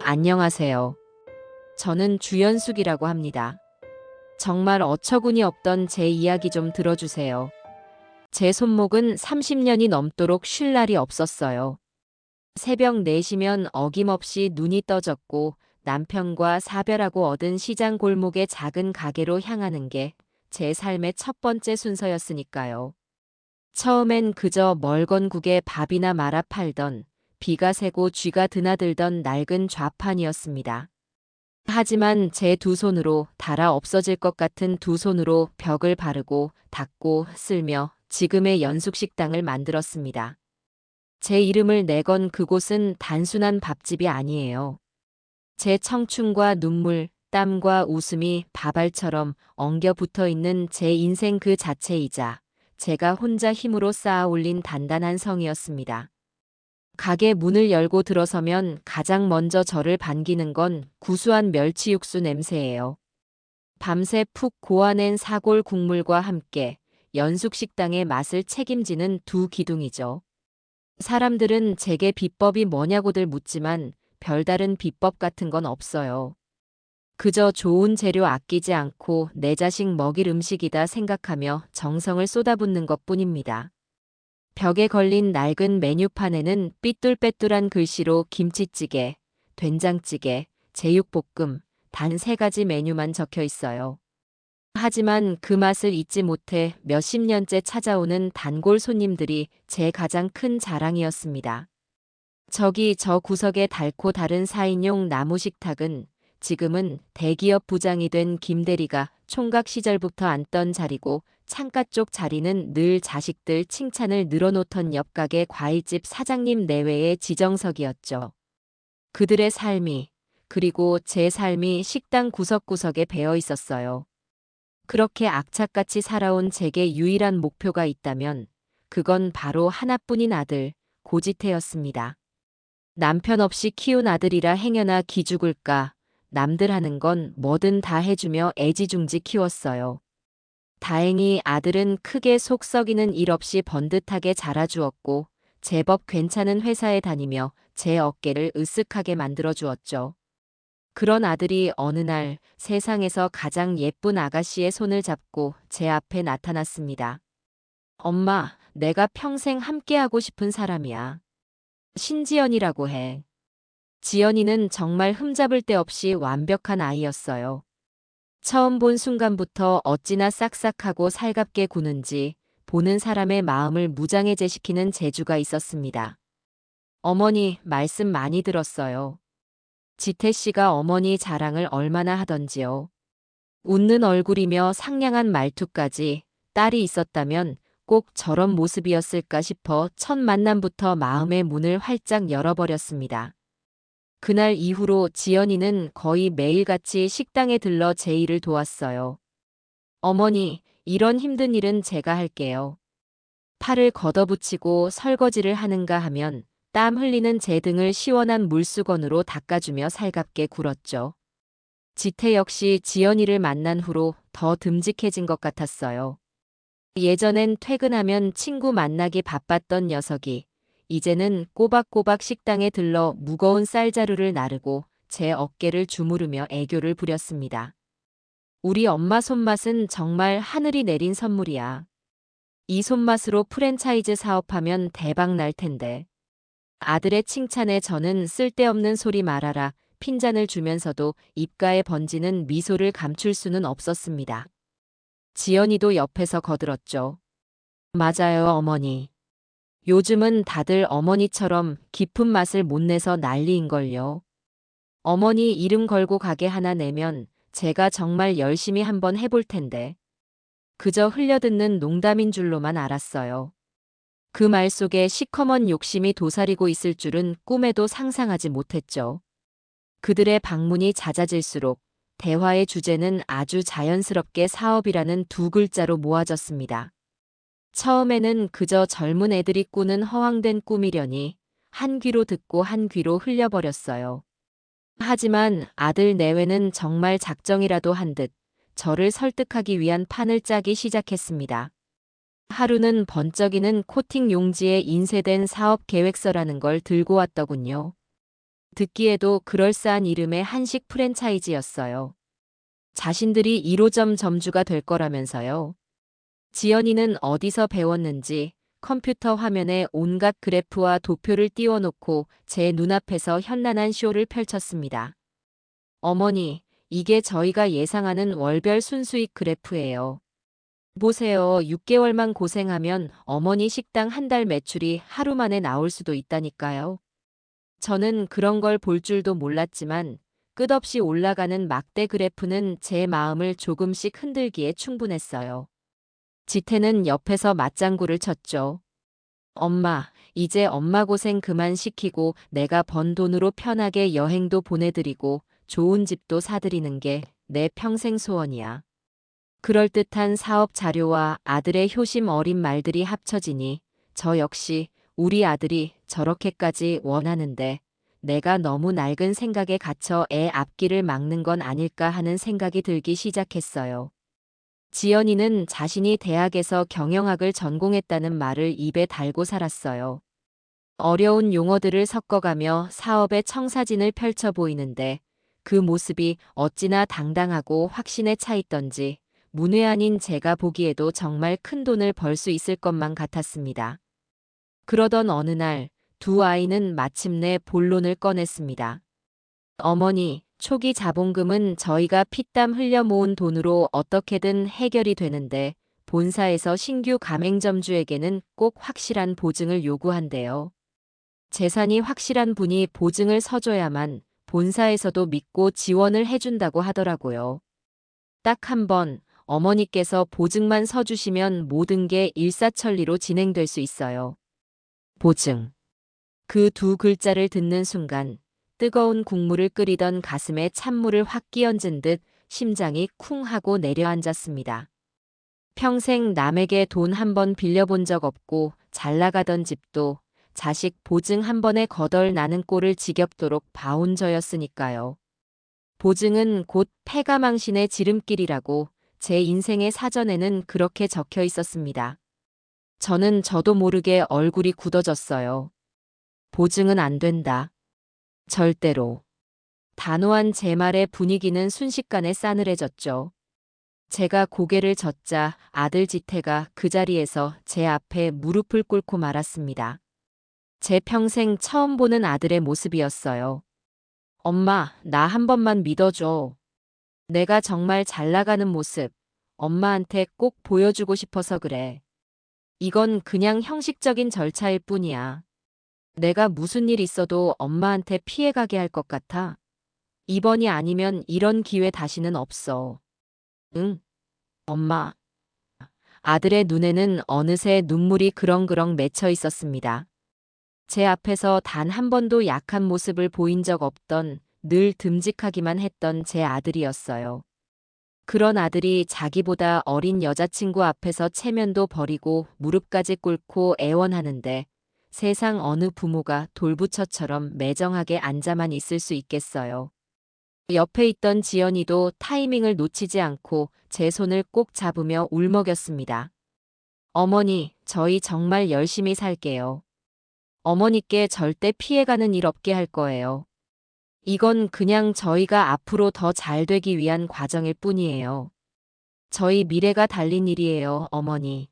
안녕하세요. 저는 주연숙이라고 합니다. 정말 어처구니 없던 제 이야기 좀 들어주세요. 제 손목은 30년이 넘도록 쉴 날이 없었어요. 새벽 4시면 어김없이 눈이 떠졌고 남편과 사별하고 얻은 시장 골목의 작은 가게로 향하는 게 제 삶의 첫 번째 순서였으니까요. 처음엔 그저 멀건 국에 밥이나 말아 팔던 비가 새고 쥐가 드나들던 낡은 좌판이었습니다. 하지만 제 두 손으로 닳아 없어질 것 같은 두 손으로 벽을 바르고 닦고 쓸며 지금의 연숙식당을 만들었습니다. 제 이름을 내건 그곳은 단순한 밥집이 아니에요. 제 청춘과 눈물, 땀과 웃음이 밥알처럼 엉겨 붙어 있는 제 인생 그 자체이자 제가 혼자 힘으로 쌓아 올린 단단한 성이었습니다. 가게 문을 열고 들어서면 가장 먼저 저를 반기는 건 구수한 멸치 육수 냄새예요. 밤새 푹 고아낸 사골 국물과 함께 연숙식당의 맛을 책임지는 두 기둥이죠. 사람들은 제게 비법이 뭐냐고들 묻지만 별다른 비법 같은 건 없어요. 그저 좋은 재료 아끼지 않고 내 자식 먹일 음식이다 생각하며 정성을 쏟아붓는 것뿐입니다. 벽에 걸린 낡은 메뉴판에는 삐뚤빼뚤한 글씨로 김치찌개, 된장찌개, 제육볶음, 단 3가지 메뉴만 적혀 있어요. 하지만 그 맛을 잊지 못해 몇십 년째 찾아오는 단골 손님들이 제 가장 큰 자랑이었습니다. 저기 저 구석의 달고 다른 4인용 나무 식탁은 지금은 대기업 부장이 된 김대리가 총각 시절부터 앉던 자리고 창가 쪽 자리는 늘 자식들 칭찬을 늘어놓던 옆가게 과일집 사장님 내외의 지정석이었죠. 그들의 삶이, 그리고 제 삶이 식당 구석구석에 배어 있었어요. 그렇게 악착같이 살아온 제게 유일한 목표가 있다면 그건 바로 하나뿐인 아들, 고지태였습니다. 남편 없이 키운 아들이라 행여나 기죽을까, 남들 하는 건 뭐든 다 해주며 애지중지 키웠어요. 다행히 아들은 크게 속 썩이는 일 없이 번듯하게 자라주었고 제법 괜찮은 회사에 다니며 제 어깨를 으쓱하게 만들어주었죠. 그런 아들이 어느 날 세상에서 가장 예쁜 아가씨의 손을 잡고 제 앞에 나타났습니다. 엄마, 내가 평생 함께하고 싶은 사람이야. 신지연이라고 해. 지연이는 정말 흠잡을 데 없이 완벽한 아이였어요. 처음 본 순간부터 어찌나 싹싹하고 살갑게 구는지 보는 사람의 마음을 무장해제시키는 재주가 있었습니다. 어머니 말씀 많이 들었어요. 지태 씨가 어머니 자랑을 얼마나 하던지요. 웃는 얼굴이며 상냥한 말투까지 딸이 있었다면 꼭 저런 모습이었을까 싶어 첫 만남부터 마음의 문을 활짝 열어버렸습니다. 그날 이후로 지연이는 거의 매일같이 식당에 들러 제 일을 도왔어요. 어머니, 이런 힘든 일은 제가 할게요. 팔을 걷어붙이고 설거지를 하는가 하면 땀 흘리는 제 등을 시원한 물수건으로 닦아주며 살갑게 굴었죠. 지태 역시 지연이를 만난 후로 더 듬직해진 것 같았어요. 예전엔 퇴근하면 친구 만나기 바빴던 녀석이 이제는 꼬박꼬박 식당에 들러 무거운 쌀자루를 나르고 제 어깨를 주무르며 애교를 부렸습니다. 우리 엄마 손맛은 정말 하늘이 내린 선물이야. 이 손맛으로 프랜차이즈 사업하면 대박 날 텐데. 아들의 칭찬에 저는 쓸데없는 소리 말아라 핀잔을 주면서도 입가에 번지는 미소를 감출 수는 없었습니다. 지연이도 옆에서 거들었죠. 맞아요, 어머니. 요즘은 다들 어머니처럼 깊은 맛을 못 내서 난리인걸요. 어머니 이름 걸고 가게 하나 내면 제가 정말 열심히 한번 해볼 텐데. 그저 흘려듣는 농담인 줄로만 알았어요. 그 말 속에 시커먼 욕심이 도사리고 있을 줄은 꿈에도 상상하지 못했죠. 그들의 방문이 잦아질수록 대화의 주제는 아주 자연스럽게 사업이라는 두 글자로 모아졌습니다. 처음에는 그저 젊은 애들이 꾸는 허황된 꿈이려니 한 귀로 듣고 한 귀로 흘려버렸어요. 하지만 아들 내외는 정말 작정이라도 한 듯 저를 설득하기 위한 판을 짜기 시작했습니다. 하루는 번쩍이는 코팅 용지에 인쇄된 사업 계획서라는 걸 들고 왔더군요. 듣기에도 그럴싸한 이름의 한식 프랜차이즈였어요. 자신들이 1호점 점주가 될 거라면서요. 지연이는 어디서 배웠는지 컴퓨터 화면에 온갖 그래프와 도표를 띄워놓고 제 눈앞에서 현란한 쇼를 펼쳤습니다. 어머니, 이게 저희가 예상하는 월별 순수익 그래프예요. 보세요. 6개월만 고생하면 어머니 식당 한 달 매출이 하루 만에 나올 수도 있다니까요. 저는 그런 걸 볼 줄도 몰랐지만 끝없이 올라가는 막대 그래프는 제 마음을 조금씩 흔들기에 충분했어요. 지태는 옆에서 맞장구를 쳤죠. 엄마, 이제 엄마 고생 그만 시키고 내가 번 돈으로 편하게 여행도 보내드리고 좋은 집도 사드리는 게 내 평생 소원이야. 그럴듯한 사업 자료와 아들의 효심 어린 말들이 합쳐지니 저 역시 우리 아들이 저렇게까지 원하는데 내가 너무 낡은 생각에 갇혀 애 앞길을 막는 건 아닐까 하는 생각이 들기 시작했어요. 지연이는 자신이 대학에서 경영학을 전공했다는 말을 입에 달고 살았어요. 어려운 용어들을 섞어가며 사업의 청사진을 펼쳐 보이는데 그 모습이 어찌나 당당하고 확신에 차 있던지 문외한인 제가 보기에도 정말 큰 돈을 벌 수 있을 것만 같았습니다. 그러던 어느 날 두 아이는 마침내 본론을 꺼냈습니다. 어머니, 초기 자본금은 저희가 피땀 흘려 모은 돈으로 어떻게든 해결이 되는데 본사에서 신규 가맹점주에게는 꼭 확실한 보증을 요구한대요. 재산이 확실한 분이 보증을 서줘야만 본사에서도 믿고 지원을 해준다고 하더라고요. 딱 한 번 어머니께서 보증만 서주시면 모든 게 일사천리로 진행될 수 있어요. 보증. 그 두 글자를 듣는 순간 뜨거운 국물을 끓이던 가슴에 찬물을 확 끼얹은 듯 심장이 쿵 하고 내려앉았습니다. 평생 남에게 돈 한 번 빌려본 적 없고 잘 나가던 집도 자식 보증 한 번에 거덜 나는 꼴을 지겹도록 봐온 저였으니까요. 보증은 곧 패가망신의 지름길이라고 제 인생의 사전에는 그렇게 적혀 있었습니다. 저는 저도 모르게 얼굴이 굳어졌어요. 보증은 안 된다. 절대로. 단호한 제 말에 분위기는 순식간에 싸늘해졌죠. 제가 고개를 젓자 아들 지태가 그 자리에서 제 앞에 무릎을 꿇고 말았습니다. 제 평생 처음 보는 아들의 모습이었어요. 엄마, 나 한 번만 믿어줘. 내가 정말 잘 나가는 모습, 엄마한테 꼭 보여주고 싶어서 그래. 이건 그냥 형식적인 절차일 뿐이야. 내가 무슨 일 있어도 엄마한테 피해가게 할 것 같아. 이번이 아니면 이런 기회 다시는 없어. 응, 엄마. 아들의 눈에는 어느새 눈물이 그렁그렁 맺혀 있었습니다. 제 앞에서 단 한 번도 약한 모습을 보인 적 없던 늘 듬직하기만 했던 제 아들이었어요. 그런 아들이 자기보다 어린 여자친구 앞에서 체면도 버리고 무릎까지 꿇고 애원하는데 세상 어느 부모가 돌부처처럼 매정하게 앉아만 있을 수 있겠어요. 옆에 있던 지연이도 타이밍을 놓치지 않고 제 손을 꼭 잡으며 울먹였습니다. 어머니, 저희 정말 열심히 살게요. 어머니께 절대 피해가는 일 없게 할 거예요. 이건 그냥 저희가 앞으로 더 잘 되기 위한 과정일 뿐이에요. 저희 미래가 달린 일이에요, 어머니.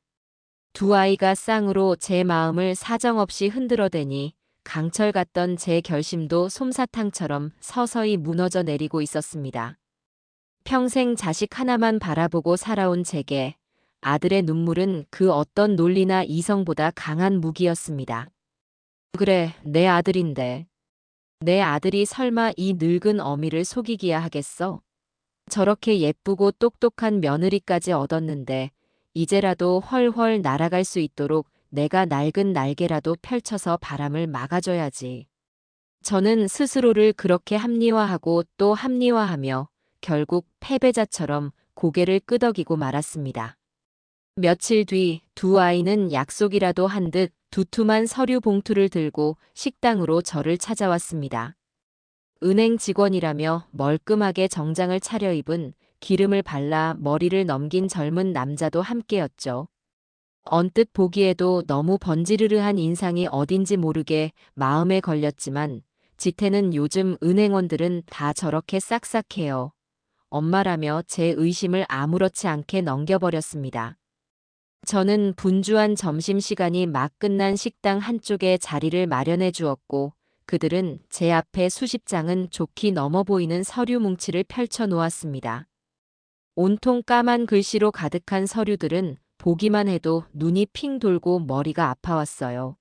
두 아이가 쌍으로 제 마음을 사정없이 흔들어대니 강철 같던 제 결심도 솜사탕처럼 서서히 무너져 내리고 있었습니다. 평생 자식 하나만 바라보고 살아온 제게 아들의 눈물은 그 어떤 논리나 이성보다 강한 무기였습니다. 그래, 내 아들인데. 내 아들이 설마 이 늙은 어미를 속이기야 하겠어? 저렇게 예쁘고 똑똑한 며느리까지 얻었는데 이제라도 헐헐 날아갈 수 있도록 내가 낡은 날개라도 펼쳐서 바람을 막아줘야지. 저는 스스로를 그렇게 합리화하고 또 합리화하며 결국 패배자처럼 고개를 끄덕이고 말았습니다. 며칠 뒤 두 아이는 약속이라도 한 듯 두툼한 서류 봉투를 들고 식당으로 저를 찾아왔습니다. 은행 직원이라며 멀끔하게 정장을 차려입은 기름을 발라 머리를 넘긴 젊은 남자도 함께였죠. 언뜻 보기에도 너무 번지르르한 인상이 어딘지 모르게 마음에 걸렸지만 지태는 요즘 은행원들은 다 저렇게 싹싹해요. 엄마라며 제 의심을 아무렇지 않게 넘겨버렸습니다. 저는 분주한 점심시간이 막 끝난 식당 한쪽에 자리를 마련해 주었고, 그들은 제 앞에 수십 장은 좋게 넘어 보이는 서류 뭉치를 펼쳐 놓았습니다. 온통 까만 글씨로 가득한 서류들은 보기만 해도 눈이 핑 돌고 머리가 아파왔어요.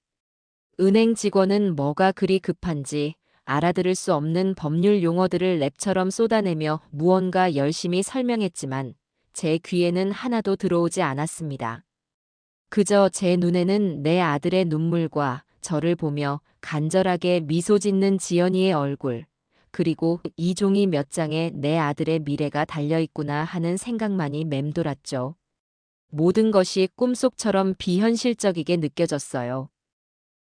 은행 직원은 뭐가 그리 급한지 알아들을 수 없는 법률 용어들을 랩처럼 쏟아내며 무언가 열심히 설명했지만 제 귀에는 하나도 들어오지 않았습니다. 그저 제 눈에는 내 아들의 눈물과 저를 보며 간절하게 미소 짓는 지연이의 얼굴, 그리고 이 종이 몇 장에 내 아들의 미래가 달려있구나 하는 생각만이 맴돌았죠. 모든 것이 꿈속처럼 비현실적이게 느껴졌어요.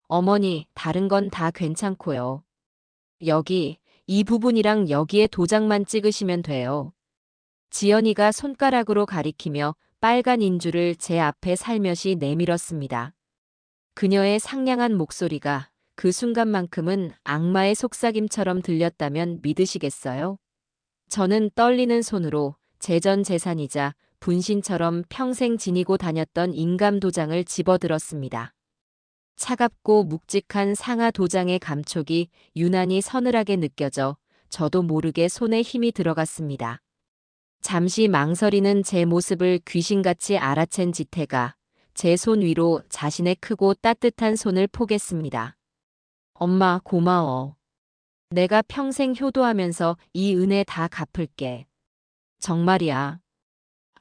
어머니, 다른 건 다 괜찮고요. 이 부분이랑 여기에 도장만 찍으시면 돼요. 지연이가 손가락으로 가리키며 빨간 인주를 제 앞에 살며시 내밀었습니다. 그녀의 상냥한 목소리가 그 순간만큼은 악마의 속삭임처럼 들렸다면 믿으시겠어요? 저는 떨리는 손으로 제 전 재산이자 분신처럼 평생 지니고 다녔던 인감 도장을 집어들었습니다. 차갑고 묵직한 상하 도장의 감촉이 유난히 서늘하게 느껴져 저도 모르게 손에 힘이 들어갔습니다. 잠시 망설이는 제 모습을 귀신같이 알아챈 지태가 제 손 위로 자신의 크고 따뜻한 손을 포겠습니다. 엄마, 고마워. 내가 평생 효도하면서 이 은혜 다 갚을게. 정말이야.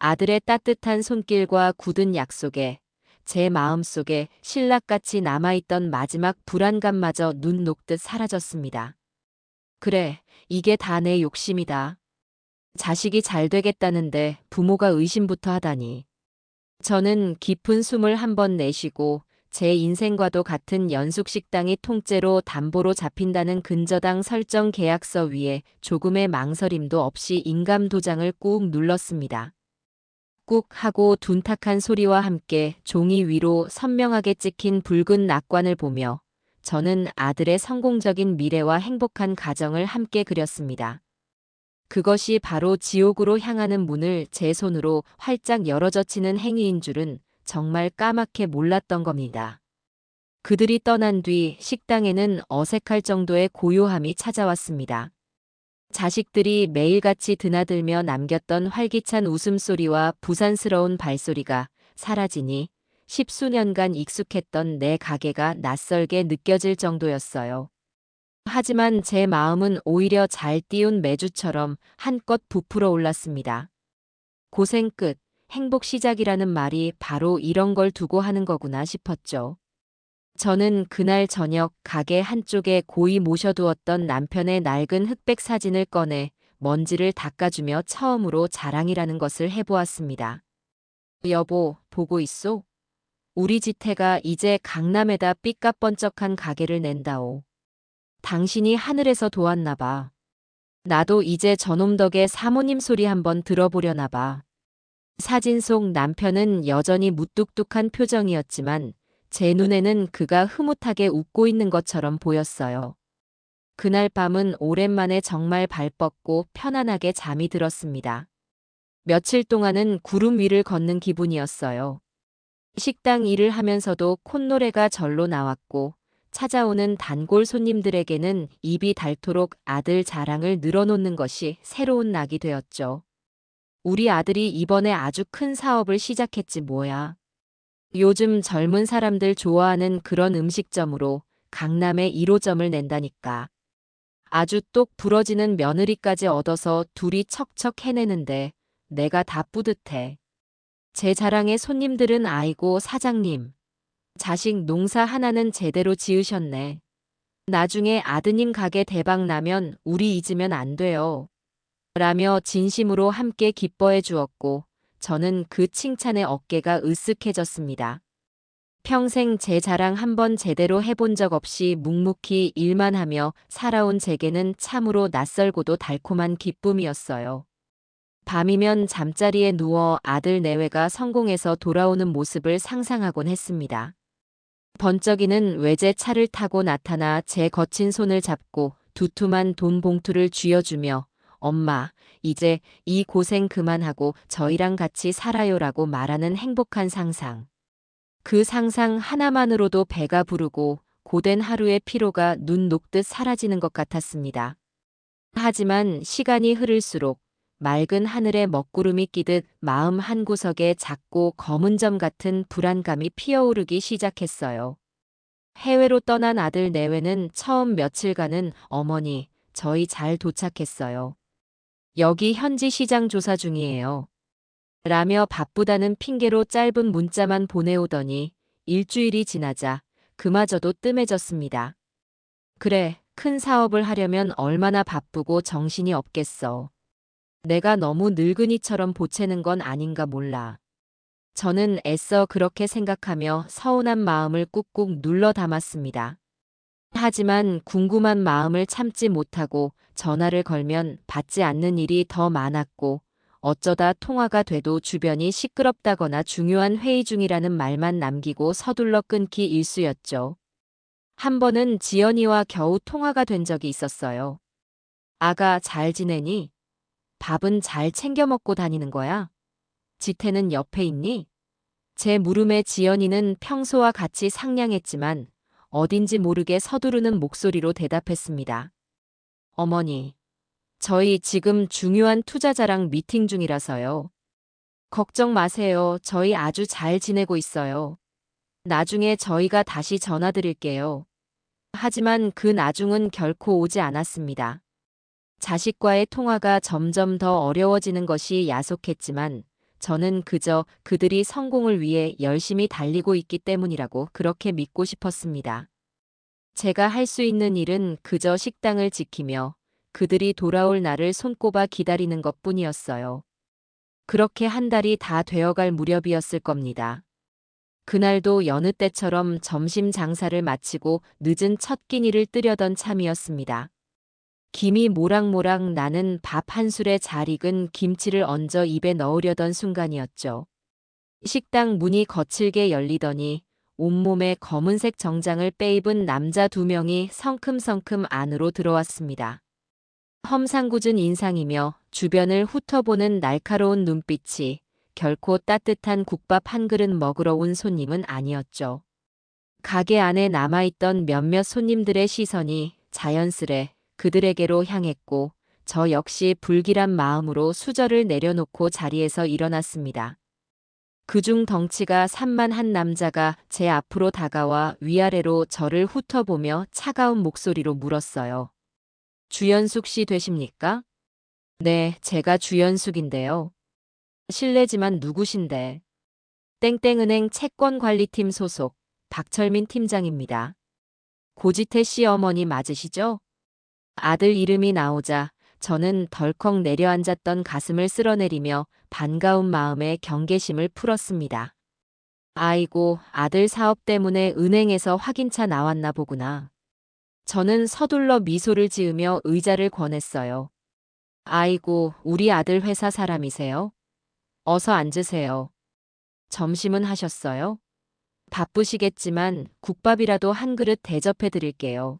아들의 따뜻한 손길과 굳은 약속에 제 마음속에 신락같이 남아있던 마지막 불안감마저 눈 녹듯 사라졌습니다. 그래, 이게 다 내 욕심이다. 자식이 잘 되겠다는데 부모가 의심부터 하다니. 저는 깊은 숨을 한번 내쉬고 제 인생과도 같은 연숙식당이 통째로 담보로 잡힌다는 근저당 설정 계약서 위에 조금의 망설임도 없이 인감 도장을 꾹 눌렀습니다. 꾹 하고 둔탁한 소리와 함께 종이 위로 선명하게 찍힌 붉은 낙관을 보며 저는 아들의 성공적인 미래와 행복한 가정을 함께 그렸습니다. 그것이 바로 지옥으로 향하는 문을 제 손으로 활짝 열어젖히는 행위인 줄은 정말 까맣게 몰랐던 겁니다. 그들이 떠난 뒤 식당에는 어색할 정도의 고요함이 찾아왔습니다. 자식들이 매일같이 드나들며 남겼던 활기찬 웃음소리와 부산스러운 발소리가 사라지니 십수년간 익숙했던 내 가게가 낯설게 느껴질 정도였어요. 하지만 제 마음은 오히려 잘 띄운 메주처럼 한껏 부풀어 올랐습니다. 고생 끝, 행복 시작이라는 말이 바로 이런 걸 두고 하는 거구나 싶었죠. 저는 그날 저녁 가게 한쪽에 고이 모셔두었던 남편의 낡은 흑백 사진을 꺼내 먼지를 닦아주며 처음으로 자랑이라는 것을 해보았습니다. 여보, 보고 있소? 우리 지태가 이제 강남에다 삐까번쩍한 가게를 낸다오. 당신이 하늘에서 도왔나 봐. 나도 이제 저놈 덕에 사모님 소리 한번 들어보려나 봐. 사진 속 남편은 여전히 무뚝뚝한 표정이었지만 제 눈에는 그가 흐뭇하게 웃고 있는 것처럼 보였어요. 그날 밤은 오랜만에 정말 발 뻗고 편안하게 잠이 들었습니다. 며칠 동안은 구름 위를 걷는 기분이었어요. 식당 일을 하면서도 콧노래가 절로 나왔고 찾아오는 단골 손님들에게는 입이 닳도록 아들 자랑을 늘어놓는 것이 새로운 낙이 되었죠. 우리 아들이 이번에 아주 큰 사업을 시작했지 뭐야. 요즘 젊은 사람들 좋아하는 그런 음식점으로 강남에 1호점을 낸다니까. 아주 똑 부러지는 며느리까지 얻어서 둘이 척척 해내는데 내가 다 뿌듯해. 제 자랑에 손님들은 아이고 사장님. 자식 농사 하나는 제대로 지으셨네. 나중에 아드님 가게 대박 나면 우리 잊으면 안 돼요. 라며 진심으로 함께 기뻐해 주었고 저는 그 칭찬에 어깨가 으쓱해졌습니다. 평생 제 자랑 한번 제대로 해본 적 없이 묵묵히 일만 하며 살아온 제게는 참으로 낯설고도 달콤한 기쁨이었어요. 밤이면 잠자리에 누워 아들 내외가 성공해서 돌아오는 모습을 상상하곤 했습니다. 번쩍이는 외제차를 타고 나타나 제 거친 손을 잡고 두툼한 돈 봉투를 쥐어주며 엄마, 이제 이 고생 그만하고 저희랑 같이 살아요라고 말하는 행복한 상상. 그 상상 하나만으로도 배가 부르고 고된 하루의 피로가 눈 녹듯 사라지는 것 같았습니다. 하지만 시간이 흐를수록 맑은 하늘에 먹구름이 끼듯 마음 한구석에 작고 검은 점 같은 불안감이 피어오르기 시작했어요. 해외로 떠난 아들 내외는 처음 며칠간은 어머니, 저희 잘 도착했어요. 여기 현지 시장 조사 중이에요. 라며 바쁘다는 핑계로 짧은 문자만 보내오더니 일주일이 지나자 그마저도 뜸해졌습니다. 그래, 큰 사업을 하려면 얼마나 바쁘고 정신이 없겠어. 내가 너무 늙은이처럼 보채는 건 아닌가 몰라. 저는 애써 그렇게 생각하며 서운한 마음을 꾹꾹 눌러 담았습니다. 하지만 궁금한 마음을 참지 못하고 전화를 걸면 받지 않는 일이 더 많았고 어쩌다 통화가 돼도 주변이 시끄럽다거나 중요한 회의 중이라는 말만 남기고 서둘러 끊기 일쑤였죠. 한 번은 지연이와 겨우 통화가 된 적이 있었어요. 아가 잘 지내니? 밥은 잘 챙겨 먹고 다니는 거야? 지태는 옆에 있니? 제 물음에 지연이는 평소와 같이 상냥했지만 어딘지 모르게 서두르는 목소리로 대답했습니다. 어머니, 저희 지금 중요한 투자자랑 미팅 중이라서요. 걱정 마세요. 저희 아주 잘 지내고 있어요. 나중에 저희가 다시 전화드릴게요. 하지만 그 나중은 결코 오지 않았습니다. 자식과의 통화가 점점 더 어려워지는 것이 야속했지만 저는 그저 그들이 성공을 위해 열심히 달리고 있기 때문이라고 그렇게 믿고 싶었습니다. 제가 할 수 있는 일은 그저 식당을 지키며 그들이 돌아올 날을 손꼽아 기다리는 것뿐이었어요. 그렇게 한 달이 다 되어갈 무렵이었을 겁니다. 그날도 여느 때처럼 점심 장사를 마치고 늦은 첫 끼니를 뜨려던 참이었습니다. 김이 모락모락 나는 밥 한 술에 잘 익은 김치를 얹어 입에 넣으려던 순간이었죠. 식당 문이 거칠게 열리더니 온몸에 검은색 정장을 빼입은 남자 2명이 성큼성큼 안으로 들어왔습니다. 험상궂은 인상이며 주변을 훑어보는 날카로운 눈빛이 결코 따뜻한 국밥 한 그릇 먹으러 온 손님은 아니었죠. 가게 안에 남아있던 몇몇 손님들의 시선이 자연스레 그들에게로 향했고 저 역시 불길한 마음으로 수저를 내려놓고 자리에서 일어났습니다. 그중 덩치가 산만한 남자가 제 앞으로 다가와 위아래로 저를 훑어보며 차가운 목소리로 물었어요. 주연숙 씨 되십니까? 네, 제가 주연숙인데요. 실례지만 누구신데? 땡땡은행 채권관리팀 소속 박철민 팀장입니다. 고지태 씨 어머니 맞으시죠? 아들 이름이 나오자 저는 덜컥 내려앉았던 가슴을 쓸어내리며 반가운 마음에 경계심을 풀었습니다. 아이고, 아들 사업 때문에 은행에서 확인차 나왔나 보구나. 저는 서둘러 미소를 지으며 의자를 권했어요. 아이고, 우리 아들 회사 사람이세요? 어서 앉으세요. 점심은 하셨어요? 바쁘시겠지만 국밥이라도 한 그릇 대접해 드릴게요.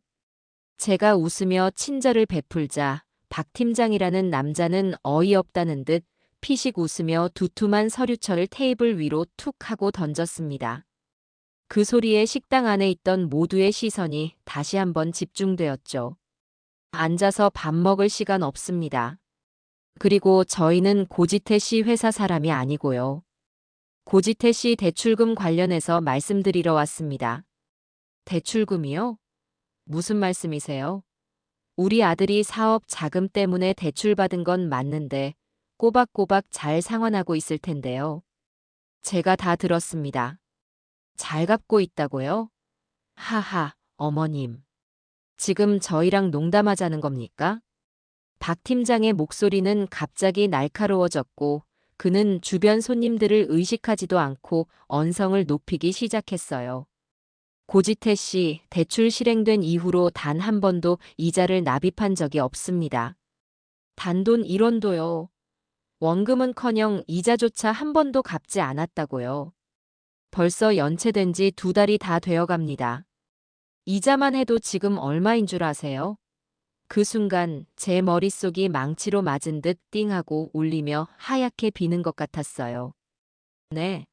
제가 웃으며 친절을 베풀자 박 팀장이라는 남자는 어이없다는 듯 피식 웃으며 두툼한 서류철을 테이블 위로 툭 하고 던졌습니다. 그 소리에 식당 안에 있던 모두의 시선이 다시 한번 집중되었죠. 앉아서 밥 먹을 시간 없습니다. 그리고 저희는 고지태 씨 회사 사람이 아니고요. 고지태 씨 대출금 관련해서 말씀드리러 왔습니다. 대출금이요? 무슨 말씀이세요? 우리 아들이 사업 자금 때문에 대출받은 건 맞는데 꼬박꼬박 잘 상환하고 있을 텐데요. 제가 다 들었습니다. 잘 갚고 있다고요? 하하, 어머님. 지금 저희랑 농담하자는 겁니까? 박 팀장의 목소리는 갑자기 날카로워졌고 그는 주변 손님들을 의식하지도 않고 언성을 높이기 시작했어요. 고지태 씨, 대출 실행된 이후로 단 한 번도 이자를 납입한 적이 없습니다. 단돈 1원도요. 원금은커녕 이자조차 한 번도 갚지 않았다고요. 벌써 연체된 지 2달이 다 되어 갑니다. 이자만 해도 지금 얼마인 줄 아세요? 그 순간 제 머릿속이 망치로 맞은 듯 띵하고 울리며 하얗게 비는 것 같았어요. 네.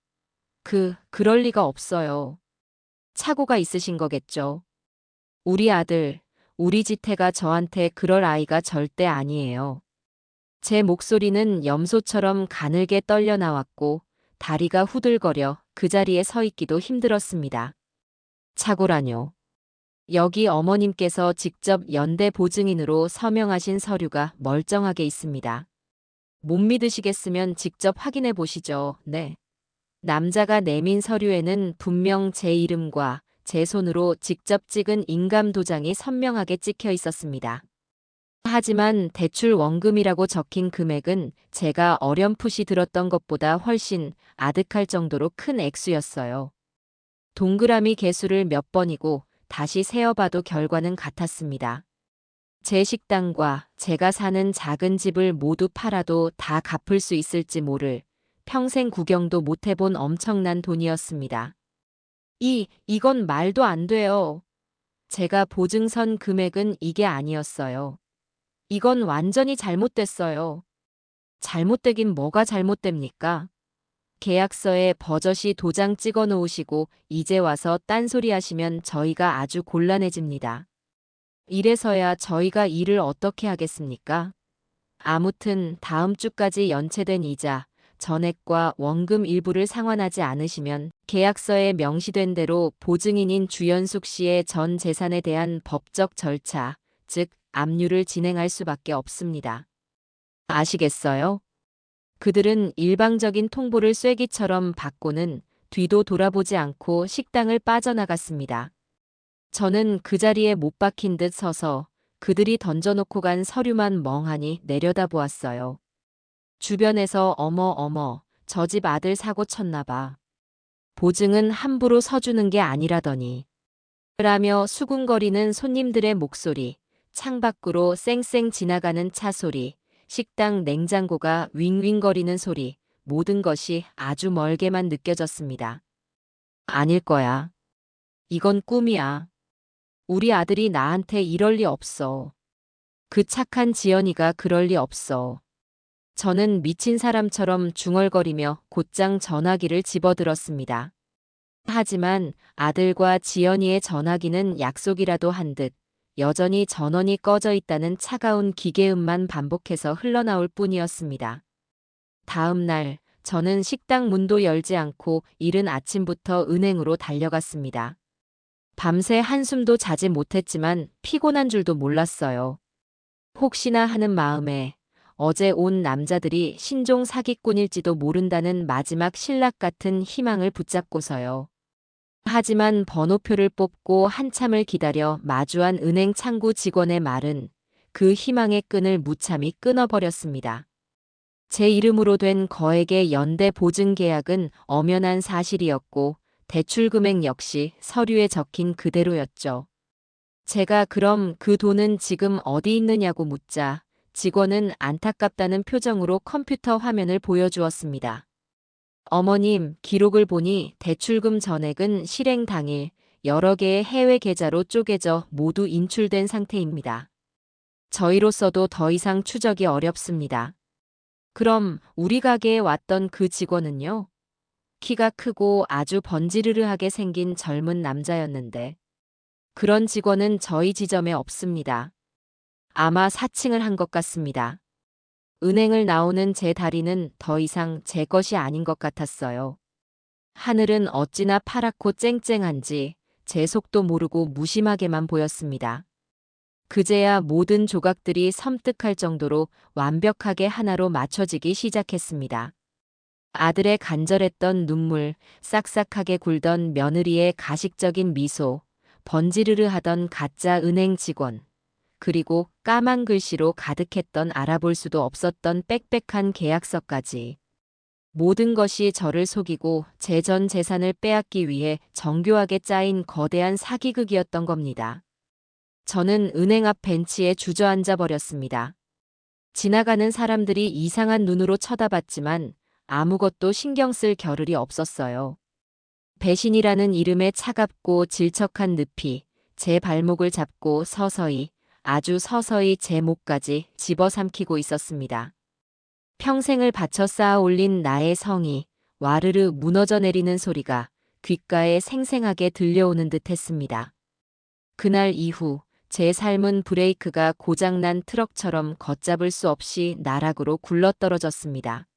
그럴 리가 없어요. 착오가 있으신 거겠죠. 우리 아들, 우리 지태가 저한테 그럴 아이가 절대 아니에요. 제 목소리는 염소처럼 가늘게 떨려 나왔고 다리가 후들거려 그 자리에 서 있기도 힘들었습니다. 착오라뇨. 여기 어머님께서 직접 연대 보증인으로 서명하신 서류가 멀쩡하게 있습니다. 못 믿으시겠으면 직접 확인해 보시죠. 네. 남자가 내민 서류에는 분명 제 이름과 제 손으로 직접 찍은 인감 도장이 선명하게 찍혀 있었습니다. 하지만 대출 원금이라고 적힌 금액은 제가 어렴풋이 들었던 것보다 훨씬 아득할 정도로 큰 액수였어요. 동그라미 개수를 몇 번이고 다시 세어봐도 결과는 같았습니다. 제 식당과 제가 사는 작은 집을 모두 팔아도 다 갚을 수 있을지 모를 평생 구경도 못 해본 엄청난 돈이었습니다. 이건 말도 안 돼요. 제가 보증선 금액은 이게 아니었어요. 이건 완전히 잘못됐어요. 잘못되긴 뭐가 잘못됩니까? 계약서에 버젓이 도장 찍어 놓으시고 이제 와서 딴소리 하시면 저희가 아주 곤란해집니다. 이래서야 저희가 일을 어떻게 하겠습니까? 아무튼 다음 주까지 연체된 이자, 전액과 원금 일부를 상환하지 않으시면 계약서에 명시된 대로 보증인인 주연숙 씨의 전 재산에 대한 법적 절차, 즉 압류를 진행할 수밖에 없습니다. 아시겠어요? 그들은 일방적인 통보를 쐐기처럼 받고는 뒤도 돌아보지 않고 식당을 빠져나갔습니다. 저는 그 자리에 못 박힌 듯 서서 그들이 던져놓고 간 서류만 멍하니 내려다보았어요. 주변에서 어머, 저 집 아들 사고 쳤나 봐. 보증은 함부로 서주는 게 아니라더니. 라며 수군거리는 손님들의 목소리, 창밖으로 쌩쌩 지나가는 차 소리, 식당 냉장고가 윙윙거리는 소리, 모든 것이 아주 멀게만 느껴졌습니다. 아닐 거야. 이건 꿈이야. 우리 아들이 나한테 이럴 리 없어. 그 착한 지연이가 그럴 리 없어. 저는 미친 사람처럼 중얼거리며 곧장 전화기를 집어들었습니다. 하지만 아들과 지연이의 전화기는 약속이라도 한 듯 여전히 전원이 꺼져 있다는 차가운 기계음만 반복해서 흘러나올 뿐이었습니다. 다음 날 저는 식당 문도 열지 않고 이른 아침부터 은행으로 달려갔습니다. 밤새 한숨도 자지 못했지만 피곤한 줄도 몰랐어요. 혹시나 하는 마음에 어제 온 남자들이 신종 사기꾼일지도 모른다는 마지막 신락 같은 희망을 붙잡고서요. 하지만 번호표를 뽑고 한참을 기다려 마주한 은행 창구 직원의 말은 그 희망의 끈을 무참히 끊어버렸습니다. 제 이름으로 된 거액의 연대 보증 계약은 엄연한 사실이었고 대출 금액 역시 서류에 적힌 그대로였죠. 제가 그럼 그 돈은 지금 어디 있느냐고 묻자 직원은 안타깝다는 표정으로 컴퓨터 화면을 보여주었습니다. 어머님, 기록을 보니 대출금 전액은 실행 당일 여러 개의 해외 계좌로 쪼개져 모두 인출된 상태입니다. 저희로서도 더 이상 추적이 어렵습니다. 그럼 우리 가게에 왔던 그 직원은요? 키가 크고 아주 번지르르하게 생긴 젊은 남자였는데 그런 직원은 저희 지점에 없습니다. 아마 사칭을 한 것 같습니다. 은행을 나오는 제 다리는 더 이상 제 것이 아닌 것 같았어요. 하늘은 어찌나 파랗고 쨍쨍한지 제 속도 모르고 무심하게만 보였습니다. 그제야 모든 조각들이 섬뜩할 정도로 완벽하게 하나로 맞춰지기 시작했습니다. 아들의 간절했던 눈물, 싹싹하게 굴던 며느리의 가식적인 미소, 번지르르 하던 가짜 은행 직원, 그리고 까만 글씨로 가득했던 알아볼 수도 없었던 빽빽한 계약서까지. 모든 것이 저를 속이고 제 전 재산을 빼앗기 위해 정교하게 짜인 거대한 사기극이었던 겁니다. 저는 은행 앞 벤치에 주저앉아 버렸습니다. 지나가는 사람들이 이상한 눈으로 쳐다봤지만 아무것도 신경 쓸 겨를이 없었어요. 배신이라는 이름의 차갑고 질척한 늪이 제 발목을 잡고 서서히 아주 서서히 제 목까지 집어삼키고 있었습니다. 평생을 바쳐 쌓아 올린 나의 성이 와르르 무너져 내리는 소리가 귓가에 생생하게 들려오는 듯 했습니다. 그날 이후 제 삶은 브레이크가 고장난 트럭처럼 걷잡을 수 없이 나락으로 굴러떨어졌습니다.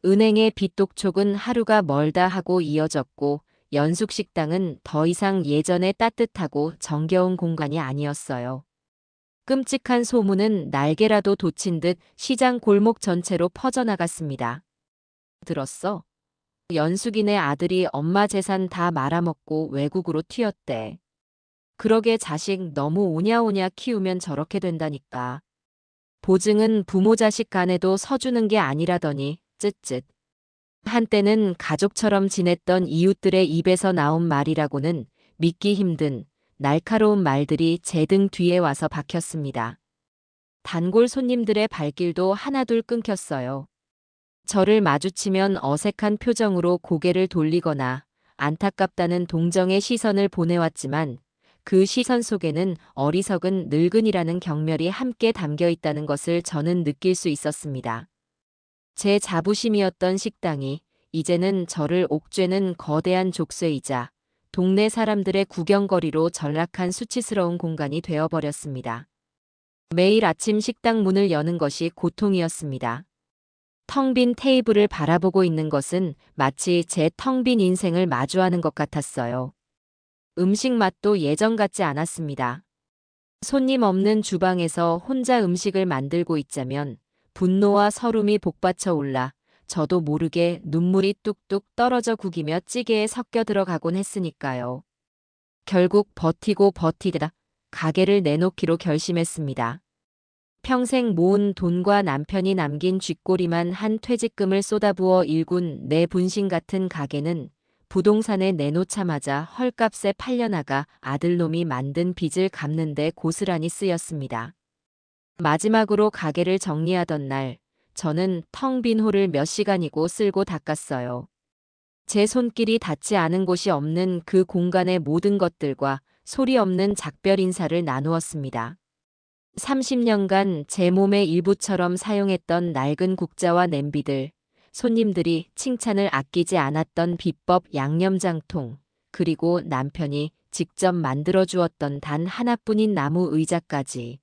은행의 빚독촉은 하루가 멀다 하고 이어졌고 연숙식당은 더 이상 예전의 따뜻하고 정겨운 공간이 아니었어요. 끔찍한 소문은 날개라도 돋친 듯 시장 골목 전체로 퍼져나갔습니다. 들었어? 연숙이네 아들이 엄마 재산 다 말아먹고 외국으로 튀었대. 그러게 자식 너무 오냐오냐 키우면 저렇게 된다니까. 보증은 부모 자식 간에도 서주는 게 아니라더니 쯧쯧. 한때는 가족처럼 지냈던 이웃들의 입에서 나온 말이라고는 믿기 힘든 날카로운 말들이 제 등 뒤에 와서 박혔습니다. 단골 손님들의 발길도 하나둘 끊겼어요. 저를 마주치면 어색한 표정으로 고개를 돌리거나 안타깝다는 동정의 시선을 보내왔지만 그 시선 속에는 어리석은 늙은이라는 경멸이 함께 담겨 있다는 것을 저는 느낄 수 있었습니다. 제 자부심이었던 식당이 이제는 저를 옥죄는 거대한 족쇄이자 동네 사람들의 구경거리로 전락한 수치스러운 공간이 되어버렸습니다. 매일 아침 식당 문을 여는 것이 고통이었습니다. 텅 빈 테이블을 바라보고 있는 것은 마치 제 텅 빈 인생을 마주하는 것 같았어요. 음식 맛도 예전 같지 않았습니다. 손님 없는 주방에서 혼자 음식을 만들고 있자면 분노와 서름이 복받쳐 올라 저도 모르게 눈물이 뚝뚝 떨어져 구기며 찌개에 섞여 들어가곤 했으니까요. 결국 버티고 버티다 가게를 내놓기로 결심했습니다. 평생 모은 돈과 남편이 남긴 쥐꼬리만 한 퇴직금을 쏟아부어 일군 내 분신 같은 가게는 부동산에 내놓자마자 헐값에 팔려나가 아들놈이 만든 빚을 갚는 데 고스란히 쓰였습니다. 마지막으로 가게를 정리하던 날, 저는 텅 빈 홀을 몇 시간이고 쓸고 닦았어요. 제 손길이 닿지 않은 곳이 없는 그 공간의 모든 것들과 소리 없는 작별 인사를 나누었습니다. 30년간 제 몸의 일부처럼 사용했던 낡은 국자와 냄비들, 손님들이 칭찬을 아끼지 않았던 비법 양념장통, 그리고 남편이 직접 만들어 주었던 단 하나뿐인 나무 의자까지.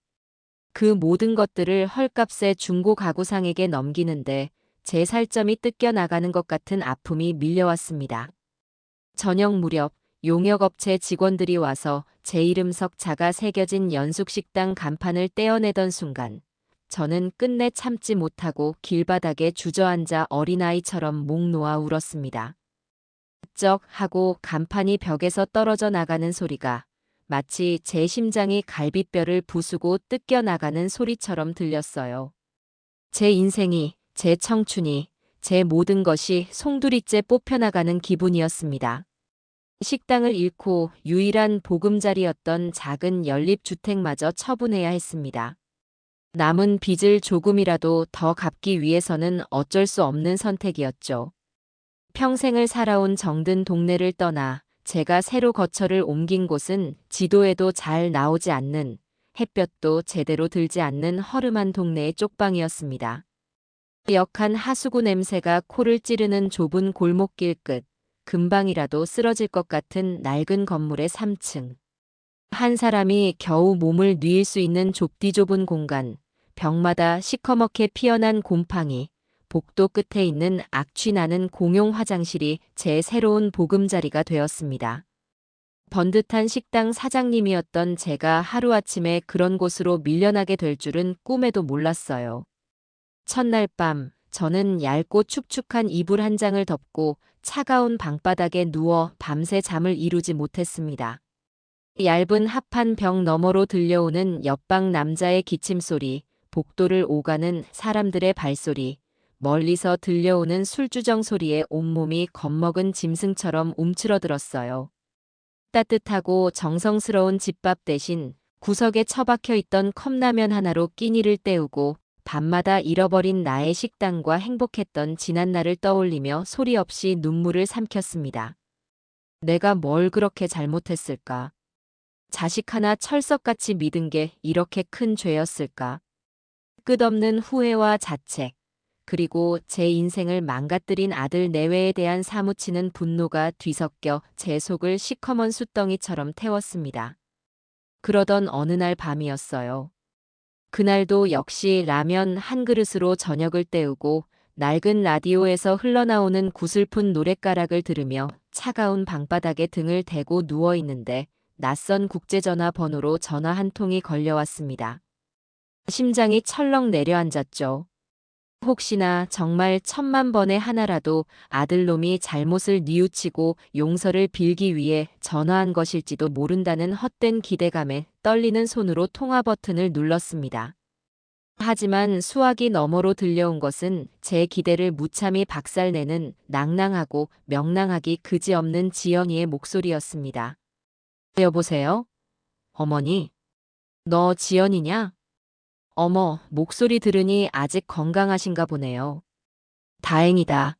그 모든 것들을 헐값에 중고 가구상에게 넘기는데 제 살점이 뜯겨 나가는 것 같은 아픔이 밀려왔습니다. 저녁 무렵 용역업체 직원들이 와서 제 이름 석자가 새겨진 연숙식당 간판을 떼어내던 순간 저는 끝내 참지 못하고 길바닥에 주저앉아 어린아이처럼 목 놓아 울었습니다. 쩍 하고 간판이 벽에서 떨어져 나가는 소리가 마치 제 심장이 갈비뼈를 부수고 뜯겨 나가는 소리처럼 들렸어요. 제 인생이, 제 청춘이, 제 모든 것이 송두리째 뽑혀나가는 기분이었습니다. 식당을 잃고 유일한 보금자리였던 작은 연립주택마저 처분해야 했습니다. 남은 빚을 조금이라도 더 갚기 위해서는 어쩔 수 없는 선택이었죠. 평생을 살아온 정든 동네를 떠나 제가 새로 거처를 옮긴 곳은 지도에도 잘 나오지 않는, 햇볕도 제대로 들지 않는 허름한 동네의 쪽방이었습니다. 역한 하수구 냄새가 코를 찌르는 좁은 골목길 끝, 금방이라도 쓰러질 것 같은 낡은 건물의 3층. 한 사람이 겨우 몸을 뉘일 수 있는 좁디좁은 공간, 벽마다 시커멓게 피어난 곰팡이, 복도 끝에 있는 악취 나는 공용 화장실이 제 새로운 보금자리가 되었습니다. 번듯한 식당 사장님이었던 제가 하루아침에 그런 곳으로 밀려나게 될 줄은 꿈에도 몰랐어요. 첫날 밤, 저는 얇고 축축한 이불 한 장을 덮고 차가운 방바닥에 누워 밤새 잠을 이루지 못했습니다. 얇은 합판 벽 너머로 들려오는 옆방 남자의 기침소리, 복도를 오가는 사람들의 발소리, 멀리서 들려오는 술주정 소리에 온몸이 겁먹은 짐승처럼 움츠러들었어요. 따뜻하고 정성스러운 집밥 대신 구석에 처박혀 있던 컵라면 하나로 끼니를 때우고 밤마다 잃어버린 나의 식당과 행복했던 지난날을 떠올리며 소리 없이 눈물을 삼켰습니다. 내가 뭘 그렇게 잘못했을까? 자식 하나 철석같이 믿은 게 이렇게 큰 죄였을까? 끝없는 후회와 자책, 그리고 제 인생을 망가뜨린 아들 내외에 대한 사무치는 분노가 뒤섞여 제 속을 시커먼 숯덩이처럼 태웠습니다. 그러던 어느 날 밤이었어요. 그날도 역시 라면 한 그릇으로 저녁을 때우고 낡은 라디오에서 흘러나오는 구슬픈 노랫가락을 들으며 차가운 방바닥에 등을 대고 누워 있는데 낯선 국제전화 번호로 전화 한 통이 걸려왔습니다. 심장이 철렁 내려앉았죠. 혹시나 정말 천만 번의 하나라도 아들놈이 잘못을 뉘우치고 용서를 빌기 위해 전화한 것일지도 모른다는 헛된 기대감에 떨리는 손으로 통화 버튼을 눌렀습니다. 하지만 수화기 너머로 들려온 것은 제 기대를 무참히 박살내는 낭낭하고 명랑하기 그지없는 지연이의 목소리였습니다. 여보세요? 어머니, 너 지연이냐? 어머, 목소리 들으니 아직 건강하신가 보네요. 다행이다.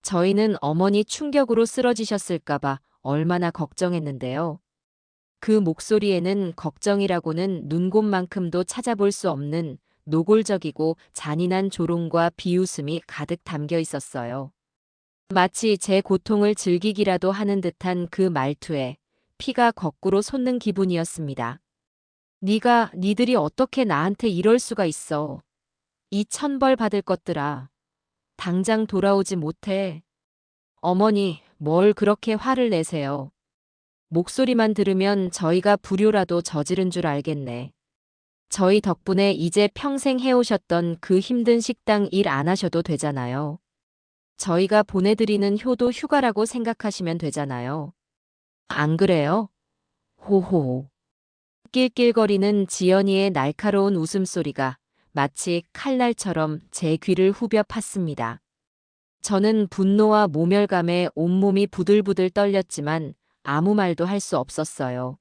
저희는 어머니 충격으로 쓰러지셨을까봐 얼마나 걱정했는데요. 그 목소리에는 걱정이라고는 눈곱만큼도 찾아볼 수 없는 노골적이고 잔인한 조롱과 비웃음이 가득 담겨 있었어요. 마치 제 고통을 즐기기라도 하는 듯한 그 말투에 피가 거꾸로 솟는 기분이었습니다. 니들이 어떻게 나한테 이럴 수가 있어. 이 천벌 받을 것들아. 당장 돌아오지 못해. 어머니, 뭘 그렇게 화를 내세요. 목소리만 들으면 저희가 불효라도 저지른 줄 알겠네. 저희 덕분에 이제 평생 해오셨던 그 힘든 식당 일 안 하셔도 되잖아요. 저희가 보내드리는 효도 휴가라고 생각하시면 되잖아요. 안 그래요? 호호. 낄낄거리는 지연이의 날카로운 웃음소리가 마치 칼날처럼 제 귀를 후벼 팠습니다. 저는 분노와 모멸감에 온몸이 부들부들 떨렸지만 아무 말도 할 수 없었어요.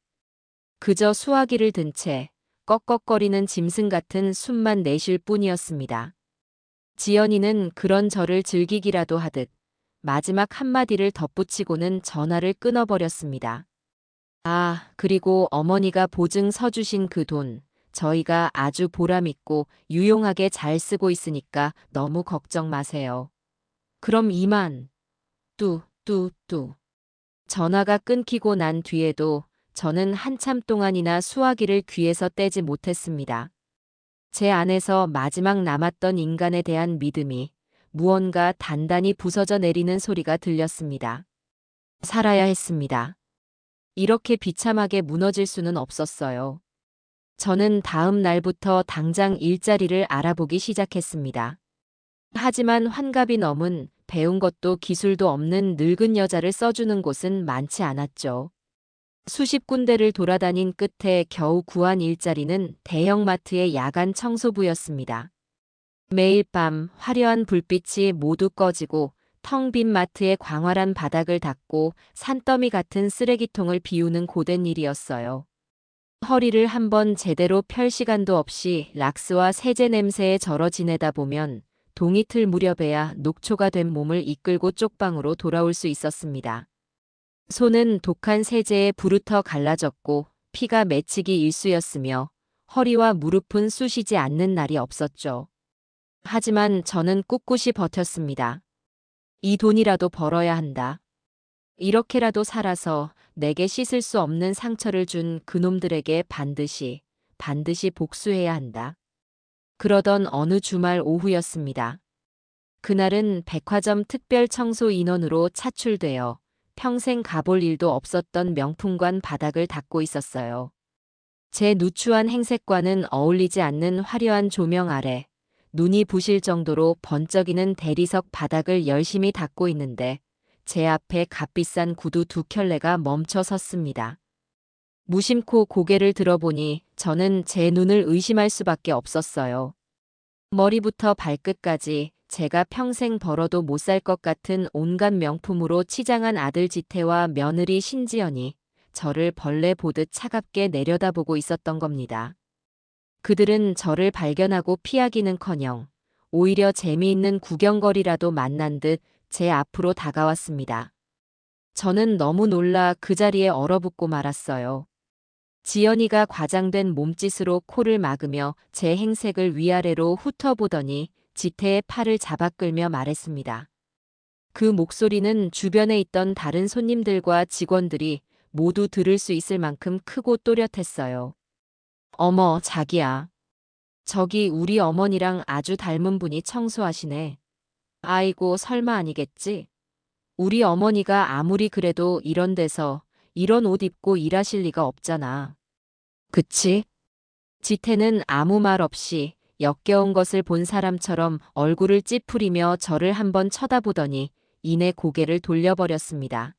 그저 수화기를 든 채 꺽꺽거리는 짐승 같은 숨만 내쉴 뿐이었습니다. 지연이는 그런 저를 즐기기라도 하듯 마지막 한마디를 덧붙이고는 전화를 끊어버렸습니다. 아, 그리고 어머니가 보증 서주신 그 돈, 저희가 아주 보람있고 유용하게 잘 쓰고 있으니까 너무 걱정 마세요. 그럼 이만. 뚜. 전화가 끊기고 난 뒤에도 저는 한참 동안이나 수화기를 귀에서 떼지 못했습니다. 제 안에서 마지막 남았던 인간에 대한 믿음이 무언가 단단히 부서져 내리는 소리가 들렸습니다. 살아야 했습니다. 이렇게 비참하게 무너질 수는 없었어요. 저는 다음 날부터 당장 일자리를 알아보기 시작했습니다. 하지만 환갑이 넘은 배운 것도 기술도 없는 늙은 여자를 써주는 곳은 많지 않았죠. 수십 군데를 돌아다닌 끝에 겨우 구한 일자리는 대형마트의 야간 청소부였습니다. 매일 밤 화려한 불빛이 모두 꺼지고 텅 빈 마트의 광활한 바닥을 닦고 산더미 같은 쓰레기통을 비우는 고된 일이었어요. 허리를 한번 제대로 펼 시간도 없이 락스와 세제 냄새에 절어 지내다 보면 동이틀 무렵에야 녹초가 된 몸을 이끌고 쪽방으로 돌아올 수 있었습니다. 손은 독한 세제에 부르터 갈라졌고 피가 맺히기 일쑤였으며 허리와 무릎은 쑤시지 않는 날이 없었죠. 하지만 저는 꿋꿋이 버텼습니다. 이 돈이라도 벌어야 한다. 이렇게라도 살아서 내게 씻을 수 없는 상처를 준 그놈들에게 반드시 복수해야 한다. 그러던 어느 주말 오후였습니다. 그날은 백화점 특별 청소 인원으로 차출되어 평생 가볼 일도 없었던 명품관 바닥을 닦고 있었어요. 제 누추한 행색과는 어울리지 않는 화려한 조명 아래 눈이 부실 정도로 번쩍이는 대리석 바닥을 열심히 닦고 있는데 제 앞에 값비싼 구두 두 켤레가 멈춰 섰습니다. 무심코 고개를 들어보니 저는 제 눈을 의심할 수밖에 없었어요. 머리부터 발끝까지 제가 평생 벌어도 못 살 것 같은 온갖 명품으로 치장한 아들 지태와 며느리 신지연이 저를 벌레 보듯 차갑게 내려다보고 있었던 겁니다. 그들은 저를 발견하고 피하기는커녕 오히려 재미있는 구경거리라도 만난 듯 제 앞으로 다가왔습니다. 저는 너무 놀라 그 자리에 얼어붙고 말았어요. 지연이가 과장된 몸짓으로 코를 막으며 제 행색을 위아래로 훑어보더니 지태의 팔을 잡아 끌며 말했습니다. 그 목소리는 주변에 있던 다른 손님들과 직원들이 모두 들을 수 있을 만큼 크고 또렷했어요. 어머, 자기야. 저기 우리 어머니랑 아주 닮은 분이 청소하시네. 아이고, 설마 아니겠지? 우리 어머니가 아무리 그래도 이런 데서 이런 옷 입고 일하실 리가 없잖아. 그치? 지태는 아무 말 없이 역겨운 것을 본 사람처럼 얼굴을 찌푸리며 저를 한번 쳐다보더니 이내 고개를 돌려버렸습니다.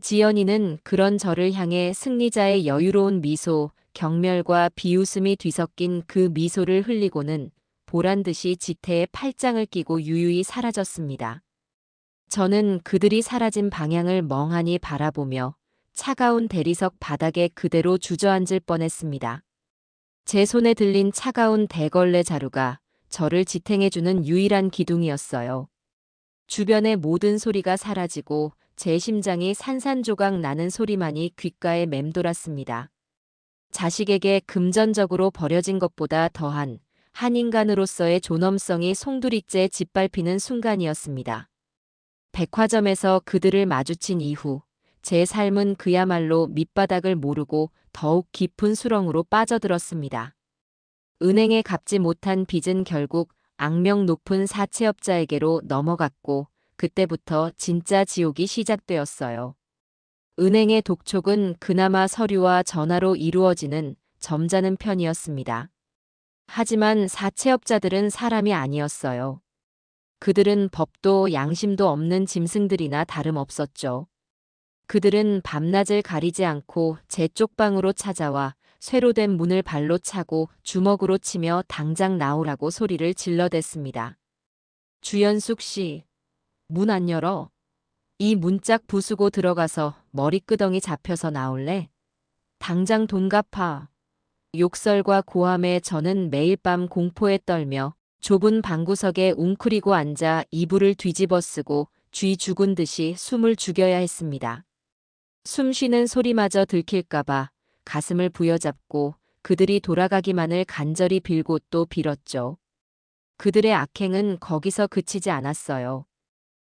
지연이는 그런 저를 향해 승리자의 여유로운 미소, 경멸과 비웃음이 뒤섞인 그 미소를 흘리고는 보란듯이 지태의 팔짱을 끼고 유유히 사라졌습니다. 저는 그들이 사라진 방향을 멍하니 바라보며 차가운 대리석 바닥에 그대로 주저앉을 뻔했습니다. 제 손에 들린 차가운 대걸레 자루가 저를 지탱해주는 유일한 기둥이었어요. 주변의 모든 소리가 사라지고 제 심장이 산산조각 나는 소리만이 귓가에 맴돌았습니다. 자식에게 금전적으로 버려진 것보다 더한 한 인간으로서의 존엄성이 송두리째 짓밟히는 순간이었습니다. 백화점에서 그들을 마주친 이후 제 삶은 그야말로 밑바닥을 모르고 더욱 깊은 수렁으로 빠져들었습니다. 은행에 갚지 못한 빚은 결국 악명 높은 사채업자에게로 넘어갔고 그때부터 진짜 지옥이 시작되었어요. 은행의 독촉은 그나마 서류와 전화로 이루어지는 점잖은 편이었습니다. 하지만 사채업자들은 사람이 아니었어요. 그들은 법도 양심도 없는 짐승들이나 다름없었죠. 그들은 밤낮을 가리지 않고 제 쪽방으로 찾아와 쇠로 된 문을 발로 차고 주먹으로 치며 당장 나오라고 소리를 질러댔습니다. 주연숙 씨, 문 안 열어? 이 문짝 부수고 들어가서 머리끄덩이 잡혀서 나올래? 당장 돈 갚아. 욕설과 고함에 저는 매일 밤 공포에 떨며 좁은 방구석에 웅크리고 앉아 이불을 뒤집어 쓰고 쥐 죽은 듯이 숨을 죽여야 했습니다. 숨 쉬는 소리마저 들킬까봐 가슴을 부여잡고 그들이 돌아가기만을 간절히 빌고 또 빌었죠. 그들의 악행은 거기서 그치지 않았어요.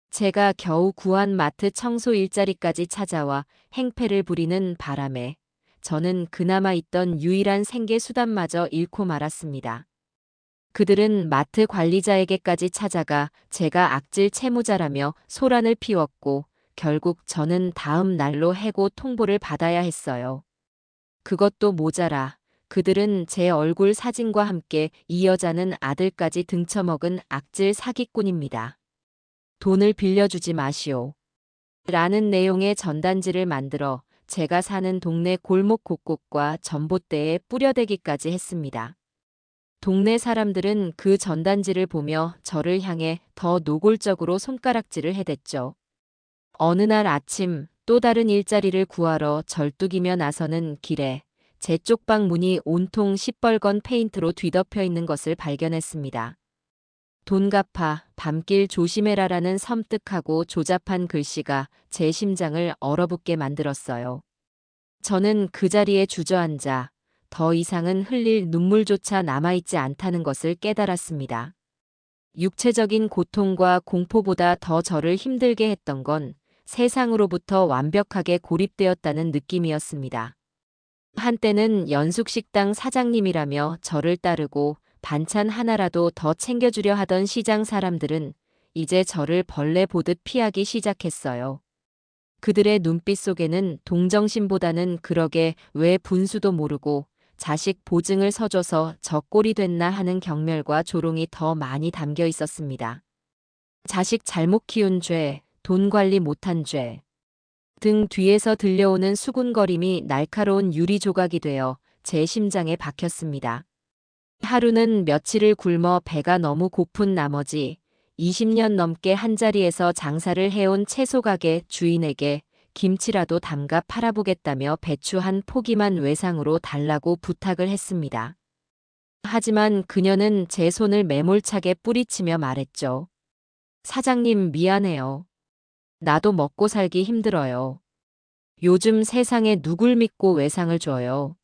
제가 겨우 구한 마트 청소 일자리까지 찾아와 행패를 부리는 바람에 저는 그나마 있던 유일한 생계 수단마저 잃고 말았습니다. 그들은 마트 관리자에게까지 찾아가 제가 악질 채무자라며 소란을 피웠고 결국 저는 다음 날로 해고 통보를 받아야 했어요. 그것도 모자라 그들은 제 얼굴 사진과 함께 이 여자는 아들까지 등쳐먹은 악질 사기꾼입니다. 돈을 빌려주지 마시오. 라는 내용의 전단지를 만들어 제가 사는 동네 골목 곳곳과 전봇대에 뿌려대기까지 했습니다. 동네 사람들은 그 전단지를 보며 저를 향해 더 노골적으로 손가락질을 해댔죠. 어느 날 아침 또 다른 일자리를 구하러 절뚝이며 나서는 길에 제 쪽방 문이 온통 시뻘건 페인트로 뒤덮여 있는 것을 발견했습니다. 돈 갚아, 밤길 조심해라라는 섬뜩하고 조잡한 글씨가 제 심장을 얼어붙게 만들었어요. 저는 그 자리에 주저앉아 더 이상은 흘릴 눈물조차 남아있지 않다는 것을 깨달았습니다. 육체적인 고통과 공포보다 더 저를 힘들게 했던 건 세상으로부터 완벽하게 고립되었다는 느낌이었습니다. 한때는 연숙식당 사장님이라며 저를 따르고 반찬 하나라도 더 챙겨주려 하던 시장 사람들은 이제 저를 벌레 보듯 피하기 시작했어요. 그들의 눈빛 속에는 동정심보다는 그러게 왜 분수도 모르고 자식 보증을 서줘서 저 꼴이 됐나 하는 경멸과 조롱이 더 많이 담겨 있었습니다. 자식 잘못 키운 죄, 돈 관리 못한 죄 등 뒤에서 들려오는 수군거림이 날카로운 유리 조각이 되어 제 심장에 박혔습니다. 하루는 며칠을 굶어 배가 너무 고픈 나머지 20년 넘게 한자리에서 장사를 해온 채소가게 주인에게 김치라도 담가 팔아보겠다며 배추 한 포기만 외상으로 달라고 부탁을 했습니다. 하지만 그녀는 제 손을 매몰차게 뿌리치며 말했죠. 사장님 미안해요. 나도 먹고 살기 힘들어요. 요즘 세상에 누굴 믿고 외상을 줘요.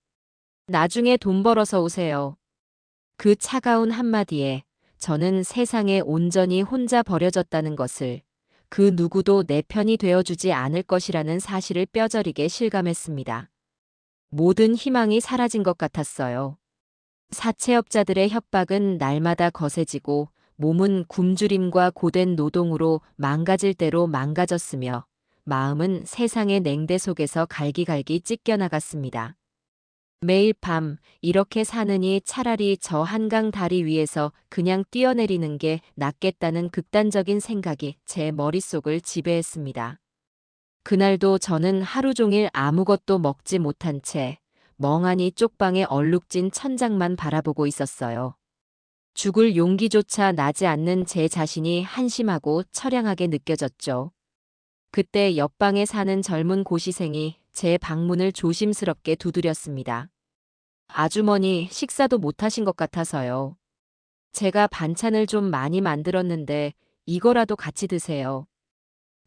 나중에 돈 벌어서 오세요. 그 차가운 한마디에 저는 세상에 온전히 혼자 버려졌다는 것을, 그 누구도 내 편이 되어주지 않을 것이라는 사실을 뼈저리게 실감했습니다. 모든 희망이 사라진 것 같았어요. 사채업자들의 협박은 날마다 거세지고 몸은 굶주림과 고된 노동으로 망가질 대로 망가졌으며 마음은 세상의 냉대 속에서 갈기갈기 찢겨나갔습니다. 매일 밤 이렇게 사느니 차라리 저 한강 다리 위에서 그냥 뛰어내리는 게 낫겠다는 극단적인 생각이 제 머릿속을 지배했습니다. 그날도 저는 하루 종일 아무것도 먹지 못한 채 멍하니 쪽방에 얼룩진 천장만 바라보고 있었어요. 죽을 용기조차 나지 않는 제 자신이 한심하고 처량하게 느껴졌죠. 그때 옆방에 사는 젊은 고시생이 제 방문을 조심스럽게 두드렸습니다. 아주머니, 식사도 못하신 것 같아서요. 제가 반찬을 좀 많이 만들었는데 이거라도 같이 드세요.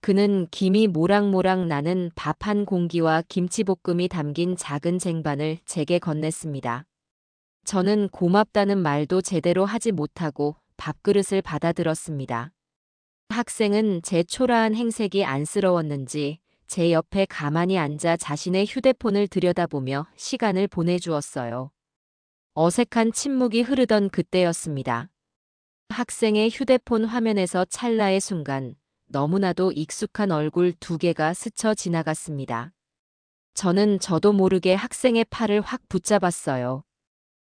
그는 김이 모락모락 나는 밥 한 공기와 김치볶음이 담긴 작은 쟁반을 제게 건넸습니다. 저는 고맙다는 말도 제대로 하지 못하고 밥그릇을 받아들었습니다. 학생은 제 초라한 행색이 안쓰러웠는지 제 옆에 가만히 앉아 자신의 휴대폰을 들여다보며 시간을 보내주었어요. 어색한 침묵이 흐르던 그때였습니다. 학생의 휴대폰 화면에서 찰나의 순간 너무나도 익숙한 얼굴 두 개가 스쳐 지나갔습니다. 저도 모르게 학생의 팔을 확 붙잡았어요.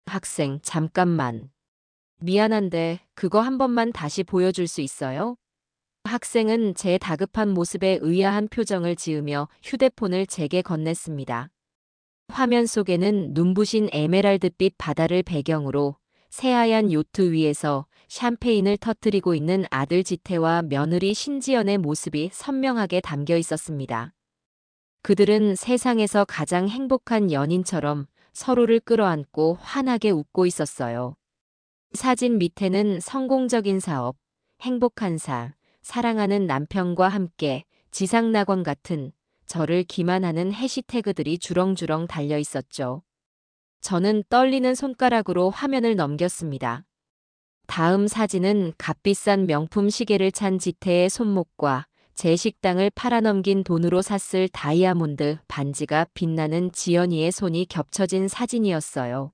학생, 잠깐만. 미안한데 그거 한 번만 다시 보여줄 수 있어요? 학생은 제 다급한 모습에 의아한 표정을 지으며 휴대폰을 제게 건넸습니다. 화면 속에는 눈부신 에메랄드빛 바다를 배경으로 새하얀 요트 위에서 샴페인을 터뜨리고 있는 아들 지태와 며느리 신지연의 모습이 선명하게 담겨 있었습니다. 그들은 세상에서 가장 행복한 연인처럼 서로를 끌어안고 환하게 웃고 있었어요. 사진 밑에는 성공적인 사업, 행복한 사, 사랑하는 남편과 함께 지상낙원 같은 저를 기만하는 해시태그들이 주렁주렁 달려 있었죠. 저는 떨리는 손가락으로 화면을 넘겼습니다. 다음 사진은 값비싼 명품 시계를 찬 지태의 손목과 제 식당을 팔아넘긴 돈으로 샀을 다이아몬드 반지가 빛나는 지연이의 손이 겹쳐진 사진이었어요.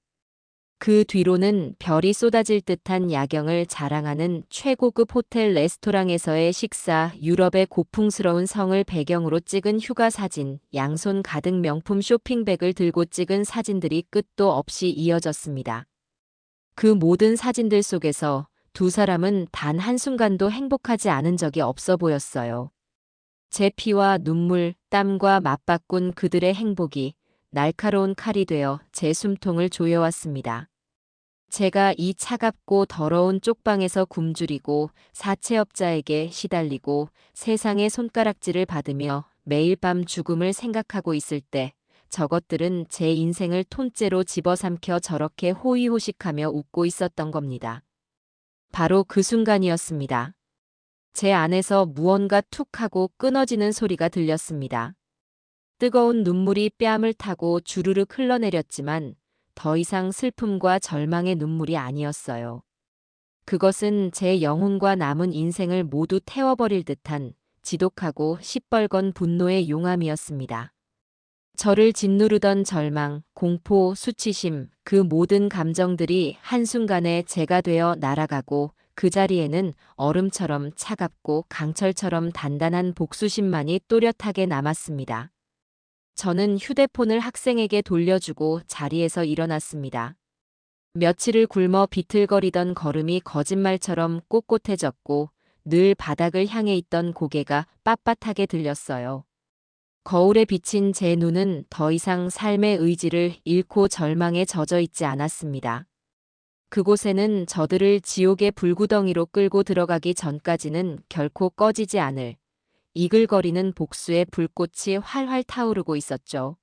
그 뒤로는 별이 쏟아질 듯한 야경을 자랑하는 최고급 호텔 레스토랑에서의 식사, 유럽의 고풍스러운 성을 배경으로 찍은 휴가 사진, 양손 가득 명품 쇼핑백을 들고 찍은 사진들이 끝도 없이 이어졌습니다. 그 모든 사진들 속에서 두 사람은 단 한순간도 행복하지 않은 적이 없어 보였어요. 제 피와 눈물, 땀과 맞바꾼 그들의 행복이 날카로운 칼이 되어 제 숨통을 조여왔습니다. 제가 이 차갑고 더러운 쪽방에서 굶주리고 사채업자에게 시달리고 세상의 손가락질을 받으며 매일 밤 죽음을 생각하고 있을 때 저것들은 제 인생을 톤째로 집어삼켜 저렇게 호의호식하며 웃고 있었던 겁니다. 바로 그 순간이었습니다. 제 안에서 무언가 툭 하고 끊어지는 소리가 들렸습니다. 뜨거운 눈물이 뺨을 타고 주르륵 흘러내렸지만 더 이상 슬픔과 절망의 눈물이 아니었어요. 그것은 제 영혼과 남은 인생을 모두 태워버릴 듯한 지독하고 시뻘건 분노의 용암이었습니다. 저를 짓누르던 절망, 공포, 수치심, 그 모든 감정들이 한순간에 제가 되어 날아가고 그 자리에는 얼음처럼 차갑고 강철처럼 단단한 복수심만이 또렷하게 남았습니다. 저는 휴대폰을 학생에게 돌려주고 자리에서 일어났습니다. 며칠을 굶어 비틀거리던 걸음이 거짓말처럼 꼿꼿해졌고 늘 바닥을 향해 있던 고개가 빳빳하게 들렸어요. 거울에 비친 제 눈은 더 이상 삶의 의지를 잃고 절망에 젖어 있지 않았습니다. 그곳에는 저들을 지옥의 불구덩이로 끌고 들어가기 전까지는 결코 꺼지지 않을 이글거리는 복수의 불꽃이 활활 타오르고 있었죠.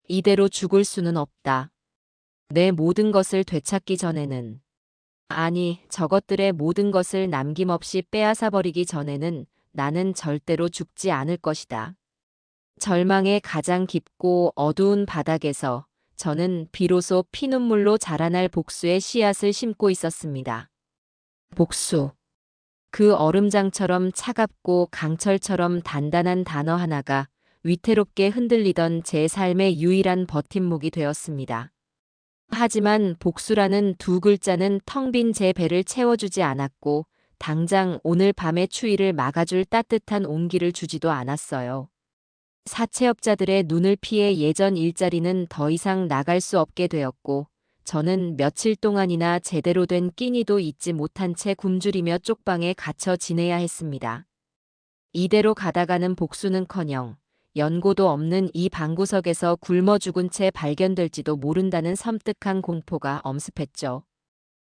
이대로 죽을 수는 없다. 내 모든 것을 되찾기 전에는, 아니, 저것들의 모든 것을 남김없이 빼앗아버리기 전에는 나는 절대로 죽지 않을 것이다. 절망의 가장 깊고 어두운 바닥에서 저는 비로소 피눈물로 자라날 복수의 씨앗을 심고 있었습니다. 복수. 그 얼음장처럼 차갑고 강철처럼 단단한 단어 하나가 위태롭게 흔들리던 제 삶의 유일한 버팀목이 되었습니다. 하지만 복수라는 두 글자는 텅 빈 제 배를 채워주지 않았고 당장 오늘 밤의 추위를 막아줄 따뜻한 온기를 주지도 않았어요. 사채업자들의 눈을 피해 예전 일자리는 더 이상 나갈 수 없게 되었고 저는 며칠 동안이나 제대로 된 끼니도 잊지 못한 채 굶주리며 쪽방에 갇혀 지내야 했습니다. 이대로 가다가는 복수는커녕 연고도 없는 이 방구석에서 굶어 죽은 채 발견될지도 모른다는 섬뜩한 공포가 엄습했죠.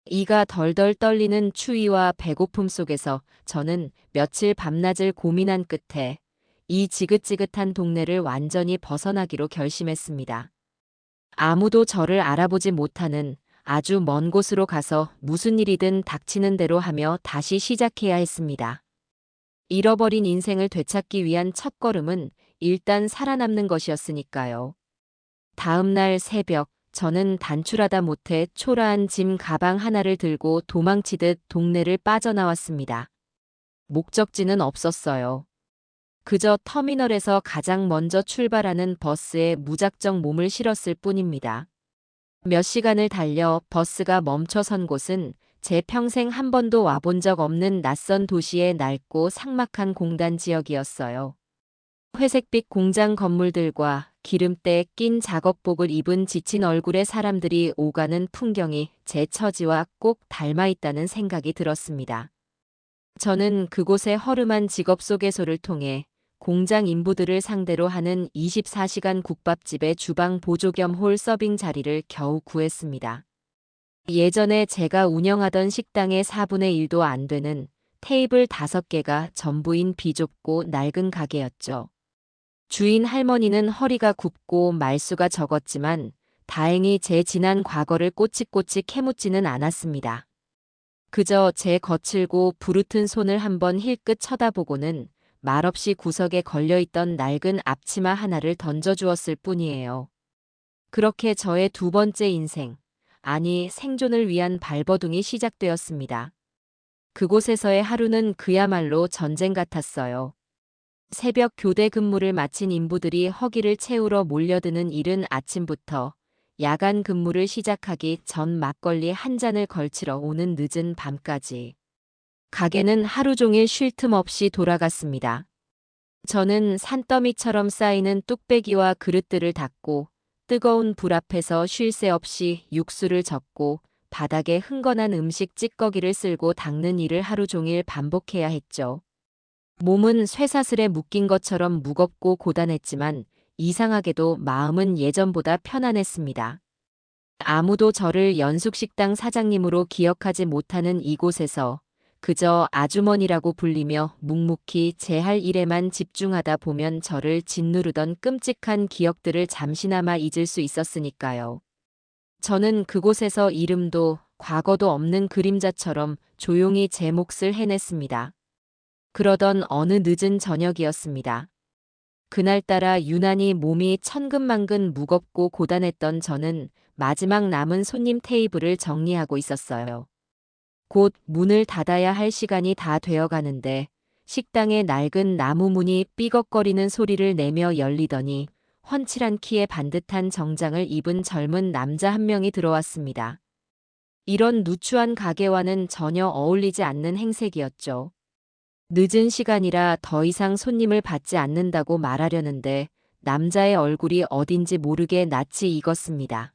이가 덜덜 떨리는 추위와 배고픔 속에서 저는 며칠 밤낮을 고민한 끝에 이 지긋지긋한 동네를 완전히 벗어나기로 결심했습니다. 아무도 저를 알아보지 못하는 아주 먼 곳으로 가서 무슨 일이든 닥치는 대로 하며 다시 시작해야 했습니다. 잃어버린 인생을 되찾기 위한 첫걸음은 일단 살아남는 것이었으니까요. 다음 날 새벽, 저는 단출하다 못해 초라한 짐 가방 하나를 들고 도망치듯 동네를 빠져나왔습니다. 목적지는 없었어요. 그저 터미널에서 가장 먼저 출발하는 버스에 무작정 몸을 실었을 뿐입니다. 몇 시간을 달려 버스가 멈춰선 곳은 제 평생 한 번도 와본 적 없는 낯선 도시의 낡고 삭막한 공단 지역이었어요. 회색빛 공장 건물들과 기름때 낀 작업복을 입은 지친 얼굴의 사람들이 오가는 풍경이 제 처지와 꼭 닮아 있다는 생각이 들었습니다. 저는 그곳의 허름한 직업 소개소를 통해 공장 인부들을 상대로 하는 24시간 국밥집의 주방 보조 겸 홀 서빙 자리를 겨우 구했습니다. 예전에 제가 운영하던 식당의 4분의 1도 안 되는 테이블 5개가 전부인 비좁고 낡은 가게였죠. 주인 할머니는 허리가 굽고 말수가 적었지만 다행히 제 지난 과거를 꼬치꼬치 캐묻지는 않았습니다. 그저 제 거칠고 부르튼 손을 한번 힐끗 쳐다보고는 말없이 구석에 걸려있던 낡은 앞치마 하나를 던져주었을 뿐이에요. 그렇게 저의 두 번째 인생, 아니 생존을 위한 발버둥이 시작되었습니다. 그곳에서의 하루는 그야말로 전쟁 같았어요. 새벽 교대 근무를 마친 인부들이 허기를 채우러 몰려드는 이른 아침부터 야간 근무를 시작하기 전 막걸리 한 잔을 걸치러 오는 늦은 밤까지. 가게는 하루 종일 쉴 틈 없이 돌아갔습니다. 저는 산더미처럼 쌓이는 뚝배기와 그릇들을 닦고 뜨거운 불 앞에서 쉴 새 없이 육수를 젓고 바닥에 흥건한 음식 찌꺼기를 쓸고 닦는 일을 하루 종일 반복해야 했죠. 몸은 쇠사슬에 묶인 것처럼 무겁고 고단했지만 이상하게도 마음은 예전보다 편안했습니다. 아무도 저를 연숙식당 사장님으로 기억하지 못하는 이곳에서 그저 아주머니라고 불리며 묵묵히 제 할 일에만 집중하다 보면 저를 짓누르던 끔찍한 기억들을 잠시나마 잊을 수 있었으니까요. 저는 그곳에서 이름도 과거도 없는 그림자처럼 조용히 제 몫을 해냈습니다. 그러던 어느 늦은 저녁이었습니다. 그날따라 유난히 몸이 천근만근 무겁고 고단했던 저는 마지막 남은 손님 테이블을 정리하고 있었어요. 곧 문을 닫아야 할 시간이 다 되어 가는데 식당의 낡은 나무 문이 삐걱거리는 소리를 내며 열리더니 훤칠한 키에 반듯한 정장을 입은 젊은 남자 한 명이 들어왔습니다. 이런 누추한 가게와는 전혀 어울리지 않는 행색이었죠. 늦은 시간이라 더 이상 손님을 받지 않는다고 말하려는데 남자의 얼굴이 어딘지 모르게 낯이 익었습니다.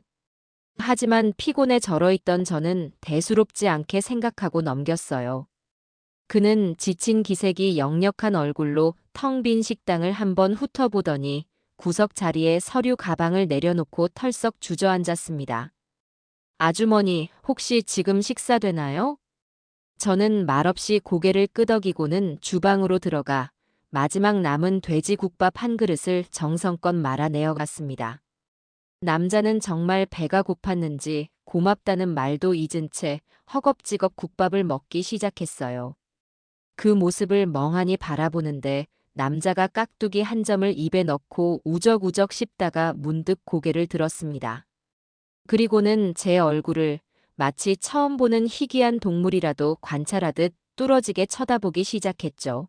하지만 피곤에 절어있던 저는 대수롭지 않게 생각하고 넘겼어요. 그는 지친 기색이 역력한 얼굴로 텅 빈 식당을 한번 훑어보더니 구석 자리에 서류 가방을 내려놓고 털썩 주저앉았습니다. 아주머니, 혹시 지금 식사되나요? 저는 말없이 고개를 끄덕이고는 주방으로 들어가 마지막 남은 돼지국밥 한 그릇을 정성껏 말아내어 갔습니다. 남자는 정말 배가 고팠는지 고맙다는 말도 잊은 채 허겁지겁 국밥을 먹기 시작했어요. 그 모습을 멍하니 바라보는데 남자가 깍두기 한 점을 입에 넣고 우적우적 씹다가 문득 고개를 들었습니다. 그리고는 제 얼굴을 마치 처음 보는 희귀한 동물이라도 관찰하듯 뚫어지게 쳐다보기 시작했죠.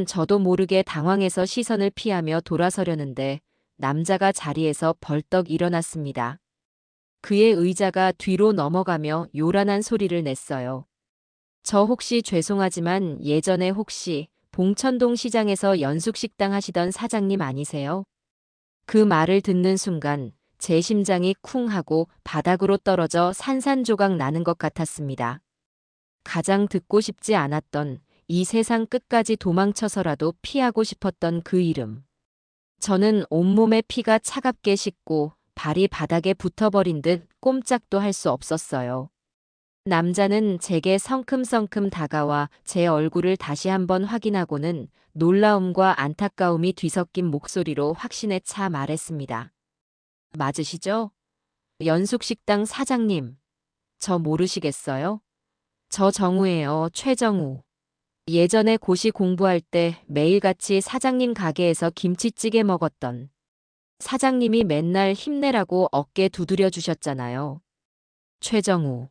저도 모르게 당황해서 시선을 피하며 돌아서려는데 남자가 자리에서 벌떡 일어났습니다. 그의 의자가 뒤로 넘어가며 요란한 소리를 냈어요. 저 혹시 죄송하지만 예전에 혹시 봉천동 시장에서 연숙식당 하시던 사장님 아니세요? 그 말을 듣는 순간 제 심장이 쿵 하고 바닥으로 떨어져 산산조각 나는 것 같았습니다. 가장 듣고 싶지 않았던, 이 세상 끝까지 도망쳐서라도 피하고 싶었던 그 이름. 저는 온몸에 피가 차갑게 식고 발이 바닥에 붙어버린 듯 꼼짝도 할 수 없었어요. 남자는 제게 성큼성큼 다가와 제 얼굴을 다시 한번 확인하고는 놀라움과 안타까움이 뒤섞인 목소리로 확신에 차 말했습니다. 맞으시죠? 연숙식당 사장님. 저 모르시겠어요? 저 정우예요, 최정우. 예전에 고시 공부할 때 매일같이 사장님 가게에서 김치찌개 먹었던, 사장님이 맨날 힘내라고 어깨 두드려 주셨잖아요. 최정우.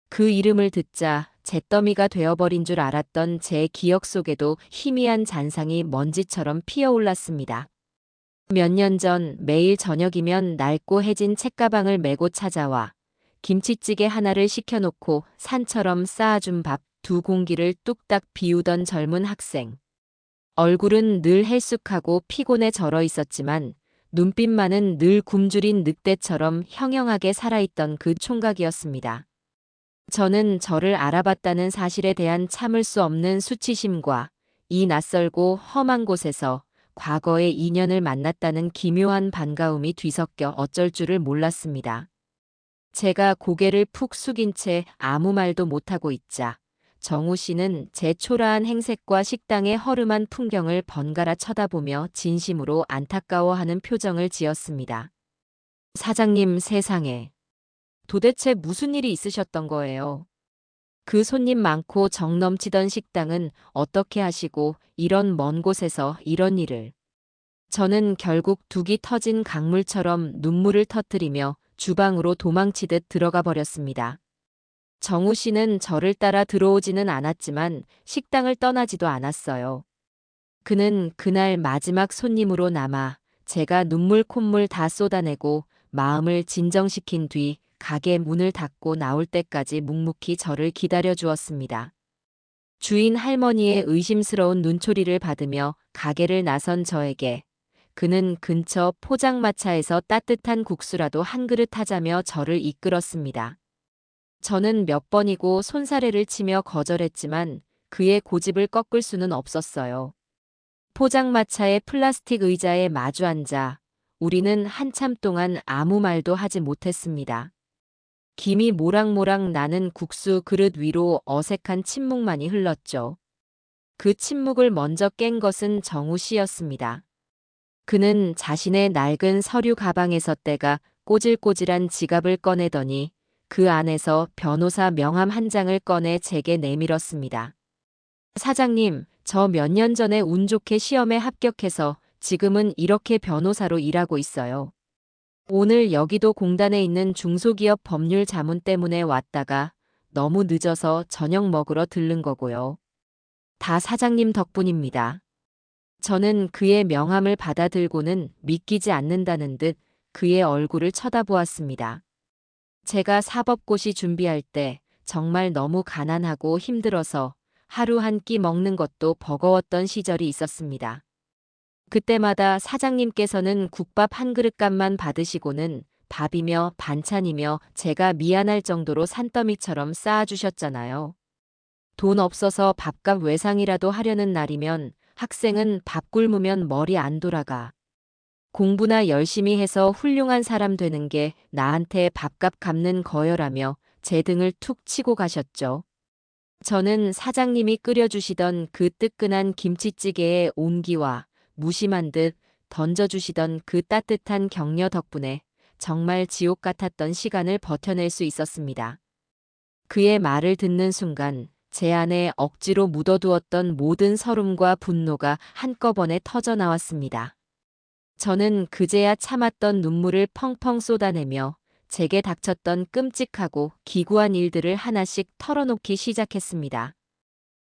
그 이름을 듣자 잿더미가 되어버린 줄 알았던 제 기억 속에도 희미한 잔상이 먼지처럼 피어올랐습니다. 몇 년 전 매일 저녁이면 낡고 해진 책가방을 메고 찾아와 김치찌개 하나를 시켜놓고 산처럼 쌓아준 밥 두 공기를 뚝딱 비우던 젊은 학생. 얼굴은 늘 헬쑥하고 피곤해 절어 있었지만 눈빛만은 늘 굶주린 늑대처럼 형형하게 살아있던 그 총각이었습니다. 저는 저를 알아봤다는 사실에 대한 참을 수 없는 수치심과 이 낯설고 험한 곳에서 과거의 인연을 만났다는 기묘한 반가움이 뒤섞여 어쩔 줄을 몰랐습니다. 제가 고개를 푹 숙인 채 아무 말도 못하고 있자 정우 씨는 제 초라한 행색과 식당의 허름한 풍경을 번갈아 쳐다보며 진심으로 안타까워하는 표정을 지었습니다. 사장님, 세상에. 도대체 무슨 일이 있으셨던 거예요? 그 손님 많고 정 넘치던 식당은 어떻게 하시고 이런 먼 곳에서 이런 일을. 저는 결국 둑이 터진 강물처럼 눈물을 터뜨리며 주방으로 도망치듯 들어가 버렸습니다. 정우 씨는 저를 따라 들어오지는 않았지만 식당을 떠나지도 않았어요. 그는 그날 마지막 손님으로 남아 제가 눈물 콧물 다 쏟아내고 마음을 진정시킨 뒤 가게 문을 닫고 나올 때까지 묵묵히 저를 기다려 주었습니다. 주인 할머니의 의심스러운 눈초리를 받으며 가게를 나선 저에게 그는 근처 포장마차에서 따뜻한 국수라도 한 그릇 하자며 저를 이끌었습니다. 저는 몇 번이고 손사래를 치며 거절했지만 그의 고집을 꺾을 수는 없었어요. 포장마차의 플라스틱 의자에 마주 앉아 우리는 한참 동안 아무 말도 하지 못했습니다. 김이 모락모락 나는 국수 그릇 위로 어색한 침묵만이 흘렀죠. 그 침묵을 먼저 깬 것은 정우 씨였습니다. 그는 자신의 낡은 서류 가방에서 떼가 꼬질꼬질한 지갑을 꺼내더니 그 안에서 변호사 명함 한 장을 꺼내 제게 내밀었습니다. 사장님, 저 몇 년 전에 운 좋게 시험에 합격해서 지금은 이렇게 변호사로 일하고 있어요. 오늘 여기도 공단에 있는 중소기업 법률 자문 때문에 왔다가 너무 늦어서 저녁 먹으러 들른 거고요. 다 사장님 덕분입니다. 저는 그의 명함을 받아들고는 믿기지 않는다는 듯 그의 얼굴을 쳐다보았습니다. 제가 사법고시 준비할 때 정말 너무 가난하고 힘들어서 하루 한 끼 먹는 것도 버거웠던 시절이 있었습니다. 그때마다 사장님께서는 국밥 한 그릇값만 받으시고는 밥이며 반찬이며 제가 미안할 정도로 산더미처럼 쌓아주셨잖아요. 돈 없어서 밥값 외상이라도 하려는 날이면 학생은 밥 굶으면 머리 안 돌아가. 공부나 열심히 해서 훌륭한 사람 되는 게 나한테 밥값 갚는 거여라며 제 등을 툭 치고 가셨죠. 저는 사장님이 끓여주시던 그 뜨끈한 김치찌개의 온기와 무심한 듯 던져주시던 그 따뜻한 격려 덕분에 정말 지옥 같았던 시간을 버텨낼 수 있었습니다. 그의 말을 듣는 순간 제 안에 억지로 묻어두었던 모든 서름과 분노가 한꺼번에 터져나왔습니다. 저는 그제야 참았던 눈물을 펑펑 쏟아내며 제게 닥쳤던 끔찍하고 기구한 일들을 하나씩 털어놓기 시작했습니다.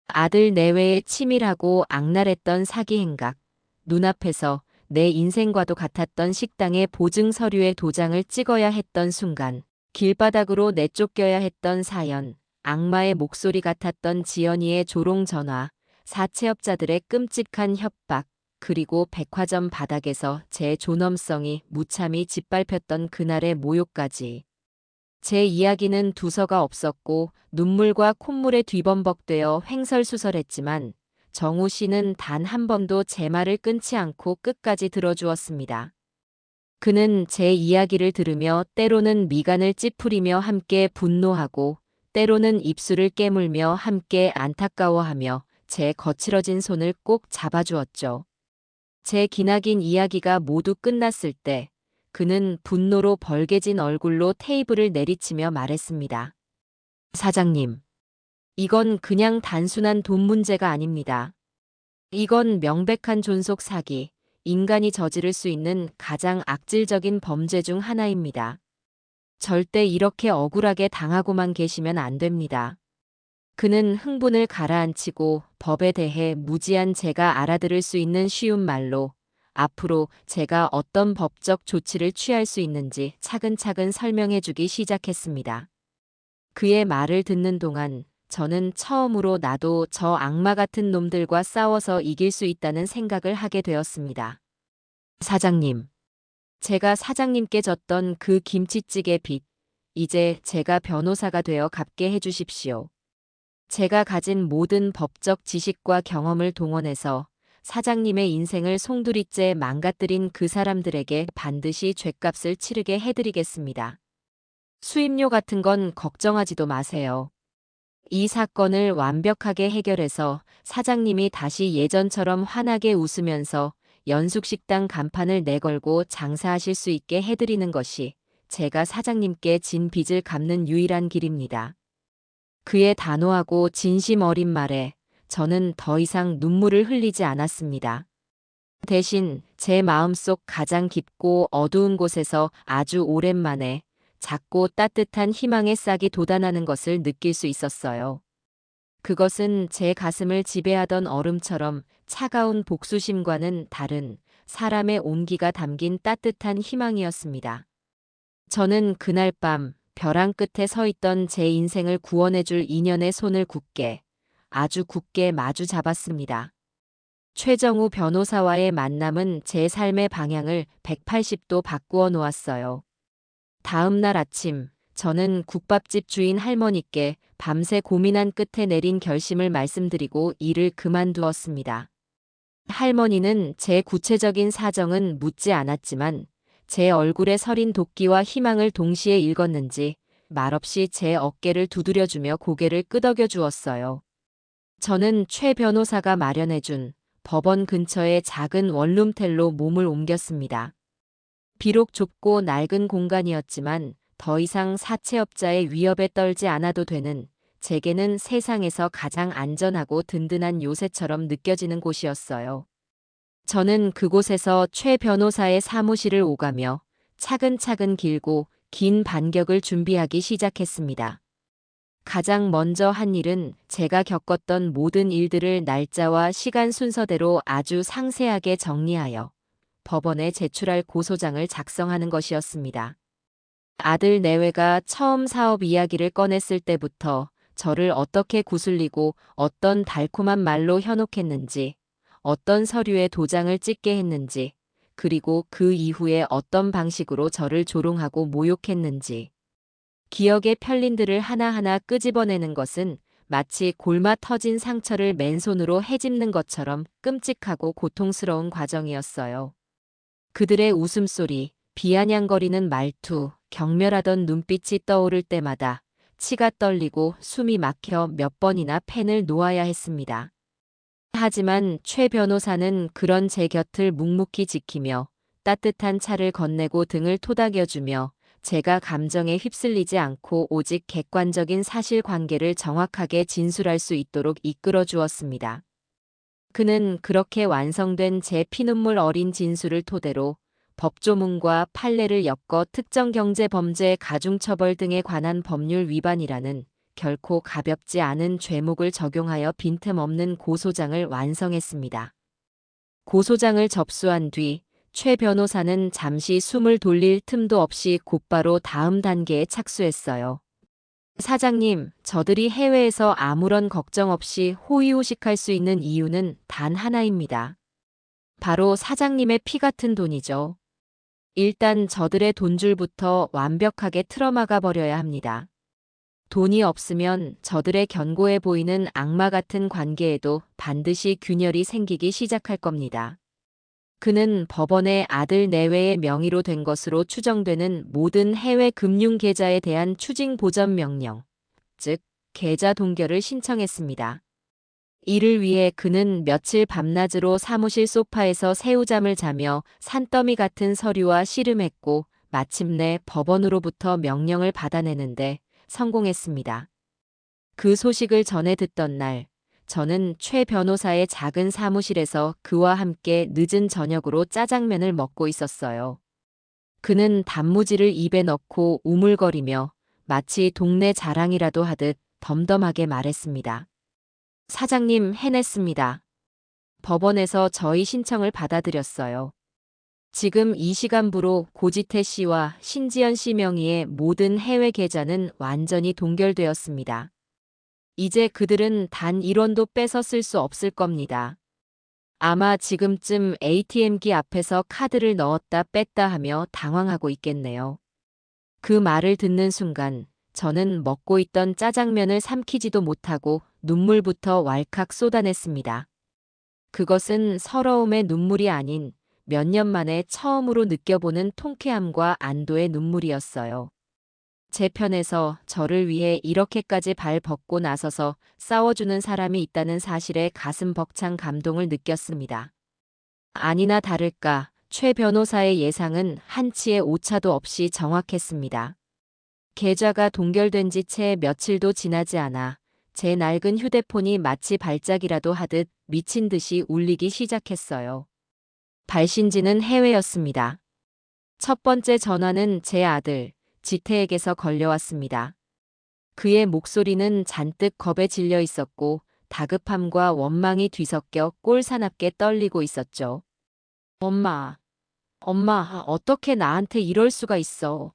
아들 내외의 치밀하고 악랄했던 사기 행각, 눈앞에서 내 인생과도 같았던 식당의 보증 서류에 도장을 찍어야 했던 순간, 길바닥으로 내쫓겨야 했던 사연, 악마의 목소리 같았던 지연이의 조롱 전화, 사채업자들의 끔찍한 협박, 그리고 백화점 바닥에서 제 존엄성이 무참히 짓밟혔던 그날의 모욕까지. 제 이야기는 두서가 없었고 눈물과 콧물에 뒤범벅되어 횡설수설했지만 정우 씨는 단 한 번도 제 말을 끊지 않고 끝까지 들어주었습니다. 그는 제 이야기를 들으며 때로는 미간을 찌푸리며 함께 분노하고 때로는 입술을 깨물며 함께 안타까워하며 제 거칠어진 손을 꼭 잡아주었죠. 제 기나긴 이야기가 모두 끝났을 때 그는 분노로 벌개진 얼굴로 테이블을 내리치며 말했습니다. 사장님, 이건 그냥 단순한 돈 문제가 아닙니다. 이건 명백한 존속 사기, 인간이 저지를 수 있는 가장 악질적인 범죄 중 하나입니다. 절대 이렇게 억울하게 당하고만 계시면 안 됩니다. 그는 흥분을 가라앉히고 법에 대해 무지한 제가 알아들을 수 있는 쉬운 말로 앞으로 제가 어떤 법적 조치를 취할 수 있는지 차근차근 설명해 주기 시작했습니다. 그의 말을 듣는 동안 저는 처음으로 나도 저 악마 같은 놈들과 싸워서 이길 수 있다는 생각을 하게 되었습니다. 사장님, 제가 사장님께 졌던 그 김치찌개 빚, 이제 제가 변호사가 되어 갚게 해주십시오. 제가 가진 모든 법적 지식과 경험을 동원해서 사장님의 인생을 송두리째 망가뜨린 그 사람들에게 반드시 죗값을 치르게 해드리겠습니다. 수임료 같은 건 걱정하지도 마세요. 이 사건을 완벽하게 해결해서 사장님이 다시 예전처럼 환하게 웃으면서 연숙식당 간판을 내걸고 장사하실 수 있게 해드리는 것이 제가 사장님께 진 빚을 갚는 유일한 길입니다. 그의 단호하고 진심 어린 말에 저는 더 이상 눈물을 흘리지 않았습니다. 대신 제 마음속 가장 깊고 어두운 곳에서 아주 오랜만에 작고 따뜻한 희망의 싹이 돋아나는 것을 느낄 수 있었어요. 그것은 제 가슴을 지배하던 얼음처럼 차가운 복수심과는 다른 사람의 온기가 담긴 따뜻한 희망이었습니다. 저는 그날 밤 벼랑 끝에 서 있던 제 인생을 구원해줄 인연의 손을 아주 굳게 마주 잡았습니다. 최정우 변호사와의 만남은 제 삶의 방향을 180도 바꾸어 놓았어요. 다음 날 아침, 저는 국밥집 주인 할머니께 밤새 고민한 끝에 내린 결심을 말씀드리고 일을 그만두었습니다. 할머니는 제 구체적인 사정은 묻지 않았지만 제 얼굴에 서린 도끼와 희망을 동시에 읽었는지 말없이 제 어깨를 두드려주며 고개를 끄덕여 주었어요. 저는 최 변호사가 마련해준 법원 근처의 작은 원룸텔로 몸을 옮겼습니다. 비록 좁고 낡은 공간이었지만 더 이상 사채업자의 위협에 떨지 않아도 되는, 제게는 세상에서 가장 안전하고 든든한 요새처럼 느껴지는 곳이었어요. 저는 그곳에서 최 변호사의 사무실을 오가며 차근차근 길고 긴 반격을 준비하기 시작했습니다. 가장 먼저 한 일은 제가 겪었던 모든 일들을 날짜와 시간 순서대로 아주 상세하게 정리하여 법원에 제출할 고소장을 작성하는 것이었습니다. 아들 내외가 처음 사업 이야기를 꺼냈을 때부터 저를 어떻게 구슬리고 어떤 달콤한 말로 현혹했는지, 어떤 서류에 도장을 찍게 했는지, 그리고 그 이후에 어떤 방식으로 저를 조롱하고 모욕했는지, 기억의 편린들을 하나하나 끄집어내는 것은 마치 골마 터진 상처를 맨손으로 헤집는 것처럼 끔찍하고 고통스러운 과정이었어요. 그들의 웃음소리, 비아냥거리는 말투, 경멸하던 눈빛이 떠오를 때마다 치가 떨리고 숨이 막혀 몇 번이나 펜을 놓아야 했습니다. 하지만 최 변호사는 그런 제 곁을 묵묵히 지키며 따뜻한 차를 건네고 등을 토닥여주며 제가 감정에 휩쓸리지 않고 오직 객관적인 사실관계를 정확하게 진술할 수 있도록 이끌어 주었습니다. 그는 그렇게 완성된 제 피눈물 어린 진술을 토대로 법조문과 판례를 엮어 특정 경제 범죄 가중처벌 등에 관한 법률 위반이라는 결코 가볍지 않은 죄목을 적용하여 빈틈없는 고소장을 완성했습니다. 고소장을 접수한 뒤 최 변호사는 잠시 숨을 돌릴 틈도 없이 곧바로 다음 단계에 착수했어요. 사장님, 저들이 해외에서 아무런 걱정 없이 호의호식할 수 있는 이유는 단 하나입니다. 바로 사장님의 피 같은 돈이죠. 일단 저들의 돈줄부터 완벽하게 틀어막아 버려야 합니다. 돈이 없으면 저들의 견고해 보이는 악마 같은 관계에도 반드시 균열이 생기기 시작할 겁니다. 그는 법원의 아들 내외의 명의로 된 것으로 추정되는 모든 해외 금융 계좌에 대한 추징 보전 명령, 즉 계좌 동결을 신청했습니다. 이를 위해 그는 며칠 밤낮으로 사무실 소파에서 새우잠을 자며 산더미 같은 서류와 씨름했고 마침내 법원으로부터 명령을 받아내는데 성공했습니다. 그 소식을 전해 듣던 날, 저는 최 변호사의 작은 사무실에서 그와 함께 늦은 저녁으로 짜장면을 먹고 있었어요. 그는 단무지를 입에 넣고 우물거리며 마치 동네 자랑이라도 하듯 덤덤하게 말했습니다. 사장님, 해냈습니다. 법원에서 저희 신청을 받아들였어요. 지금 이 시간부로 고지태 씨와 신지연 씨 명의의 모든 해외 계좌는 완전히 동결되었습니다. 이제 그들은 단 1원도 뺏어 쓸 수 없을 겁니다. 아마 지금쯤 ATM기 앞에서 카드를 넣었다 뺐다 하며 당황하고 있겠네요. 그 말을 듣는 순간 저는 먹고 있던 짜장면을 삼키지도 못하고 눈물부터 왈칵 쏟아냈습니다. 그것은 서러움의 눈물이 아닌 몇 년 만에 처음으로 느껴보는 통쾌함과 안도의 눈물이었어요. 제 편에서 저를 위해 이렇게까지 발 벗고 나서서 싸워주는 사람이 있다는 사실에 가슴 벅찬 감동을 느꼈습니다. 아니나 다를까 최 변호사의 예상은 한치의 오차도 없이 정확했습니다. 계좌가 동결된 지 채 며칠도 지나지 않아 제 낡은 휴대폰이 마치 발작이라도 하듯 미친 듯이 울리기 시작했어요. 발신지는 해외였습니다. 첫 번째 전화는 제 아들, 지태에게서 걸려왔습니다. 그의 목소리는 잔뜩 겁에 질려 있었고 다급함과 원망이 뒤섞여 꼴사납게 떨리고 있었죠. 엄마, 어떻게 나한테 이럴 수가 있어.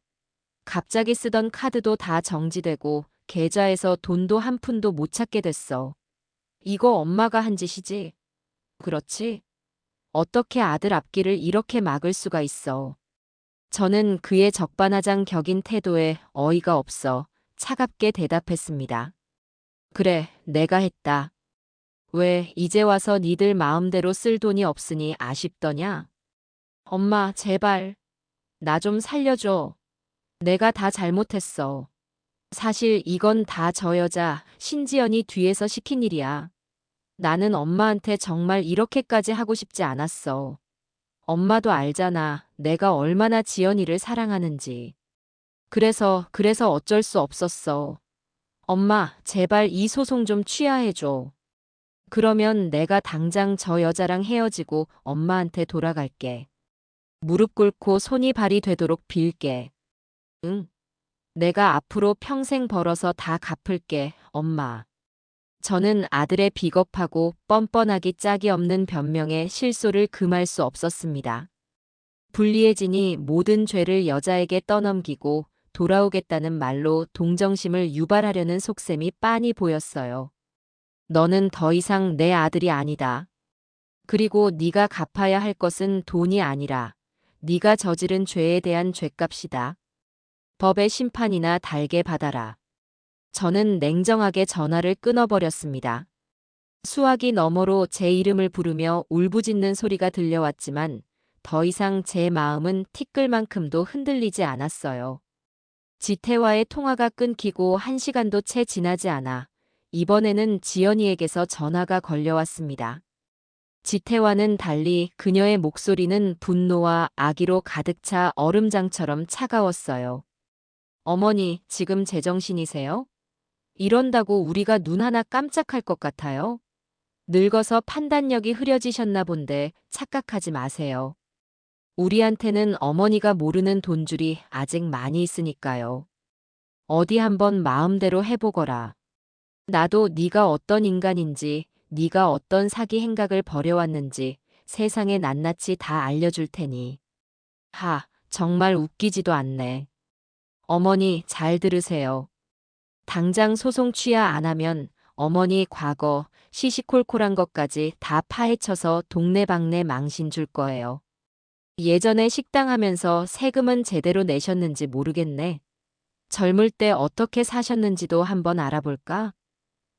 갑자기 쓰던 카드도 다 정지되고 계좌에서 돈도 한 푼도 못 찾게 됐어. 이거 엄마가 한 짓이지? 그렇지? 어떻게 아들 앞길을 이렇게 막을 수가 있어. 저는 그의 적반하장 격인 태도에 어이가 없어 차갑게 대답했습니다. 그래, 내가 했다. 왜 이제 와서 니들 마음대로 쓸 돈이 없으니 아쉽더냐? 엄마, 제발. 나 좀 살려줘. 내가 다 잘못했어. 사실 이건 다 저 여자 신지연이 뒤에서 시킨 일이야. 나는 엄마한테 정말 이렇게까지 하고 싶지 않았어. 엄마도 알잖아. 내가 얼마나 지연이를 사랑하는지. 그래서 어쩔 수 없었어. 엄마, 제발 이 소송 좀 취하해줘. 그러면 내가 당장 저 여자랑 헤어지고 엄마한테 돌아갈게. 무릎 꿇고 손이 발이 되도록 빌게. 응. 내가 앞으로 평생 벌어서 다 갚을게, 엄마. 저는 아들의 비겁하고 뻔뻔하기 짝이 없는 변명에 실소를 금할 수 없었습니다. 불리해지니 모든 죄를 여자에게 떠넘기고 돌아오겠다는 말로 동정심을 유발하려는 속셈이 빤히 보였어요. 너는 더 이상 내 아들이 아니다. 그리고 네가 갚아야 할 것은 돈이 아니라 네가 저지른 죄에 대한 죗값이다. 법의 심판이나 달게 받아라. 저는 냉정하게 전화를 끊어버렸습니다. 수화기 너머로 제 이름을 부르며 울부짖는 소리가 들려왔지만 더 이상 제 마음은 티끌만큼도 흔들리지 않았어요. 지태와의 통화가 끊기고 1시간도 채 지나지 않아 이번에는 지연이에게서 전화가 걸려왔습니다. 지태와는 달리 그녀의 목소리는 분노와 악의로 가득 차 얼음장처럼 차가웠어요. 어머니, 지금 제정신이세요? 이런다고 우리가 눈 하나 깜짝할 것 같아요? 늙어서 판단력이 흐려지셨나 본데 착각하지 마세요. 우리한테는 어머니가 모르는 돈줄이 아직 많이 있으니까요. 어디 한번 마음대로 해보거라. 나도 네가 어떤 인간인지, 네가 어떤 사기 행각을 벌여왔는지 세상에 낱낱이 다 알려줄 테니. 정말 웃기지도 않네. 어머니 잘 들으세요. 당장 소송 취하 안 하면 어머니 과거 시시콜콜한 것까지 다 파헤쳐서 동네방네 망신 줄 거예요. 예전에 식당 하면서 세금은 제대로 내셨는지 모르겠네. 젊을 때 어떻게 사셨는지도 한번 알아볼까?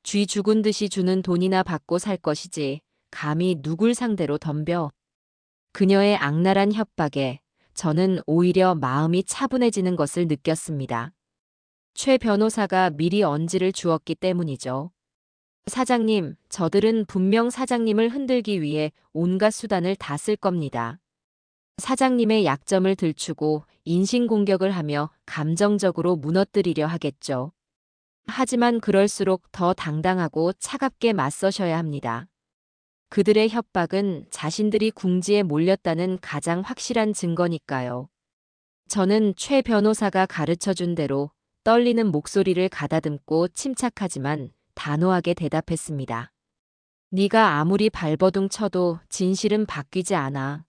쥐 죽은 듯이 주는 돈이나 받고 살 것이지 감히 누굴 상대로 덤벼. 그녀의 악랄한 협박에 저는 오히려 마음이 차분해지는 것을 느꼈습니다. 최 변호사가 미리 언지를 주었기 때문이죠. 사장님, 저들은 분명 사장님을 흔들기 위해 온갖 수단을 다 쓸 겁니다. 사장님의 약점을 들추고 인신공격을 하며 감정적으로 무너뜨리려 하겠죠. 하지만 그럴수록 더 당당하고 차갑게 맞서셔야 합니다. 그들의 협박은 자신들이 궁지에 몰렸다는 가장 확실한 증거니까요. 저는 최 변호사가 가르쳐준 대로 떨리는 목소리를 가다듬고 침착하지만 단호하게 대답했습니다. 네가 아무리 발버둥 쳐도 진실은 바뀌지 않아.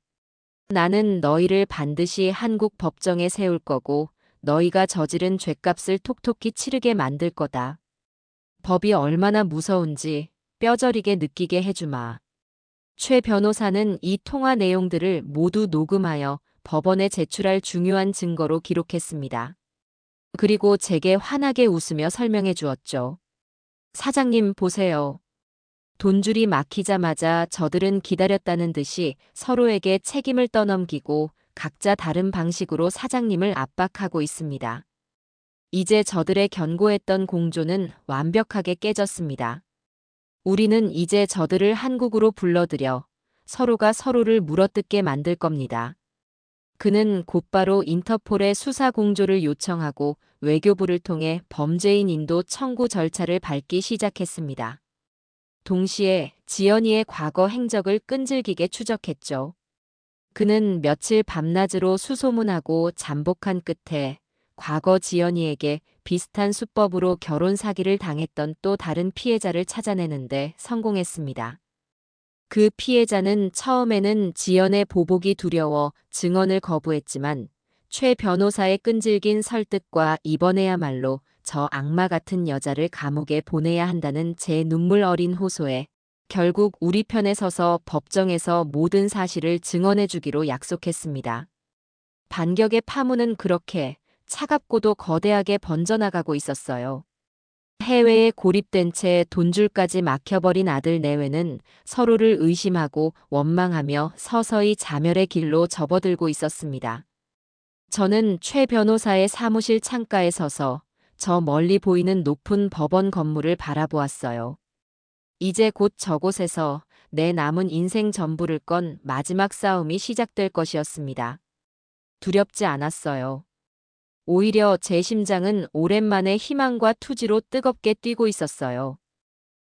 나는 너희를 반드시 한국 법정에 세울 거고 너희가 저지른 죗값을 톡톡히 치르게 만들 거다. 법이 얼마나 무서운지 뼈저리게 느끼게 해주마. 최 변호사는 이 통화 내용들을 모두 녹음하여 법원에 제출할 중요한 증거로 기록했습니다. 그리고 제게 환하게 웃으며 설명해 주었죠. 사장님 보세요. 돈줄이 막히자마자 저들은 기다렸다는 듯이 서로에게 책임을 떠넘기고 각자 다른 방식으로 사장님을 압박하고 있습니다. 이제 저들의 견고했던 공조는 완벽하게 깨졌습니다. 우리는 이제 저들을 한국으로 불러들여 서로가 서로를 물어뜯게 만들 겁니다. 그는 곧바로 인터폴에 수사 공조를 요청하고 외교부를 통해 범죄인 인도 청구 절차를 밟기 시작했습니다. 동시에 지연이의 과거 행적을 끈질기게 추적했죠. 그는 며칠 밤낮으로 수소문하고 잠복한 끝에 과거 지연이에게 비슷한 수법으로 결혼 사기를 당했던 또 다른 피해자를 찾아내는데 성공했습니다. 그 피해자는 처음에는 지연의 보복이 두려워 증언을 거부했지만 최 변호사의 끈질긴 설득과 이번에야말로 저 악마 같은 여자를 감옥에 보내야 한다는 제 눈물 어린 호소에 결국 우리 편에 서서 법정에서 모든 사실을 증언해 주기로 약속했습니다. 반격의 파문은 그렇게 차갑고도 거대하게 번져나가고 있었어요. 해외에 고립된 채 돈줄까지 막혀버린 아들 내외는 서로를 의심하고 원망하며 서서히 자멸의 길로 접어들고 있었습니다. 저는 최 변호사의 사무실 창가에 서서 저 멀리 보이는 높은 법원 건물을 바라보았어요. 이제 곧 저곳에서 내 남은 인생 전부를 건 마지막 싸움이 시작될 것이었습니다. 두렵지 않았어요. 오히려 제 심장은 오랜만에 희망과 투지로 뜨겁게 뛰고 있었어요.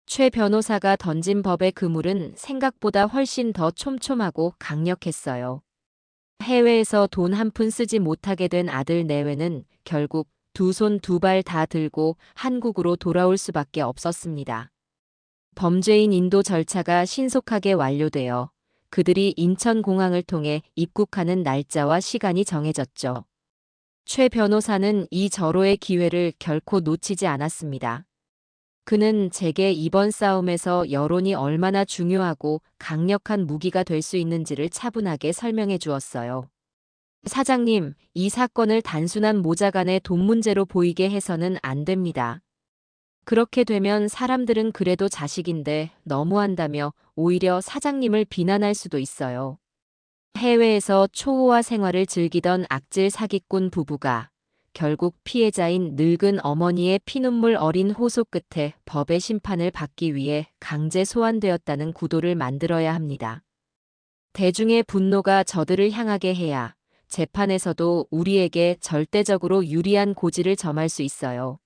최 변호사가 던진 법의 그물은 생각보다 훨씬 더 촘촘하고 강력했어요. 해외에서 돈 한 푼 쓰지 못하게 된 아들 내외는 결국 두 손 두 발 다 들고 한국으로 돌아올 수밖에 없었습니다. 범죄인 인도 절차가 신속하게 완료되어 그들이 인천공항을 통해 입국하는 날짜와 시간이 정해졌죠. 최 변호사는 이 절호의 기회를 결코 놓치지 않았습니다. 그는 제게 이번 싸움에서 여론이 얼마나 중요하고 강력한 무기가 될 수 있는지를 차분하게 설명해 주었어요. 사장님, 이 사건을 단순한 모자간의 돈 문제로 보이게 해서는 안 됩니다. 그렇게 되면 사람들은 그래도 자식인데 너무한다며 오히려 사장님을 비난할 수도 있어요. 해외에서 초호화 생활을 즐기던 악질 사기꾼 부부가 결국 피해자인 늙은 어머니의 피눈물 어린 호소 끝에 법의 심판을 받기 위해 강제 소환되었다는 구도를 만들어야 합니다. 대중의 분노가 저들을 향하게 해야 재판에서도 우리에게 절대적으로 유리한 고지를 점할 수 있어요.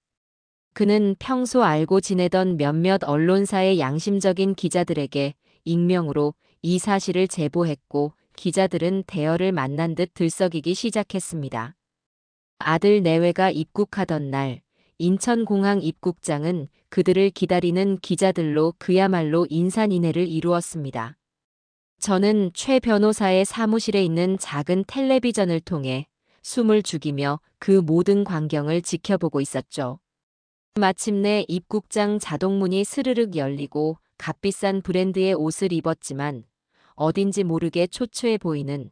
그는 평소 알고 지내던 몇몇 언론사의 양심적인 기자들에게 익명으로 이 사실을 제보했고 기자들은 대열을 만난 듯 들썩이기 시작했습니다. 아들 내외가 입국하던 날, 인천공항 입국장은 그들을 기다리는 기자들로 그야말로 인산인해를 이루었습니다. 저는 최 변호사의 사무실에 있는 작은 텔레비전을 통해 숨을 죽이며 그 모든 광경을 지켜보고 있었죠. 마침내 입국장 자동문이 스르륵 열리고 값비싼 브랜드의 옷을 입었지만 어딘지 모르게 초췌해 보이는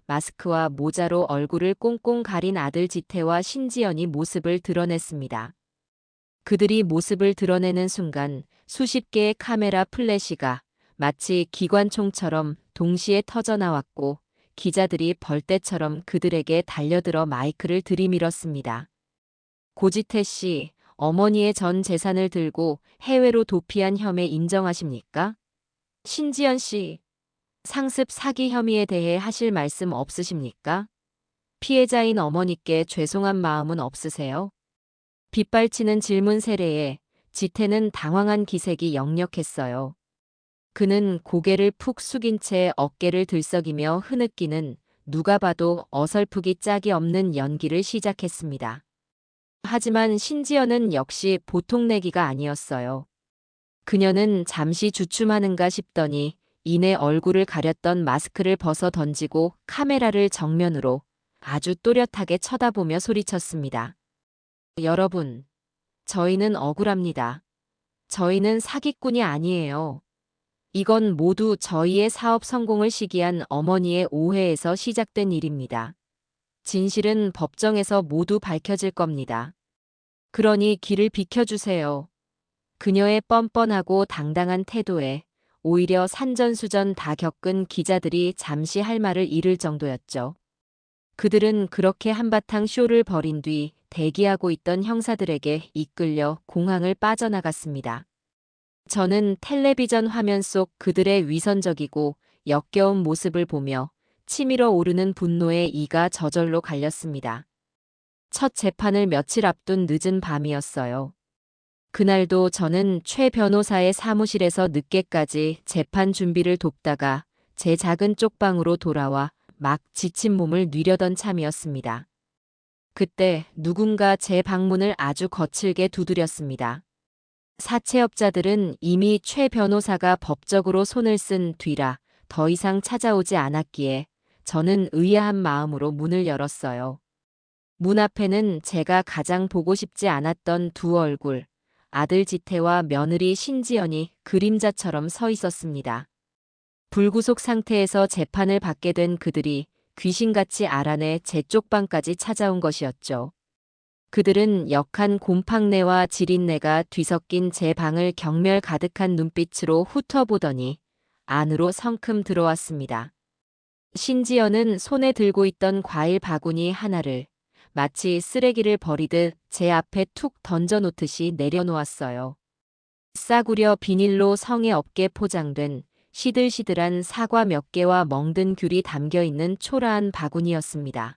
마스크와 모자로 얼굴을 꽁꽁 가린 아들 지태와 신지연이 모습을 드러냈습니다. 그들이 모습을 드러내는 순간 수십 개의 카메라 플래시가 마치 기관총처럼 동시에 터져나왔고 기자들이 벌떼처럼 그들에게 달려들어 마이크를 들이밀었습니다. 고지태 씨, 어머니의 전 재산을 들고 해외로 도피한 혐의 인정하십니까? 신지연 씨, 상습 사기 혐의에 대해 하실 말씀 없으십니까? 피해자인 어머니께 죄송한 마음은 없으세요? 빗발치는 질문 세례에 지태는 당황한 기색이 역력했어요. 그는 고개를 푹 숙인 채 어깨를 들썩이며 흐느끼는 누가 봐도 어설프기 짝이 없는 연기를 시작했습니다. 하지만 신지연은 역시 보통 내기가 아니었어요. 그녀는 잠시 주춤하는가 싶더니 이내 얼굴을 가렸던 마스크를 벗어 던지고 카메라를 정면으로 아주 또렷하게 쳐다보며 소리쳤습니다. 여러분, 저희는 억울합니다. 저희는 사기꾼이 아니에요. 이건 모두 저희의 사업 성공을 시기한 어머니의 오해에서 시작된 일입니다. 진실은 법정에서 모두 밝혀질 겁니다. 그러니 길을 비켜주세요. 그녀의 뻔뻔하고 당당한 태도에 오히려 산전수전 다 겪은 기자들이 잠시 할 말을 잃을 정도였죠. 그들은 그렇게 한바탕 쇼를 벌인 뒤 대기하고 있던 형사들에게 이끌려 공항을 빠져나갔습니다. 저는 텔레비전 화면 속 그들의 위선적이고 역겨운 모습을 보며 치밀어 오르는 분노에 이가 저절로 갈렸습니다. 첫 재판을 며칠 앞둔 늦은 밤이었어요. 그날도 저는 최 변호사의 사무실에서 늦게까지 재판 준비를 돕다가 제 작은 쪽방으로 돌아와 막 지친 몸을 누려던 참이었습니다. 그때 누군가 제 방문을 아주 거칠게 두드렸습니다. 사채업자들은 이미 최 변호사가 법적으로 손을 쓴 뒤라 더 이상 찾아오지 않았기에 저는 의아한 마음으로 문을 열었어요. 문 앞에는 제가 가장 보고 싶지 않았던 두 얼굴, 아들 지태와 며느리 신지연이 그림자처럼 서 있었습니다. 불구속 상태에서 재판을 받게 된 그들이 귀신같이 알아내 제 쪽방까지 찾아온 것이었죠. 그들은 역한 곰팡내와 지린내가 뒤섞인 제 방을 경멸 가득한 눈빛으로 훑어보더니 안으로 성큼 들어왔습니다. 신지연은 손에 들고 있던 과일 바구니 하나를 마치 쓰레기를 버리듯 제 앞에 툭 던져놓듯이 내려놓았어요. 싸구려 비닐로 성의 없게 포장된 시들시들한 사과 몇 개와 멍든 귤이 담겨있는 초라한 바구니였습니다.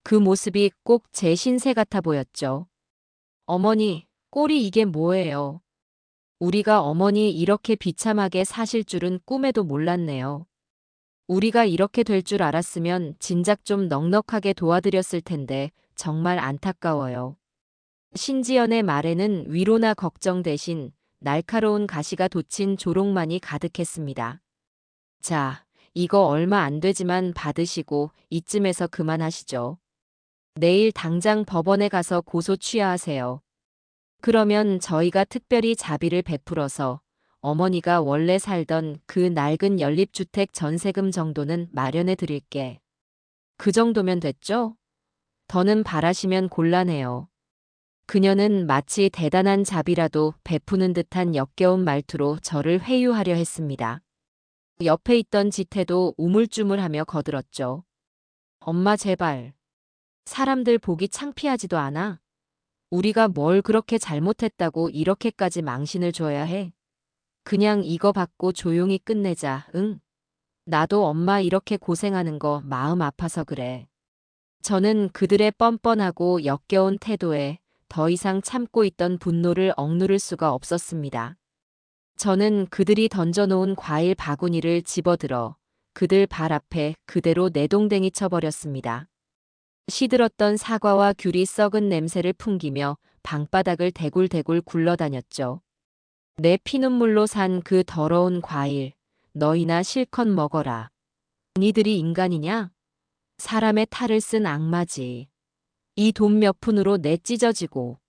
그 모습이 꼭 제 신세 같아 보였죠. 어머니, 꼴이 이게 뭐예요? 우리가 어머니 이렇게 비참하게 사실 줄은 꿈에도 몰랐네요. 우리가 이렇게 될 줄 알았으면 진작 좀 넉넉하게 도와드렸을 텐데 정말 안타까워요. 신지연의 말에는 위로나 걱정 대신 날카로운 가시가 돋친 조롱만이 가득했습니다. 자, 이거 얼마 안 되지만 받으시고 이쯤에서 그만하시죠. 내일 당장 법원에 가서 고소 취하하세요. 그러면 저희가 특별히 자비를 베풀어서 어머니가 원래 살던 그 낡은 연립주택 전세금 정도는 마련해 드릴게. 그 정도면 됐죠? 더는 바라시면 곤란해요. 그녀는 마치 대단한 자비라도 베푸는 듯한 역겨운 말투로 저를 회유하려 했습니다. 옆에 있던 지태도 우물쭈물하며 거들었죠. 엄마 제발. 사람들 보기 창피하지도 않아? 우리가 뭘 그렇게 잘못했다고 이렇게까지 망신을 줘야 해? 그냥 이거 받고 조용히 끝내자, 응? 나도 엄마 이렇게 고생하는 거 마음 아파서 그래. 저는 그들의 뻔뻔하고 역겨운 태도에 더 이상 참고 있던 분노를 억누를 수가 없었습니다. 저는 그들이 던져놓은 과일 바구니를 집어들어 그들 발 앞에 그대로 내동댕이 쳐버렸습니다. 시들었던 사과와 귤이 썩은 냄새를 풍기며 방바닥을 대굴대굴 굴러다녔죠. 내 피눈물로 산 그 더러운 과일, 너희나 실컷 먹어라. 니들이 인간이냐? 사람의 탈을 쓴 악마지. 이 돈 몇 푼으로 내 찢어지고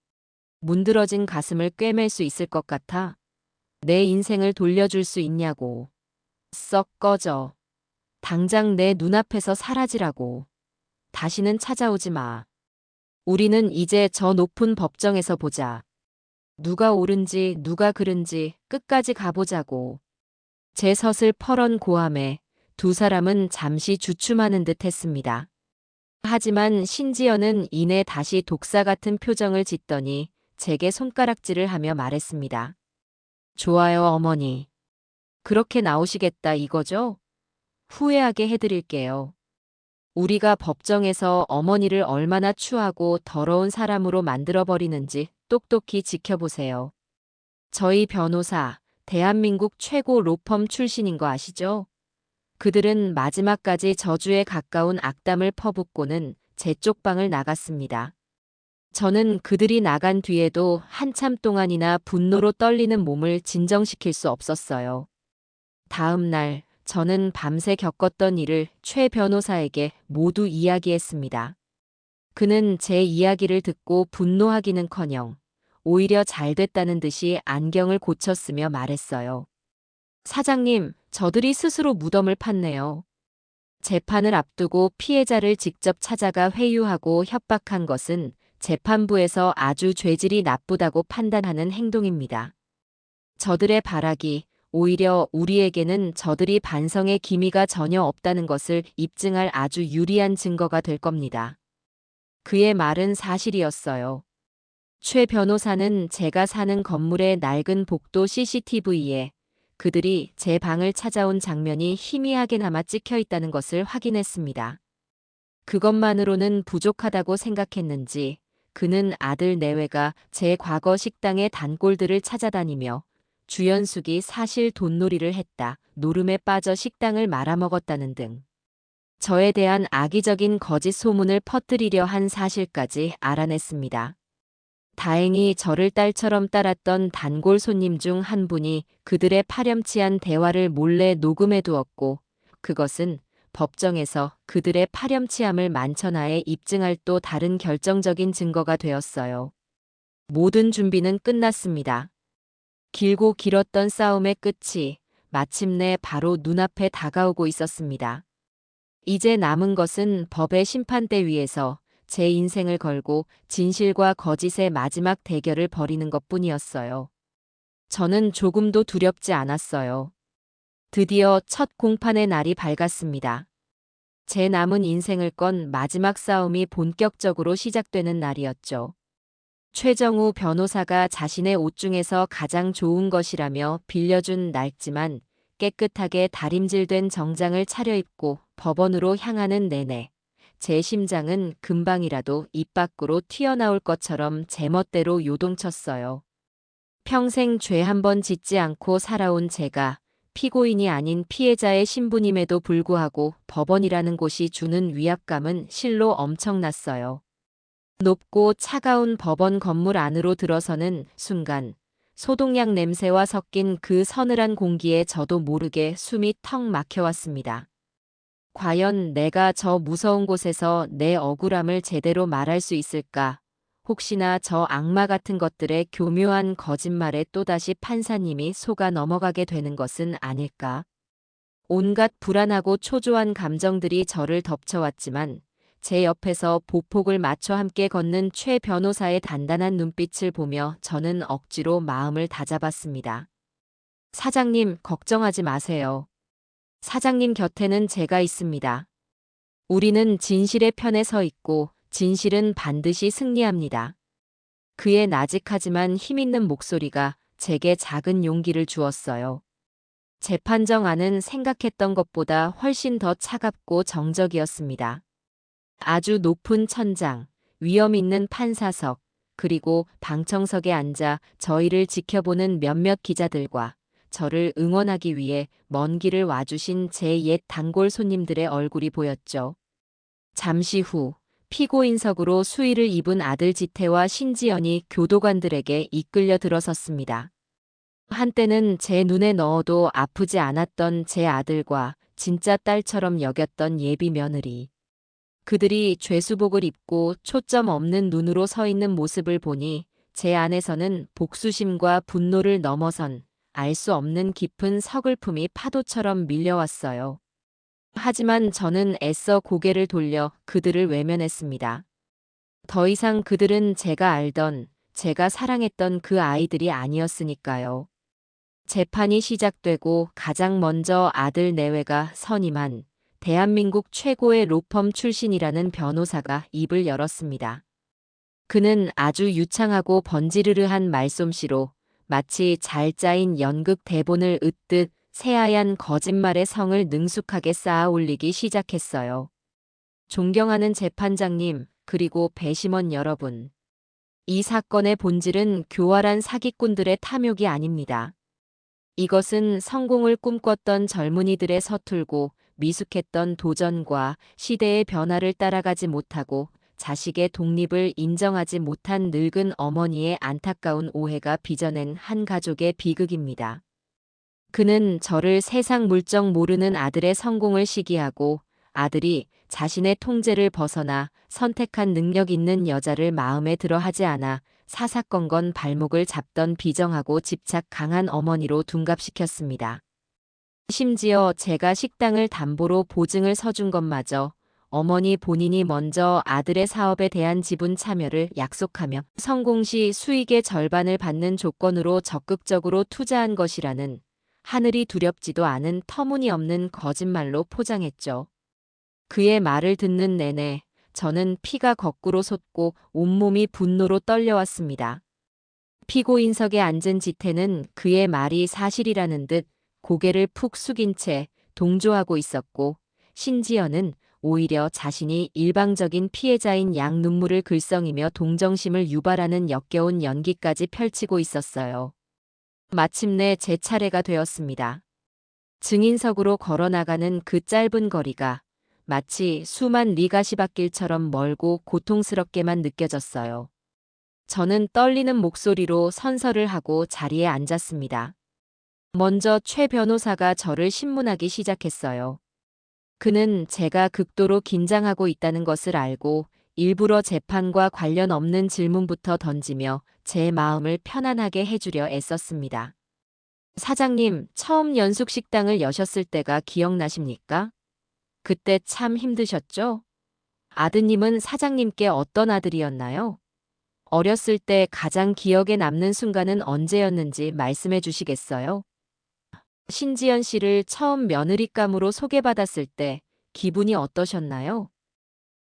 문드러진 가슴을 꿰맬 수 있을 것 같아? 내 인생을 돌려줄 수 있냐고. 썩 꺼져. 당장 내 눈앞에서 사라지라고. 다시는 찾아오지 마. 우리는 이제 저 높은 법정에서 보자. 누가 옳은지 누가 그른지 끝까지 가보자고. 제 섯을 펄언 고함에 두 사람은 잠시 주춤하는 듯 했습니다. 하지만 신지연은 이내 다시 독사 같은 표정을 짓더니 제게 손가락질을 하며 말했습니다. 좋아요, 어머니. 그렇게 나오시겠다 이거죠? 후회하게 해드릴게요. 우리가 법정에서 어머니를 얼마나 추하고 더러운 사람으로 만들어버리는지 똑똑히 지켜보세요. 저희 변호사, 대한민국 최고 로펌 출신인 거 아시죠? 그들은 마지막까지 저주에 가까운 악담을 퍼붓고는 제 쪽방을 나갔습니다. 저는 그들이 나간 뒤에도 한참 동안이나 분노로 떨리는 몸을 진정시킬 수 없었어요. 다음 날 저는 밤새 겪었던 일을 최 변호사에게 모두 이야기했습니다. 그는 제 이야기를 듣고 분노하기는커녕 오히려 잘 됐다는 듯이 안경을 고쳤으며 말했어요. 사장님, 저들이 스스로 무덤을 팠네요. 재판을 앞두고 피해자를 직접 찾아가 회유하고 협박한 것은 재판부에서 아주 죄질이 나쁘다고 판단하는 행동입니다. 저들의 발악이 오히려 우리에게는 저들이 반성의 기미가 전혀 없다는 것을 입증할 아주 유리한 증거가 될 겁니다. 그의 말은 사실이었어요. 최 변호사는 제가 사는 건물의 낡은 복도 CCTV에 그들이 제 방을 찾아온 장면이 희미하게나마 찍혀 있다는 것을 확인했습니다. 그것만으로는 부족하다고 생각했는지 그는 아들 내외가 제 과거 식당의 단골들을 찾아다니며 주연숙이 사실 돈놀이를 했다, 노름에 빠져 식당을 말아먹었다는 등 저에 대한 악의적인 거짓 소문을 퍼뜨리려 한 사실까지 알아냈습니다. 다행히 저를 딸처럼 따랐던 단골 손님 중 한 분이 그들의 파렴치한 대화를 몰래 녹음해 두었고 그것은 법정에서 그들의 파렴치함을 만천하에 입증할 또 다른 결정적인 증거가 되었어요. 모든 준비는 끝났습니다. 길고 길었던 싸움의 끝이 마침내 바로 눈앞에 다가오고 있었습니다. 이제 남은 것은 법의 심판대 위에서 제 인생을 걸고 진실과 거짓의 마지막 대결을 벌이는 것뿐이었어요. 저는 조금도 두렵지 않았어요. 드디어 첫 공판의 날이 밝았습니다. 제 남은 인생을 건 마지막 싸움이 본격적으로 시작되는 날이었죠. 최정우 변호사가 자신의 옷 중에서 가장 좋은 것이라며 빌려준 낡지만 깨끗하게 다림질된 정장을 차려입고 법원으로 향하는 내내 제 심장은 금방이라도 입 밖으로 튀어나올 것처럼 제멋대로 요동쳤어요. 평생 죄 한 번 짓지 않고 살아온 제가 피고인이 아닌 피해자의 신분임에도 불구하고 법원이라는 곳이 주는 위압감은 실로 엄청났어요. 높고 차가운 법원 건물 안으로 들어서는 순간 소독약 냄새와 섞인 그 서늘한 공기에 저도 모르게 숨이 턱 막혀왔습니다. 과연 내가 저 무서운 곳에서 내 억울함을 제대로 말할 수 있을까? 혹시나 저 악마 같은 것들의 교묘한 거짓말에 또다시 판사님이 속아 넘어가게 되는 것은 아닐까? 온갖 불안하고 초조한 감정들이 저를 덮쳐왔지만 제 옆에서 보폭을 맞춰 함께 걷는 최 변호사의 단단한 눈빛을 보며 저는 억지로 마음을 다잡았습니다. 사장님, 걱정하지 마세요. 사장님 곁에는 제가 있습니다. 우리는 진실의 편에 서 있고 진실은 반드시 승리합니다. 그의 나직하지만 힘있는 목소리가 제게 작은 용기를 주었어요. 재판정 안은 생각했던 것보다 훨씬 더 차갑고 정적이었습니다. 아주 높은 천장, 위험 있는 판사석, 그리고 방청석에 앉아 저희를 지켜보는 몇몇 기자들과 저를 응원하기 위해 먼 길을 와주신 제 옛 단골 손님들의 얼굴이 보였죠. 잠시 후 피고인석으로 수의를 입은 아들 지태와 신지연이 교도관들에게 이끌려 들어섰습니다. 한때는 제 눈에 넣어도 아프지 않았던 제 아들과 진짜 딸처럼 여겼던 예비 며느리. 그들이 죄수복을 입고 초점 없는 눈으로 서 있는 모습을 보니 제 안에서는 복수심과 분노를 넘어선 알 수 없는 깊은 서글픔이 파도처럼 밀려왔어요. 하지만 저는 애써 고개를 돌려 그들을 외면했습니다. 더 이상 그들은 제가 알던, 제가 사랑했던 그 아이들이 아니었으니까요. 재판이 시작되고 가장 먼저 아들 내외가 선임한 대한민국 최고의 로펌 출신이라는 변호사가 입을 열었습니다. 그는 아주 유창하고 번지르르한 말솜씨로 마치 잘 짜인 연극 대본을 읊듯 새하얀 거짓말의 성을 능숙하게 쌓아 올리기 시작했어요. 존경하는 재판장님, 그리고 배심원 여러분. 이 사건의 본질은 교활한 사기꾼들의 탐욕이 아닙니다. 이것은 성공을 꿈꿨던 젊은이들의 서툴고 미숙했던 도전과 시대의 변화를 따라가지 못하고 자식의 독립을 인정하지 못한 늙은 어머니의 안타까운 오해가 빚어낸 한 가족의 비극입니다. 그는 저를 세상 물정 모르는 아들의 성공을 시기하고 아들이 자신의 통제를 벗어나 선택한 능력 있는 여자를 마음에 들어 하지 않아 사사건건 발목을 잡던 비정하고 집착 강한 어머니로 둔갑시켰습니다. 심지어 제가 식당을 담보로 보증을 서준 것마저 어머니 본인이 먼저 아들의 사업에 대한 지분 참여를 약속하며 성공 시 수익의 절반을 받는 조건으로 적극적으로 투자한 것이라는 하늘이 두렵지도 않은 터무니없는 거짓말로 포장했죠. 그의 말을 듣는 내내 저는 피가 거꾸로 솟고 온몸이 분노로 떨려왔습니다. 피고인석에 앉은 지태는 그의 말이 사실이라는 듯 고개를 푹 숙인 채 동조하고 있었고 신지연은 오히려 자신이 일방적인 피해자인 양 눈물을 글썽이며 동정심을 유발하는 역겨운 연기까지 펼치고 있었어요. 마침내 제 차례가 되었습니다. 증인석으로 걸어나가는 그 짧은 거리가 마치 수만 리 가시밭길처럼 멀고 고통스럽게만 느껴졌어요. 저는 떨리는 목소리로 선서를 하고 자리에 앉았습니다. 먼저 최 변호사가 저를 신문하기 시작했어요. 그는 제가 극도로 긴장하고 있다는 것을 알고 일부러 재판과 관련 없는 질문부터 던지며 제 마음을 편안하게 해주려 애썼습니다. 사장님, 처음 연숙식당을 여셨을 때가 기억나십니까? 그때 참 힘드셨죠? 아드님은 사장님께 어떤 아들이었나요? 어렸을 때 가장 기억에 남는 순간은 언제였는지 말씀해 주시겠어요? 신지연 씨를 처음 며느리감으로 소개받았을 때 기분이 어떠셨나요?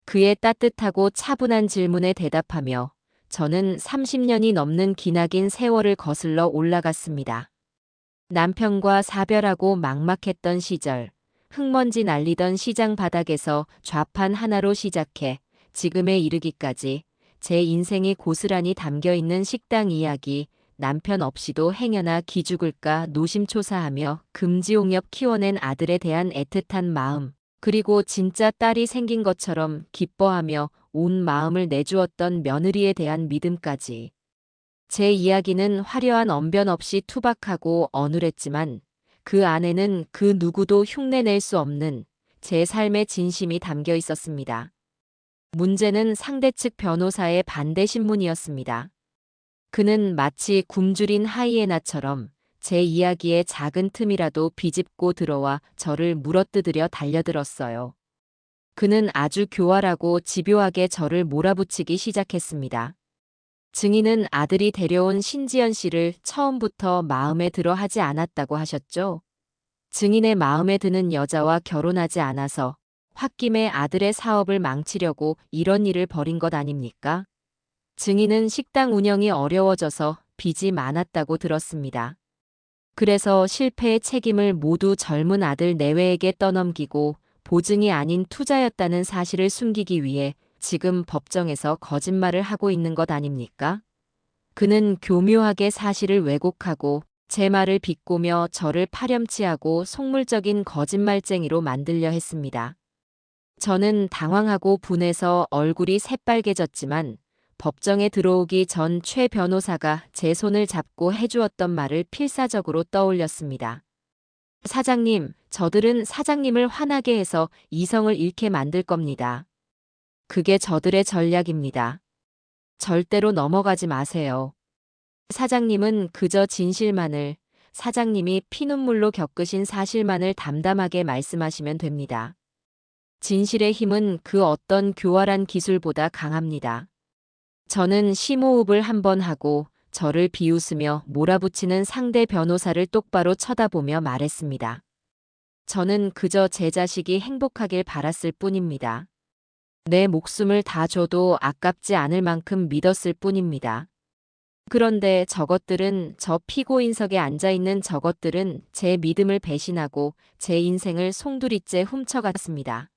그의 따뜻하고 차분한 질문에 대답하며 저는 30년이 넘는 기나긴 세월을 거슬러 올라갔습니다. 남편과 사별하고 막막했던 시절, 흙먼지 날리던 시장 바닥에서 좌판 하나로 시작해 지금에 이르기까지 제 인생이 고스란히 담겨있는 식당 이야기, 남편 없이도 행여나 기죽을까 노심초사하며 금지옥렵 키워낸 아들에 대한 애틋한 마음, 그리고 진짜 딸이 생긴 것처럼 기뻐하며 온 마음을 내주었던 며느리에 대한 믿음까지. 제 이야기는 화려한 언변 없이 투박하고 어눌했지만 그 안에는 그 누구도 흉내낼 수 없는 제 삶의 진심이 담겨 있었습니다. 문제는 상대 측 변호사의 반대 신문이었습니다. 그는 마치 굶주린 하이에나처럼 제 이야기의 작은 틈이라도 비집고 들어와 저를 물어뜯으려 달려들었어요. 그는 아주 교활하고 집요하게 저를 몰아붙이기 시작했습니다. 증인은 아들이 데려온 신지연 씨를 처음부터 마음에 들어 하지 않았다고 하셨죠? 증인의 마음에 드는 여자와 결혼하지 않아서 홧김에 아들의 사업을 망치려고 이런 일을 벌인 것 아닙니까? 증인은 식당 운영이 어려워져서 빚이 많았다고 들었습니다. 그래서 실패의 책임을 모두 젊은 아들 내외에게 떠넘기고 보증이 아닌 투자였다는 사실을 숨기기 위해 지금 법정에서 거짓말을 하고 있는 것 아닙니까? 그는 교묘하게 사실을 왜곡하고 제 말을 비꼬며 저를 파렴치하고 속물적인 거짓말쟁이로 만들려 했습니다. 저는 당황하고 분해서 얼굴이 새빨개졌지만 법정에 들어오기 전 최 변호사가 제 손을 잡고 해주었던 말을 필사적으로 떠올렸습니다. 사장님, 저들은 사장님을 화나게 해서 이성을 잃게 만들 겁니다. 그게 저들의 전략입니다. 절대로 넘어가지 마세요. 사장님은 그저 진실만을, 사장님이 피눈물로 겪으신 사실만을 담담하게 말씀하시면 됩니다. 진실의 힘은 그 어떤 교활한 기술보다 강합니다. 저는 심호흡을 한번 하고 저를 비웃으며 몰아붙이는 상대 변호사를 똑바로 쳐다보며 말했습니다. 저는 그저 제 자식이 행복하길 바랐을 뿐입니다. 내 목숨을 다 줘도 아깝지 않을 만큼 믿었을 뿐입니다. 그런데 저것들은, 저 피고인석에 앉아있는 저것들은 제 믿음을 배신하고 제 인생을 송두리째 훔쳐갔습니다.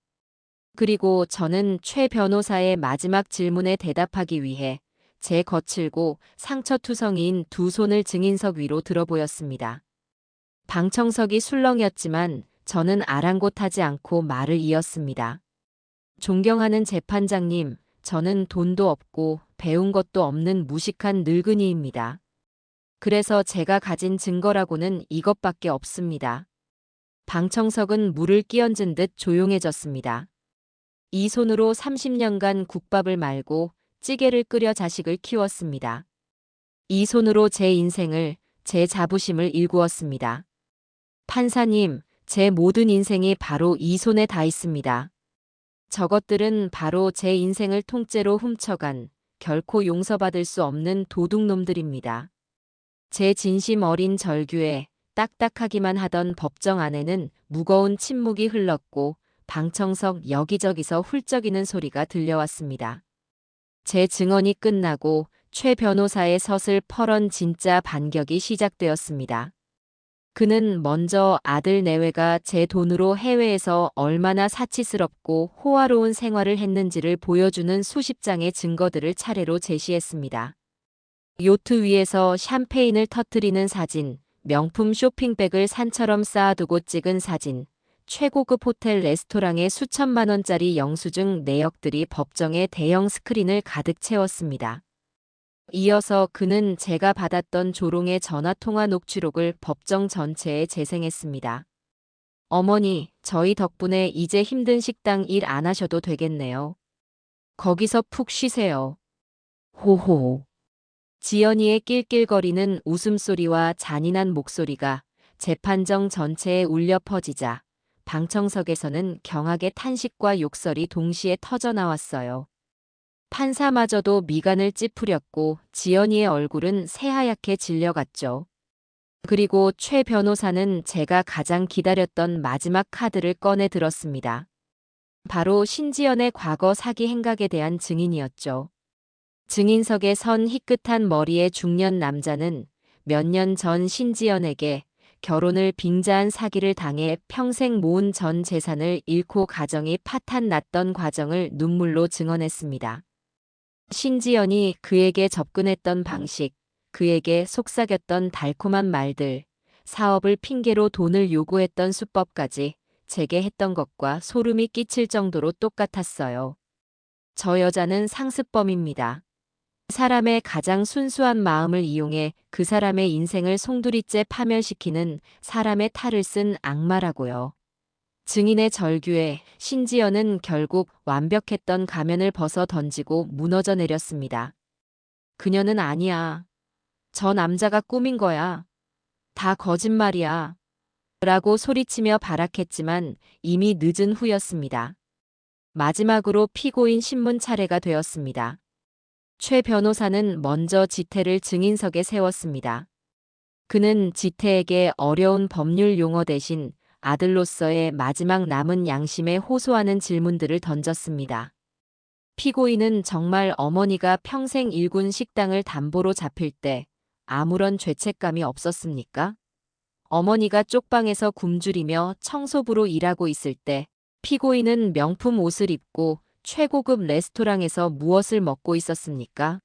그리고 저는 최 변호사의 마지막 질문에 대답하기 위해 제 거칠고 상처투성이인 두 손을 증인석 위로 들어보였습니다. 방청석이 술렁이었지만 저는 아랑곳하지 않고 말을 이었습니다. 존경하는 재판장님, 저는 돈도 없고 배운 것도 없는 무식한 늙은이입니다. 그래서 제가 가진 증거라고는 이것밖에 없습니다. 방청석은 물을 끼얹은 듯 조용해졌습니다. 이 손으로 30년간 국밥을 말고 찌개를 끓여 자식을 키웠습니다. 이 손으로 제 인생을, 제 자부심을 일구었습니다. 판사님, 제 모든 인생이 바로 이 손에 다 있습니다. 저것들은 바로 제 인생을 통째로 훔쳐간, 결코 용서받을 수 없는 도둑놈들입니다. 제 진심 어린 절규에 딱딱하기만 하던 법정 안에는 무거운 침묵이 흘렀고 방청석 여기저기서 훌쩍이는 소리가 들려왔습니다. 제 증언이 끝나고 최 변호사의 서슬 펄언 진짜 반격이 시작되었습니다. 그는 먼저 아들 내외가 제 돈으로 해외에서 얼마나 사치스럽고 호화로운 생활을 했는지를 보여주는 수십 장의 증거들을 차례로 제시했습니다. 요트 위에서 샴페인을 터뜨리는 사진, 명품 쇼핑백을 산처럼 쌓아두고 찍은 사진, 최고급 호텔 레스토랑의 수천만 원짜리 영수증 내역들이 법정의 대형 스크린을 가득 채웠습니다. 이어서 그는 제가 받았던 조롱의 전화통화 녹취록을 법정 전체에 재생했습니다. 어머니, 저희 덕분에 이제 힘든 식당 일 안 하셔도 되겠네요. 거기서 푹 쉬세요. 호호. 지연이의 낄낄거리는 웃음소리와 잔인한 목소리가 재판정 전체에 울려 퍼지자 방청석에서는 경악의 탄식과 욕설이 동시에 터져나왔어요. 판사마저도 미간을 찌푸렸고 지연이의 얼굴은 새하얗게 질려갔죠. 그리고 최 변호사는 제가 가장 기다렸던 마지막 카드를 꺼내 들었습니다. 바로 신지연의 과거 사기 행각에 대한 증인이었죠. 증인석에 선 희끗한 머리의 중년 남자는 몇 년 전 신지연에게 결혼을 빙자한 사기를 당해 평생 모은 전 재산을 잃고 가정이 파탄 났던 과정을 눈물로 증언했습니다. 신지연이 그에게 접근했던 방식, 그에게 속삭였던 달콤한 말들, 사업을 핑계로 돈을 요구했던 수법까지 제게 했던 것과 소름이 끼칠 정도로 똑같았어요. 저 여자는 상습범입니다. 사람의 가장 순수한 마음을 이용해 그 사람의 인생을 송두리째 파멸시키는 사람의 탈을 쓴 악마라고요. 증인의 절규에 신지연은 결국 완벽했던 가면을 벗어 던지고 무너져 내렸습니다. 그녀는 아니야. 저 남자가 꾸민 거야. 다 거짓말이야. 라고 소리치며 발악했지만 이미 늦은 후였습니다. 마지막으로 피고인 신문 차례가 되었습니다. 최 변호사는 먼저 지태를 증인석에 세웠습니다. 그는 지태에게 어려운 법률 용어 대신 아들로서의 마지막 남은 양심에 호소하는 질문들을 던졌습니다. 피고인은 정말 어머니가 평생 일군 식당을 담보로 잡힐 때 아무런 죄책감이 없었습니까? 어머니가 쪽방에서 굶주리며 청소부로 일하고 있을 때 피고인은 명품 옷을 입고 최고급 레스토랑에서 무엇을 먹고 있었습니까?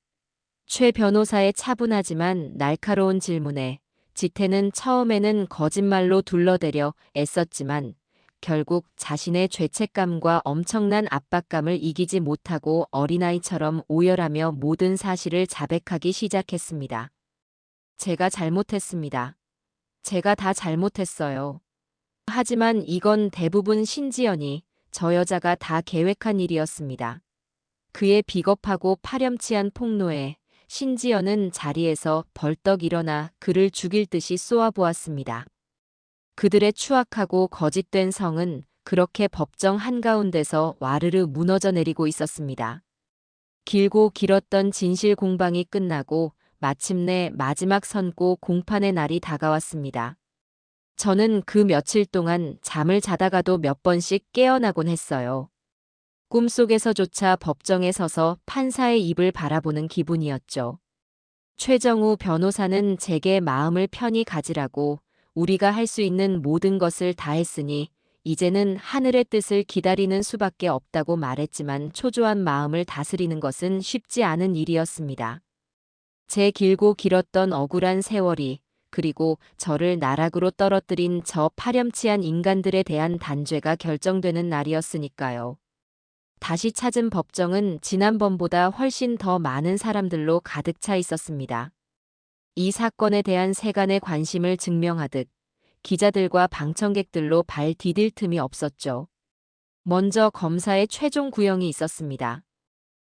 최 변호사의 차분하지만 날카로운 질문에 지태는 처음에는 거짓말로 둘러대려 애썼지만 결국 자신의 죄책감과 엄청난 압박감을 이기지 못하고 어린아이처럼 오열하며 모든 사실을 자백하기 시작했습니다. 제가 잘못했습니다. 제가 다 잘못했어요. 하지만 이건 대부분 신지연이, 저 여자가 다 계획한 일이었습니다. 그의 비겁하고 파렴치한 폭로에 신지연은 자리에서 벌떡 일어나 그를 죽일 듯이 쏘아보았습니다. 그들의 추악하고 거짓된 성은 그렇게 법정 한가운데서 와르르 무너져 내리고 있었습니다. 길고 길었던 진실 공방이 끝나고 마침내 마지막 선고 공판의 날이 다가왔습니다. 저는 그 며칠 동안 잠을 자다가도 몇 번씩 깨어나곤 했어요. 꿈속에서조차 법정에 서서 판사의 입을 바라보는 기분이었죠. 최정우 변호사는 제게 마음을 편히 가지라고, 우리가 할 수 있는 모든 것을 다 했으니 이제는 하늘의 뜻을 기다리는 수밖에 없다고 말했지만 초조한 마음을 다스리는 것은 쉽지 않은 일이었습니다. 제 길고 길었던 억울한 세월이, 그리고 저를 나락으로 떨어뜨린 저 파렴치한 인간들에 대한 단죄가 결정되는 날이었으니까요. 다시 찾은 법정은 지난번보다 훨씬 더 많은 사람들로 가득 차 있었습니다. 이 사건에 대한 세간의 관심을 증명하듯 기자들과 방청객들로 발 디딜 틈이 없었죠. 먼저 검사의 최종 구형이 있었습니다.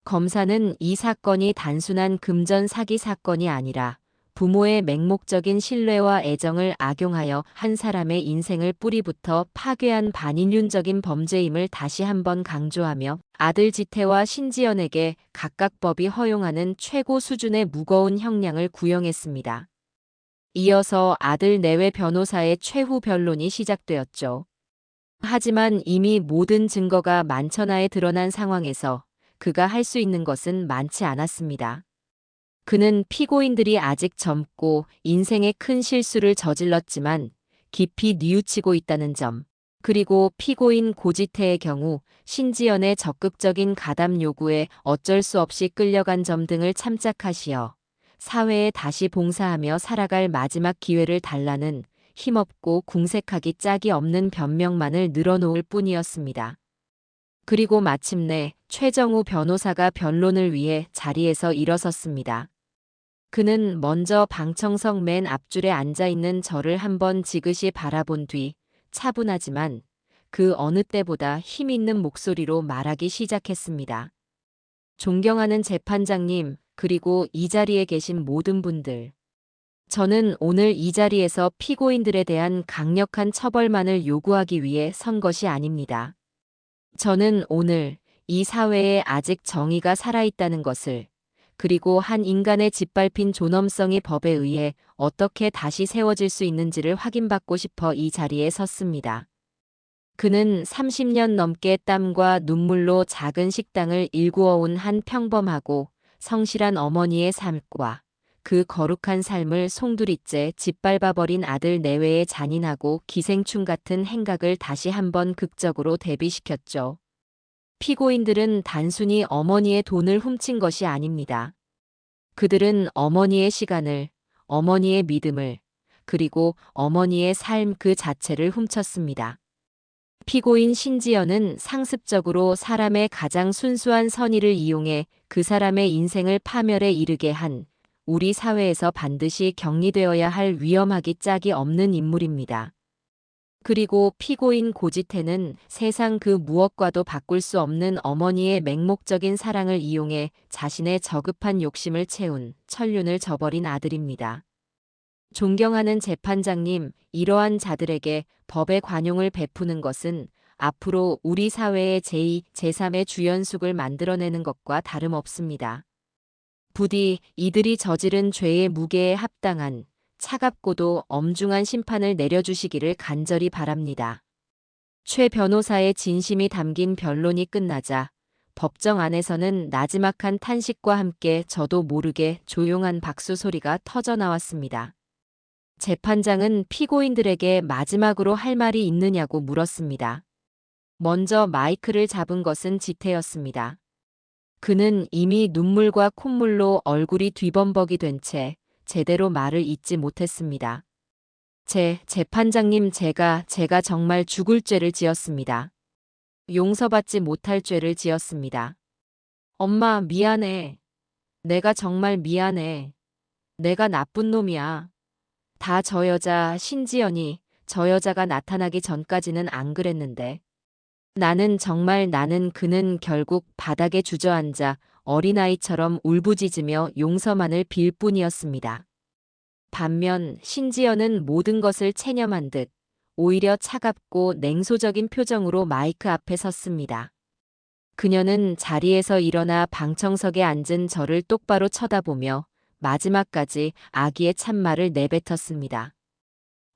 검사는 이 사건이 단순한 금전 사기 사건이 아니라 부모의 맹목적인 신뢰와 애정을 악용하여 한 사람의 인생을 뿌리부터 파괴한 반인륜적인 범죄임을 다시 한번 강조하며 아들 지태와 신지연에게 각각 법이 허용하는 최고 수준의 무거운 형량을 구형했습니다. 이어서 아들 내외 변호사의 최후 변론이 시작되었죠. 하지만 이미 모든 증거가 만천하에 드러난 상황에서 그가 할 수 있는 것은 많지 않았습니다. 그는 피고인들이 아직 젊고 인생의 큰 실수를 저질렀지만 깊이 뉘우치고 있다는 점, 그리고 피고인 고지태의 경우 신지연의 적극적인 가담 요구에 어쩔 수 없이 끌려간 점 등을 참작하시어 사회에 다시 봉사하며 살아갈 마지막 기회를 달라는 힘없고 궁색하기 짝이 없는 변명만을 늘어놓을 뿐이었습니다. 그리고 마침내 최정우 변호사가 변론을 위해 자리에서 일어섰습니다. 그는 먼저 방청석 맨 앞줄에 앉아있는 저를 한번 지그시 바라본 뒤 차분하지만 그 어느 때보다 힘있는 목소리로 말하기 시작했습니다. 존경하는 재판장님, 그리고 이 자리에 계신 모든 분들. 저는 오늘 이 자리에서 피고인들에 대한 강력한 처벌만을 요구하기 위해 선 것이 아닙니다. 저는 오늘 이 사회에 아직 정의가 살아있다는 것을, 그리고 한 인간의 짓밟힌 존엄성이 법에 의해 어떻게 다시 세워질 수 있는지를 확인받고 싶어 이 자리에 섰습니다. 그는 30년 넘게 땀과 눈물로 작은 식당을 일구어온 한 평범하고 성실한 어머니의 삶과 그 거룩한 삶을 송두리째 짓밟아버린 아들 내외의 잔인하고 기생충 같은 행각을 다시 한번 극적으로 대비시켰죠. 피고인들은 단순히 어머니의 돈을 훔친 것이 아닙니다. 그들은 어머니의 시간을, 어머니의 믿음을, 그리고 어머니의 삶 그 자체를 훔쳤습니다. 피고인 신지연은 상습적으로 사람의 가장 순수한 선의를 이용해 그 사람의 인생을 파멸에 이르게 한 우리 사회에서 반드시 격리되어야 할 위험하기 짝이 없는 인물입니다. 그리고 피고인 고지태는 세상 그 무엇과도 바꿀 수 없는 어머니의 맹목적인 사랑을 이용해 자신의 저급한 욕심을 채운 천륜을 저버린 아들입니다. 존경하는 재판장님, 이러한 자들에게 법의 관용을 베푸는 것은 앞으로 우리 사회의 제2, 제3의 주연숙을 만들어내는 것과 다름없습니다. 부디 이들이 저지른 죄의 무게에 합당한 차갑고도 엄중한 심판을 내려주시기를 간절히 바랍니다. 최 변호사의 진심이 담긴 변론이 끝나자 법정 안에서는 나지막한 탄식과 함께 저도 모르게 조용한 박수 소리가 터져 나왔습니다. 재판장은 피고인들에게 마지막으로 할 말이 있느냐고 물었습니다. 먼저 마이크를 잡은 것은 지태였습니다. 그는 이미 눈물과 콧물로 얼굴이 뒤범벅이 된 채 제대로 말을 잇지 못했습니다. 재판장님, 제가 정말 죽을 죄를 지었습니다. 용서받지 못할 죄를 지었습니다. 엄마, 미안해. 내가 정말 미안해. 내가 나쁜 놈이야. 다 저 여자 신지연이 저 여자가 나타나기 전까지는 안 그랬는데. 그는 결국 바닥에 주저앉아 어린아이처럼 울부짖으며 용서만을 빌 뿐이었습니다. 반면 신지연은 모든 것을 체념한 듯 오히려 차갑고 냉소적인 표정으로 마이크 앞에 섰습니다. 그녀는 자리에서 일어나 방청석에 앉은 저를 똑바로 쳐다보며 마지막까지 아기의 참말을 내뱉었습니다.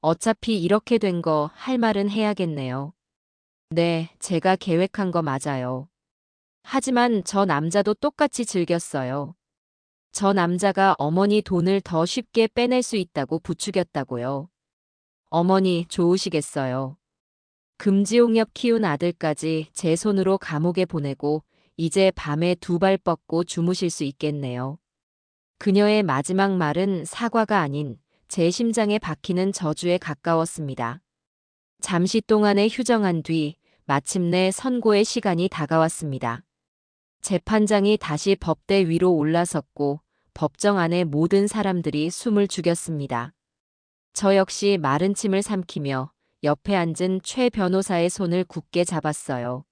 어차피 이렇게 된 거 할 말은 해야겠네요. 네, 제가 계획한 거 맞아요. 하지만 저 남자도 똑같이 즐겼어요. 저 남자가 어머니 돈을 더 쉽게 빼낼 수 있다고 부추겼다고요. 어머니 좋으시겠어요. 금지옥엽 키운 아들까지 제 손으로 감옥에 보내고 이제 밤에 두 발 뻗고 주무실 수 있겠네요. 그녀의 마지막 말은 사과가 아닌 제 심장에 박히는 저주에 가까웠습니다. 잠시 동안의 휴정한 뒤 마침내 선고의 시간이 다가왔습니다. 재판장이 다시 법대 위로 올라섰고 법정 안의 모든 사람들이 숨을 죽였습니다. 저 역시 마른 침을 삼키며 옆에 앉은 최 변호사의 손을 굳게 잡았어요.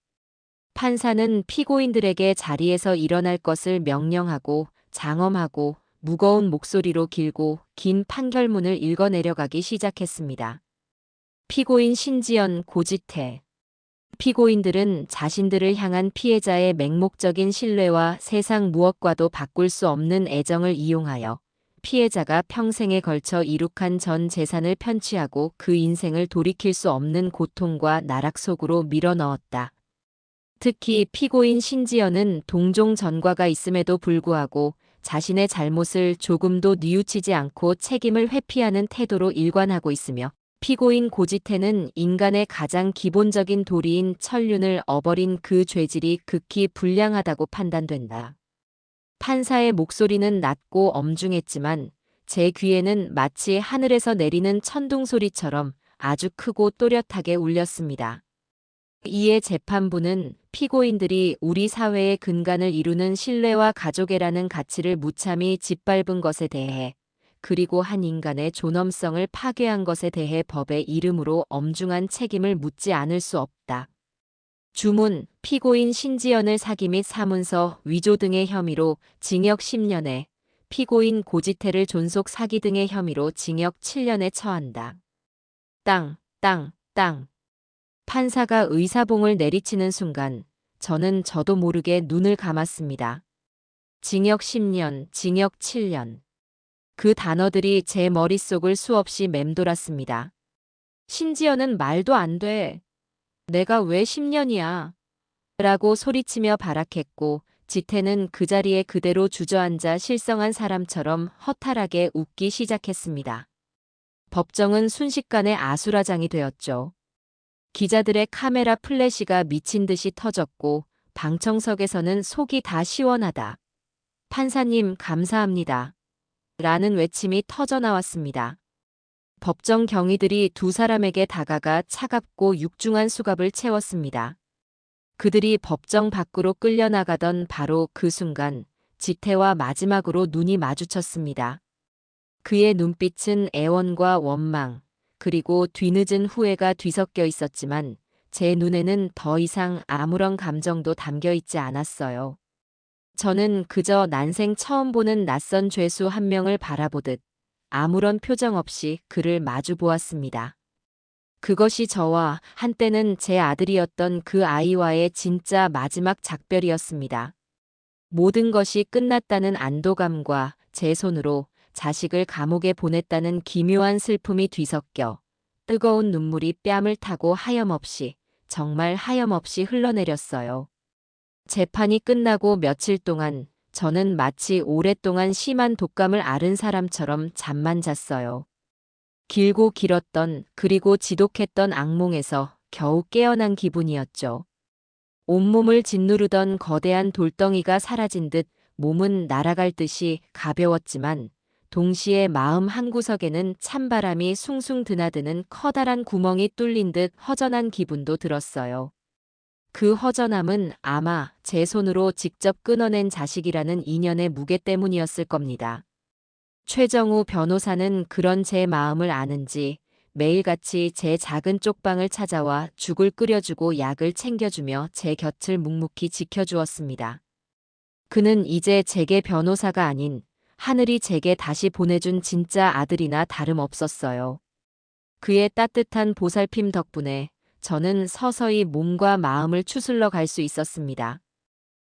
판사는 피고인들에게 자리에서 일어날 것을 명령하고 장엄하고 무거운 목소리로 길고 긴 판결문을 읽어내려가기 시작했습니다. 피고인 신지연 고지태. 피고인들은 자신들을 향한 피해자의 맹목적인 신뢰와 세상 무엇과도 바꿀 수 없는 애정을 이용하여 피해자가 평생에 걸쳐 이룩한 전 재산을 편취하고 그 인생을 돌이킬 수 없는 고통과 나락 속으로 밀어넣었다. 특히 피고인 신지연은 동종 전과가 있음에도 불구하고 자신의 잘못을 조금도 뉘우치지 않고 책임을 회피하는 태도로 일관하고 있으며 피고인 고지태는 인간의 가장 기본적인 도리인 천륜을 어버린 그 죄질이 극히 불량하다고 판단된다. 판사의 목소리는 낮고 엄중했지만 제 귀에는 마치 하늘에서 내리는 천둥 소리처럼 아주 크고 또렷하게 울렸습니다. 이에 재판부는 피고인들이 우리 사회의 근간을 이루는 신뢰와 가족애라는 가치를 무참히 짓밟은 것에 대해 그리고 한 인간의 존엄성을 파괴한 것에 대해 법의 이름으로 엄중한 책임을 묻지 않을 수 없다. 주문, 피고인 신지연을 사기 및 사문서 위조 등의 혐의로 징역 10년에, 피고인 고지태를 존속 사기 등의 혐의로 징역 7년에 처한다. 땅. 판사가 의사봉을 내리치는 순간 저는 저도 모르게 눈을 감았습니다. 징역 10년, 징역 7년. 그 단어들이 제 머릿속을 수없이 맴돌았습니다. 신지연은 말도 안 돼. 내가 왜 10년이야? 라고 소리치며 발악했고 지태는 그 자리에 그대로 주저앉아 실성한 사람처럼 허탈하게 웃기 시작했습니다. 법정은 순식간에 아수라장이 되었죠. 기자들의 카메라 플래시가 미친 듯이 터졌고 방청석에서는 속이 다 시원하다. 판사님 감사합니다. 라는 외침이 터져나왔습니다. 법정 경위들이 두 사람에게 다가가 차갑고 육중한 수갑을 채웠습니다. 그들이 법정 밖으로 끌려나가던 바로 그 순간 지태와 마지막으로 눈이 마주쳤습니다. 그의 눈빛은 애원과 원망, 그리고 뒤늦은 후회가 뒤섞여 있었지만 제 눈에는 더 이상 아무런 감정도 담겨 있지 않았어요. 저는 그저 난생 처음 보는 낯선 죄수 한 명을 바라보듯 아무런 표정 없이 그를 마주 보았습니다. 그것이 저와 한때는 제 아들이었던 그 아이와의 진짜 마지막 작별이었습니다. 모든 것이 끝났다는 안도감과 제 손으로 자식을 감옥에 보냈다는 기묘한 슬픔이 뒤섞여 뜨거운 눈물이 뺨을 타고 하염없이, 정말 하염없이 흘러내렸어요. 재판이 끝나고 며칠 동안 저는 마치 오랫동안 심한 독감을 앓은 사람처럼 잠만 잤어요. 길고 길었던 그리고 지독했던 악몽에서 겨우 깨어난 기분이었죠. 온몸을 짓누르던 거대한 돌덩이가 사라진 듯 몸은 날아갈 듯이 가벼웠지만 동시에 마음 한구석에는 찬바람이 숭숭 드나드는 커다란 구멍이 뚫린 듯 허전한 기분도 들었어요. 그 허전함은 아마 제 손으로 직접 끊어낸 자식이라는 인연의 무게 때문이었을 겁니다. 최정우 변호사는 그런 제 마음을 아는지 매일같이 제 작은 쪽방을 찾아와 죽을 끓여주고 약을 챙겨주며 제 곁을 묵묵히 지켜주었습니다. 그는 이제 제게 변호사가 아닌 하늘이 제게 다시 보내준 진짜 아들이나 다름없었어요. 그의 따뜻한 보살핌 덕분에 저는 서서히 몸과 마음을 추스러 갈 수 있었습니다.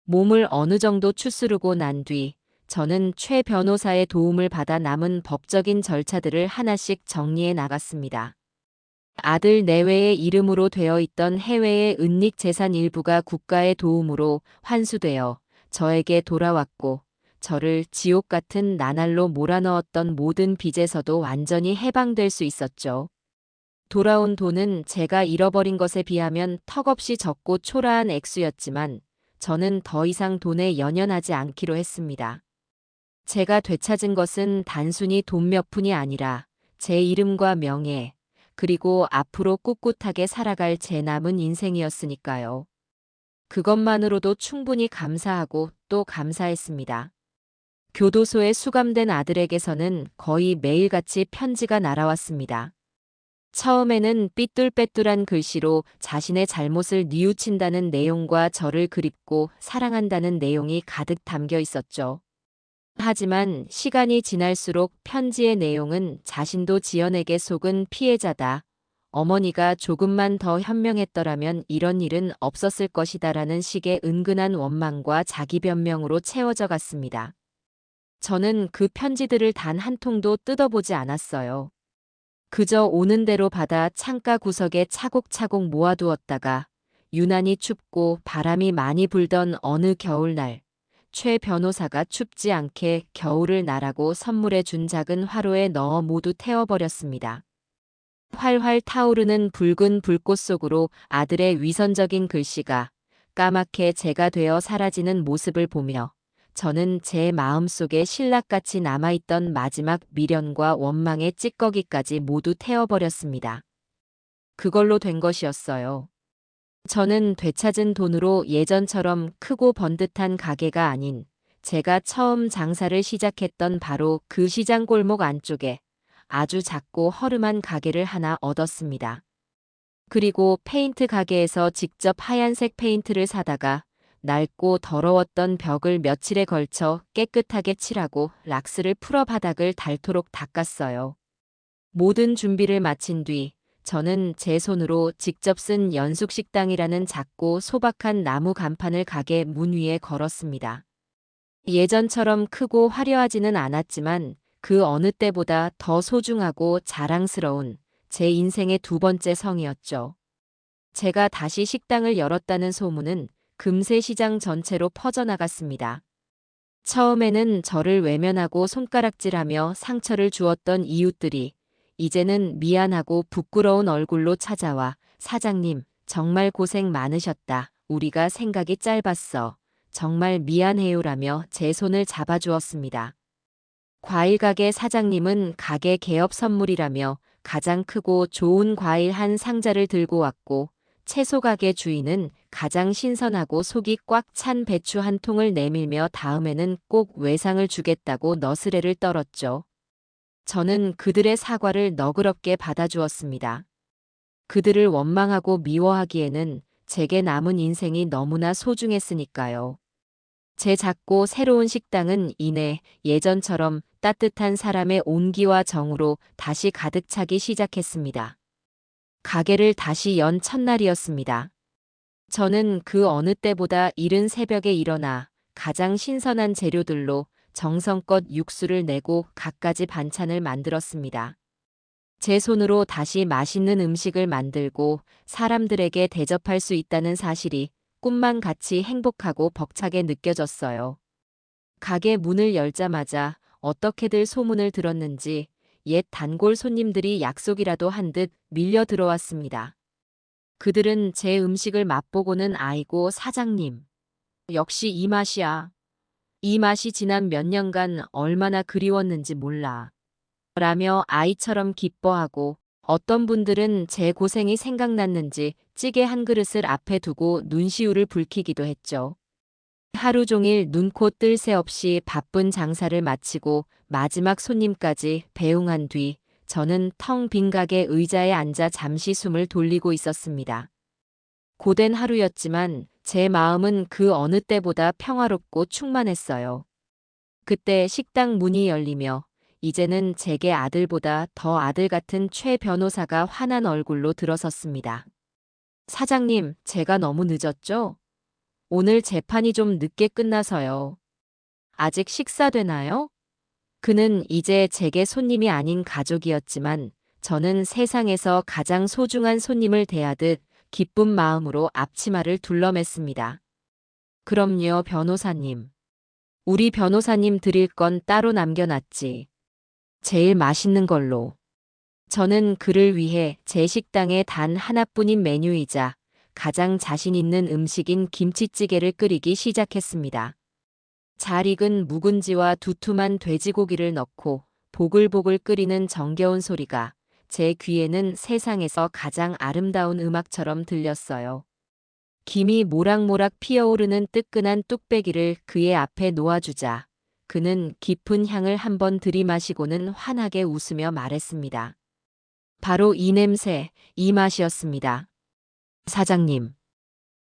몸을 어느 정도 추스르고 난 뒤 저는 최 변호사의 도움을 받아 남은 법적인 절차들을 하나씩 정리해 나갔습니다. 아들 내외의 이름으로 되어 있던 해외의 은닉 재산 일부가 국가의 도움으로 환수되어 저에게 돌아왔고, 저를 지옥 같은 나날로 몰아넣었던 모든 빚에서도 완전히 해방될 수 있었죠. 돌아온 돈은 제가 잃어버린 것에 비하면 턱없이 적고 초라한 액수였지만 저는 더 이상 돈에 연연하지 않기로 했습니다. 제가 되찾은 것은 단순히 돈 몇 푼이 아니라 제 이름과 명예, 그리고 앞으로 꿋꿋하게 살아갈 제 남은 인생이었으니까요. 그것만으로도 충분히 감사하고 또 감사했습니다. 교도소에 수감된 아들에게서는 거의 매일같이 편지가 날아왔습니다. 처음에는 삐뚤빼뚤한 글씨로 자신의 잘못을 뉘우친다는 내용과 저를 그립고 사랑한다는 내용이 가득 담겨 있었죠. 하지만 시간이 지날수록 편지의 내용은 자신도 지연에게 속은 피해자다. 어머니가 조금만 더 현명했더라면 이런 일은 없었을 것이다라는 식의 은근한 원망과 자기 변명으로 채워져 갔습니다. 저는 그 편지들을 단 한 통도 뜯어보지 않았어요. 그저 오는 대로 받아 창가 구석에 차곡차곡 모아두었다가 유난히 춥고 바람이 많이 불던 어느 겨울날, 최 변호사가 춥지 않게 겨울을 나라고 선물해 준 작은 화로에 넣어 모두 태워버렸습니다. 활활 타오르는 붉은 불꽃 속으로 아들의 위선적인 글씨가 까맣게 재가 되어 사라지는 모습을 보며 저는 제 마음속에 신락같이 남아있던 마지막 미련과 원망의 찌꺼기까지 모두 태워버렸습니다. 그걸로 된 것이었어요. 저는 되찾은 돈으로 예전처럼 크고 번듯한 가게가 아닌 제가 처음 장사를 시작했던 바로 그 시장 골목 안쪽에 아주 작고 허름한 가게를 하나 얻었습니다. 그리고 페인트 가게에서 직접 하얀색 페인트를 사다가 낡고 더러웠던 벽을 며칠에 걸쳐 깨끗하게 칠하고 락스를 풀어 바닥을 닳도록 닦았어요. 모든 준비를 마친 뒤 저는 제 손으로 직접 쓴 연숙식당이라는 작고 소박한 나무 간판을 가게 문 위에 걸었습니다. 예전처럼 크고 화려하지는 않았지만 그 어느 때보다 더 소중하고 자랑스러운 제 인생의 두 번째 성이었죠. 제가 다시 식당을 열었다는 소문은 금세 시장 전체로 퍼져나갔습니다. 처음에는 저를 외면하고 손가락질하며 상처를 주었던 이웃들이 이제는 미안하고 부끄러운 얼굴로 찾아와 사장님, 정말 고생 많으셨다. 우리가 생각이 짧았어. 정말 미안해요라며 제 손을 잡아주었습니다. 과일 가게 사장님은 가게 개업 선물이라며 가장 크고 좋은 과일 한 상자를 들고 왔고, 채소 가게 주인은 가장 신선하고 속이 꽉 찬 배추 한 통을 내밀며 다음에는 꼭 외상을 주겠다고 너스레를 떨었죠. 저는 그들의 사과를 너그럽게 받아주었습니다. 그들을 원망하고 미워하기에는 제게 남은 인생이 너무나 소중했으니까요. 제 작고 새로운 식당은 이내 예전처럼 따뜻한 사람의 온기와 정으로 다시 가득 차기 시작했습니다. 가게를 다시 연 첫날이었습니다. 저는 그 어느 때보다 이른 새벽에 일어나 가장 신선한 재료들로 정성껏 육수를 내고 갖가지 반찬을 만들었습니다. 제 손으로 다시 맛있는 음식을 만들고 사람들에게 대접할 수 있다는 사실이 꿈만 같이 행복하고 벅차게 느껴졌어요. 가게 문을 열자마자 어떻게들 소문을 들었는지 옛 단골 손님들이 약속이라도 한 듯 밀려 들어왔습니다. 그들은 제 음식을 맛보고는 아이고 사장님, 역시 이 맛이야. 이 맛이 지난 몇 년간 얼마나 그리웠는지 몰라. 라며 아이처럼 기뻐하고 어떤 분들은 제 고생이 생각났는지 찌개 한 그릇을 앞에 두고 눈시울을 붉히기도 했죠. 하루 종일 눈코 뜰 새 없이 바쁜 장사를 마치고 마지막 손님까지 배웅한 뒤 저는 텅 빈 가게 의자에 앉아 잠시 숨을 돌리고 있었습니다. 고된 하루였지만 제 마음은 그 어느 때보다 평화롭고 충만했어요. 그때 식당 문이 열리며 이제는 제게 아들보다 더 아들 같은 최 변호사가 환한 얼굴로 들어섰습니다. 사장님, 제가 너무 늦었죠? 오늘 재판이 좀 늦게 끝나서요. 아직 식사되나요? 그는 이제 제게 손님이 아닌 가족이었지만 저는 세상에서 가장 소중한 손님을 대하듯 기쁜 마음으로 앞치마를 둘러맸습니다. 그럼요, 변호사님. 우리 변호사님 드릴 건 따로 남겨놨지. 제일 맛있는 걸로. 저는 그를 위해 제 식당에 단 하나뿐인 메뉴이자 가장 자신 있는 음식인 김치찌개를 끓이기 시작했습니다. 잘 익은 묵은지와 두툼한 돼지고기를 넣고 보글보글 끓이는 정겨운 소리가 제 귀에는 세상에서 가장 아름다운 음악처럼 들렸어요. 김이 모락모락 피어오르는 뜨끈한 뚝배기를 그의 앞에 놓아주자 그는 깊은 향을 한번 들이마시고는 환하게 웃으며 말했습니다. 바로 이 냄새, 이 맛이었습니다. 사장님.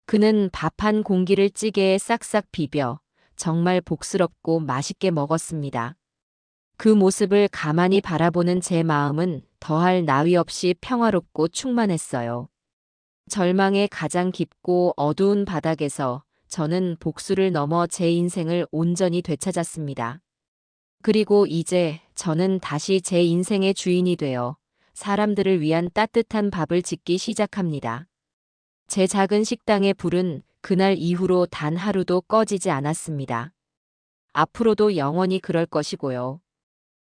그는 밥 한 공기를 찌개에 싹싹 비벼 정말 복스럽고 맛있게 먹었습니다. 그 모습을 가만히 바라보는 제 마음은 더할 나위 없이 평화롭고 충만했어요. 절망의 가장 깊고 어두운 바닥에서 저는 복수를 넘어 제 인생을 온전히 되찾았습니다. 그리고 이제 저는 다시 제 인생의 주인이 되어 사람들을 위한 따뜻한 밥을 짓기 시작합니다. 제 작은 식당의 불은 그날 이후로 단 하루도 꺼지지 않았습니다. 앞으로도 영원히 그럴 것이고요.